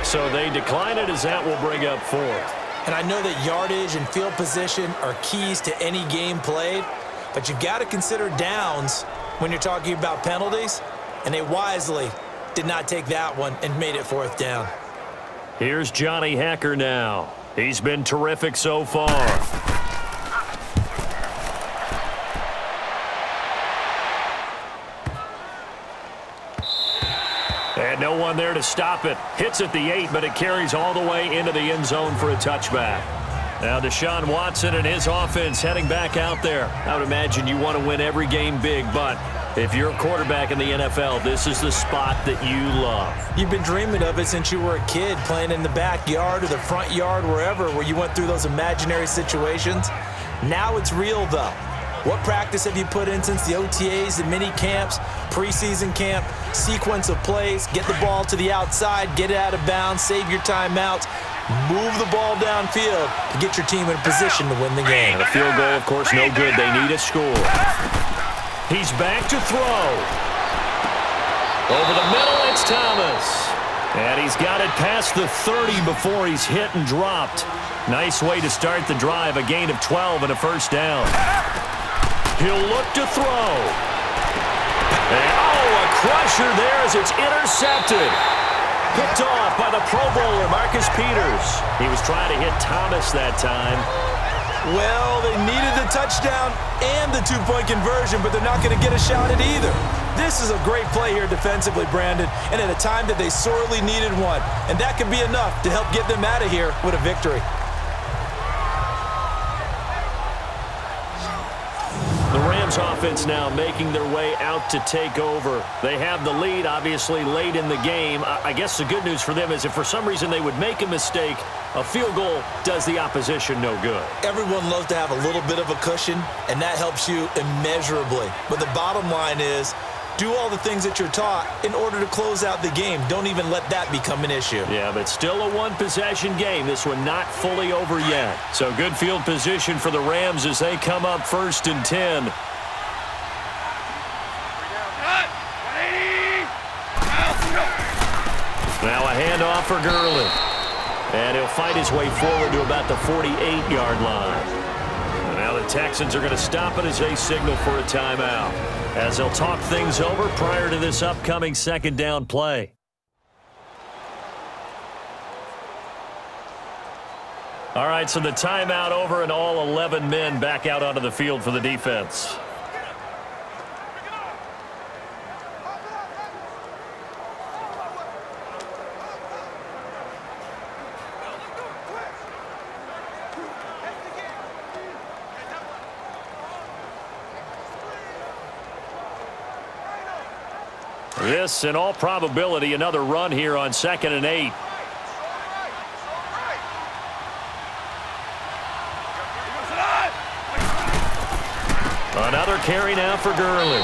So they decline it as that will bring up 4th. And I know that yardage and field position are keys to any game played, but you've got to consider downs when you're talking about penalties, and they wisely did not take that one and made it 4th down. Here's Johnny Hacker now. He's been terrific so far. And no one there to stop it. Hits at the 8, but it carries all the way into the end zone for a touchback. Now Deshaun Watson and his offense heading back out there. I would imagine you want to win every game big, but if you're a quarterback in the NFL, this is the spot that you love. You've been dreaming of it since you were a kid, playing in the backyard or the front yard, wherever, where you went through those imaginary situations. Now it's real, though. What practice have you put in since the OTAs, the mini camps, preseason camp, sequence of plays, get the ball to the outside, get it out of bounds, save your timeouts, move the ball downfield to get your team in a position to win the game. And a field goal, of course, no good. They need a score. He's back to throw. Over the middle, it's Thomas. And he's got it past the 30 before he's hit and dropped. Nice way to start the drive, a gain of 12 and a first down. He'll look to throw. And, a crusher there as it's intercepted. Picked off by the Pro Bowler, Marcus Peters. He was trying to hit Thomas that time. Well, they needed the touchdown and the two-point conversion, but they're not going to get a shot at either. This is a great play here defensively, Brandon, and at a time that they sorely needed one. And that could be enough to help get them out of here with a victory. The Rams offense now making their way out to take over. They have the lead, obviously, late in the game. I guess the good news for them is if for some reason they would make a mistake, a field goal does the opposition no good. Everyone loves to have a little bit of a cushion, and that helps you immeasurably. But the bottom line is, do all the things that you're taught in order to close out the game. Don't even let that become an issue. Yeah, but still a one-possession game. This one not fully over yet. So good field position for the Rams as they come up 1st and 10. Now a handoff for Gurley. And he'll fight his way forward to about the 48-yard line. And now the Texans are going to stop it as they signal for a timeout, as they'll talk things over prior to this upcoming second down play. All right, so the timeout over and all 11 men back out onto the field for the defense. This, in all probability, another run here on 2nd and 8. Another carry now for Gurley.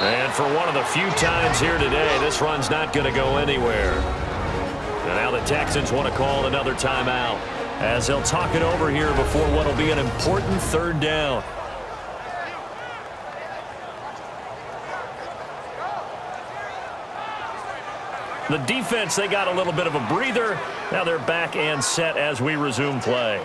And for one of the few times here today, this run's not going to go anywhere. And now the Texans want to call another timeout, as they'll talk it over here before what will be an important 3rd down. The defense, they got a little bit of a breather. Now they're back and set as we resume play.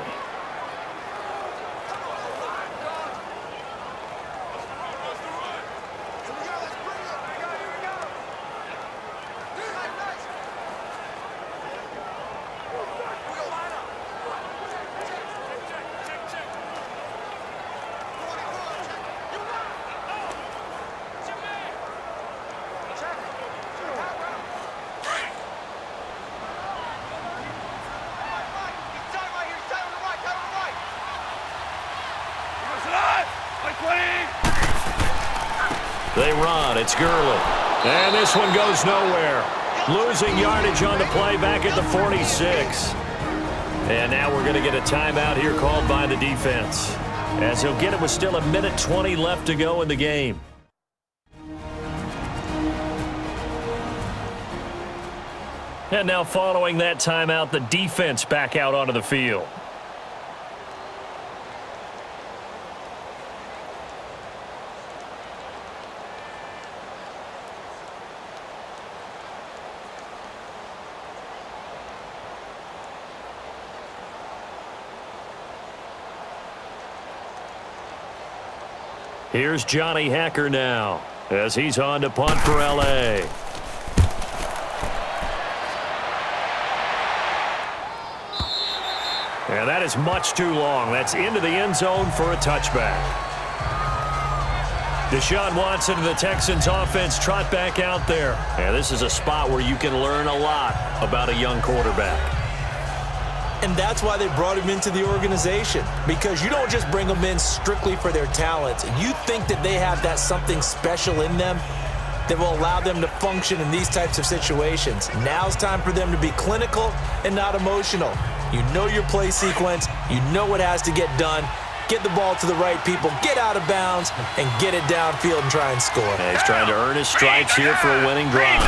They run. It's Gurley. And this one goes nowhere. Losing yardage on the play back at the 46. And now we're going to get a timeout here called by the defense, as he'll get it with still 1:20 left to go in the game. And now following that timeout, the defense back out onto the field. Here's Johnny Hacker now, as he's on to punt for L.A. And that is much too long. That's into the end zone for a touchback. Deshaun Watson and the Texans offense trot back out there. And this is a spot where you can learn a lot about a young quarterback. And that's why they brought him into the organization, because you don't just bring them in strictly for their talents. You think that they have that something special in them that will allow them to function in these types of situations. Now's time for them to be clinical and not emotional. You know your play sequence. You know what has to get done. Get the ball to the right people, get out of bounds, and get it downfield and try and score. And he's trying to earn his stripes here for a winning drive.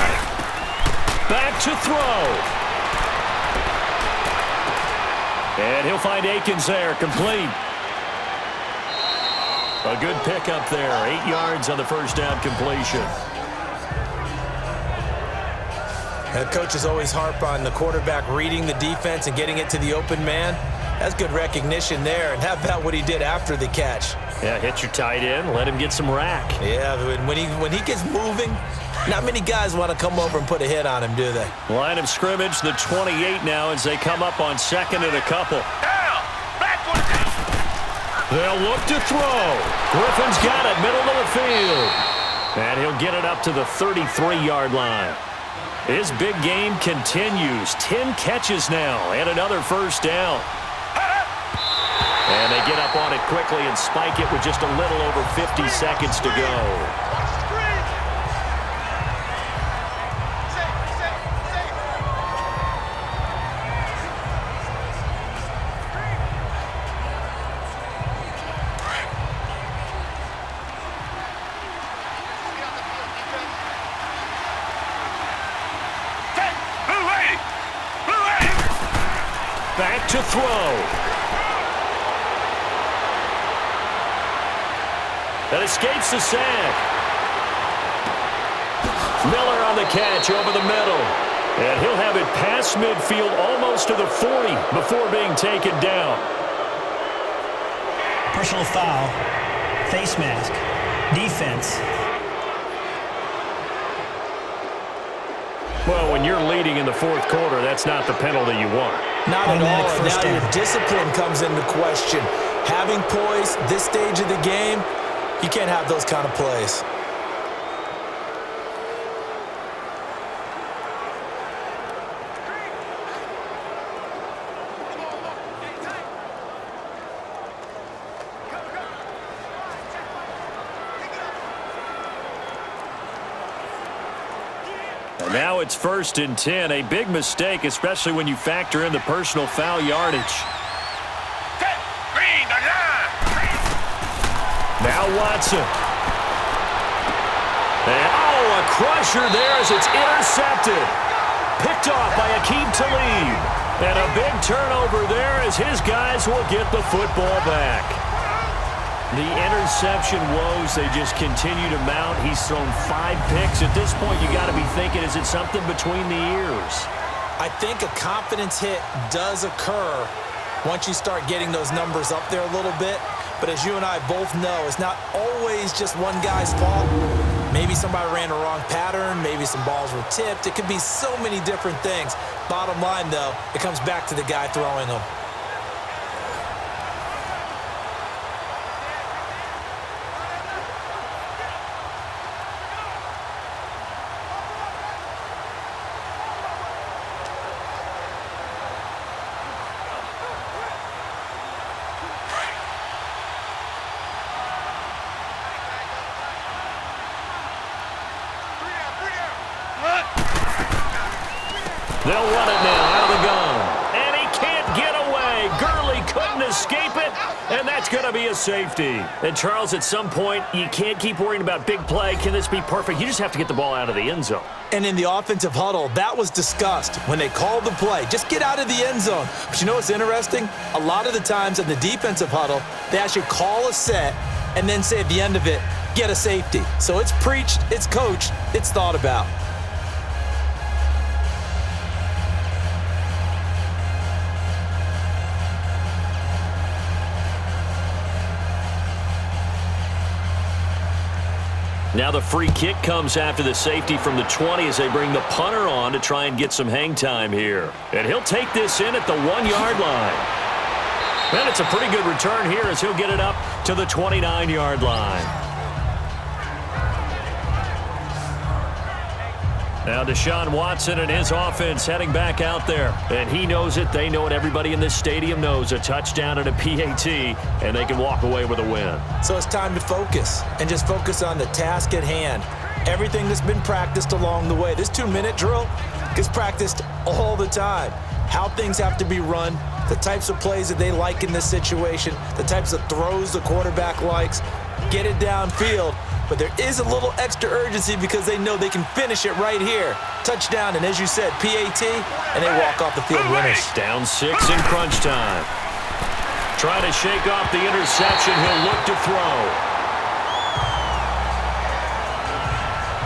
Back to throw. And he'll find Akins there, complete. A good pickup there, 8 yards on the first down completion. The coaches always harp on the quarterback reading the defense and getting it to the open man. That's good recognition there. And how about what he did after the catch? Yeah, hit your tight end, let him get some rack. Yeah, when he gets moving, not many guys want to come over and put a hit on him, do they? Line of scrimmage, the 28 now as they come up on second and a couple. They'll look to throw. Griffin's got it, middle of the field. And he'll get it up to the 33-yard line. His big game continues. 10 catches now and another first down. And they get up on it quickly and spike it with just a little over 50 seconds to go. Back to throw. That escapes the sack. Miller on the catch over the middle. And he'll have it past midfield almost to the 40 before being taken down. Personal foul, face mask, defense. Well, when you're leading in the fourth quarter, that's not the penalty you want. Not at all. Now your discipline comes into question. Having poise this stage of the game, you can't have those kind of plays. And now it's 1st and 10. A big mistake, especially when you factor in the personal foul yardage. Now Watson. And, a crusher there as it's intercepted. Picked off by Aqib Talib. And a big turnover there as his guys will get the football back. The interception woes, they just continue to mount. He's thrown 5 picks. At this point, you got to be thinking, is it something between the ears? I think a confidence hit does occur once you start getting those numbers up there a little bit. But as you and I both know, it's not always just one guy's fault. Maybe somebody ran a wrong pattern. Maybe some balls were tipped. It could be so many different things. Bottom line, though, it comes back to the guy throwing them. They'll run it now out of the gun. And he can't get away. Gurley couldn't escape it. And that's going to be a safety. And, Charles, at some point, you can't keep worrying about big play. Can this be perfect? You just have to get the ball out of the end zone. And in the offensive huddle, that was discussed when they called the play. Just get out of the end zone. But you know what's interesting? A lot of the times in the defensive huddle, they actually call a set and then say at the end of it, get a safety. So it's preached, it's coached, it's thought about. Now the free kick comes after the safety from the 20 as they bring the punter on to try and get some hang time here. And he'll take this in at the 1-yard line. And it's a pretty good return here as he'll get it up to the 29-yard line. Now Deshaun Watson and his offense heading back out there. And he knows it. They know it. Everybody in this stadium knows a touchdown and a PAT, and they can walk away with a win. So it's time to focus and just focus on the task at hand. Everything that's been practiced along the way. This 2-minute drill gets practiced all the time. How things have to be run, the types of plays that they like in this situation, the types of throws the quarterback likes. Get it downfield. But there is a little extra urgency because they know they can finish it right here. Touchdown, and as you said, PAT, and they walk off the field winners. Down 6 in crunch time. Trying to shake off the interception. He'll look to throw.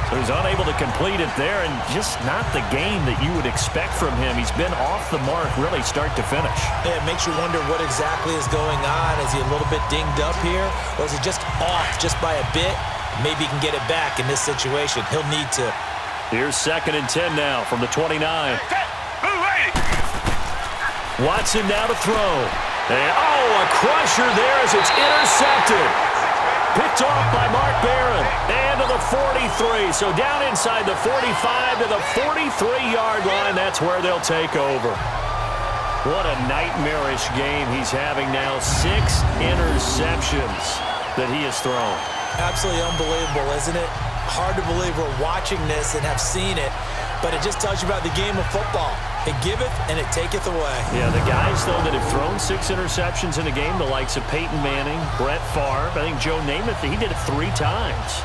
So he's unable to complete it there, and just not the game that you would expect from him. He's been off the mark really start to finish. Yeah, it makes you wonder what exactly is going on. Is he a little bit dinged up here, or is he just off just by a bit? Maybe he can get it back in this situation. He'll need to. Here's 2nd and 10 now from the 29. Watson now to throw. And, a crusher there as it's intercepted. Picked off by Mark Barron. And to the 43. So down inside the 45 to the 43-yard line. That's where they'll take over. What a nightmarish game he's having now. 6 interceptions that he has thrown. Absolutely unbelievable, isn't it? Hard to believe we're watching this and have seen it, but it just tells you about the game of football. It giveth and it taketh away. Yeah, the guys, though, that have thrown 6 interceptions in a game, the likes of Peyton Manning, Brett Favre, I think Joe Namath, he did it 3 times.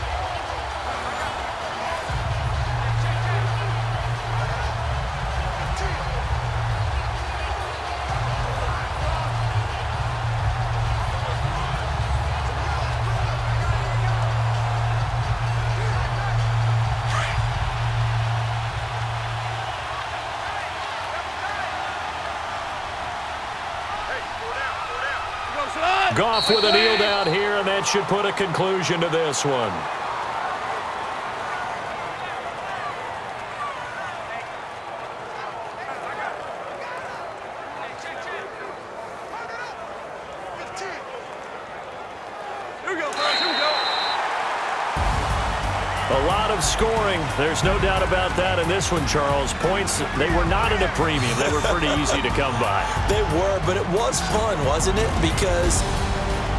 Goff with a kneel down here, and that should put a conclusion to this one. A lot of scoring. There's no doubt about that in this one, Charles. Points, they were not at a premium. They were pretty easy to come by. They were, but it was fun, wasn't it? Because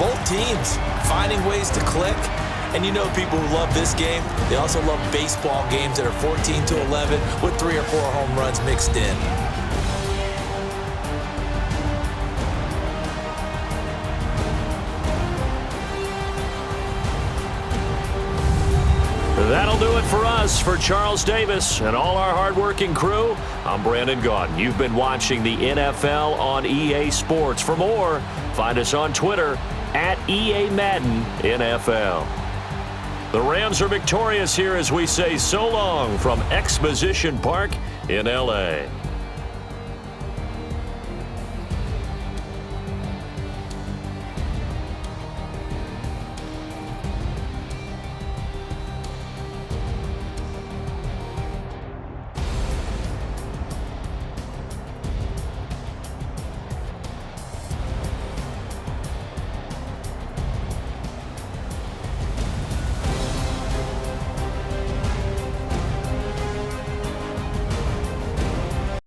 both teams finding ways to click. And you know people who love this game, they also love baseball games that are 14-11 with 3 or 4 home runs mixed in. That'll do it for us. For Charles Davis and all our hardworking crew, I'm Brandon Gaudin. You've been watching the NFL on EA Sports. For more, find us on Twitter at EA Madden NFL. The Rams are victorious here as we say so long from Exposition Park in L.A.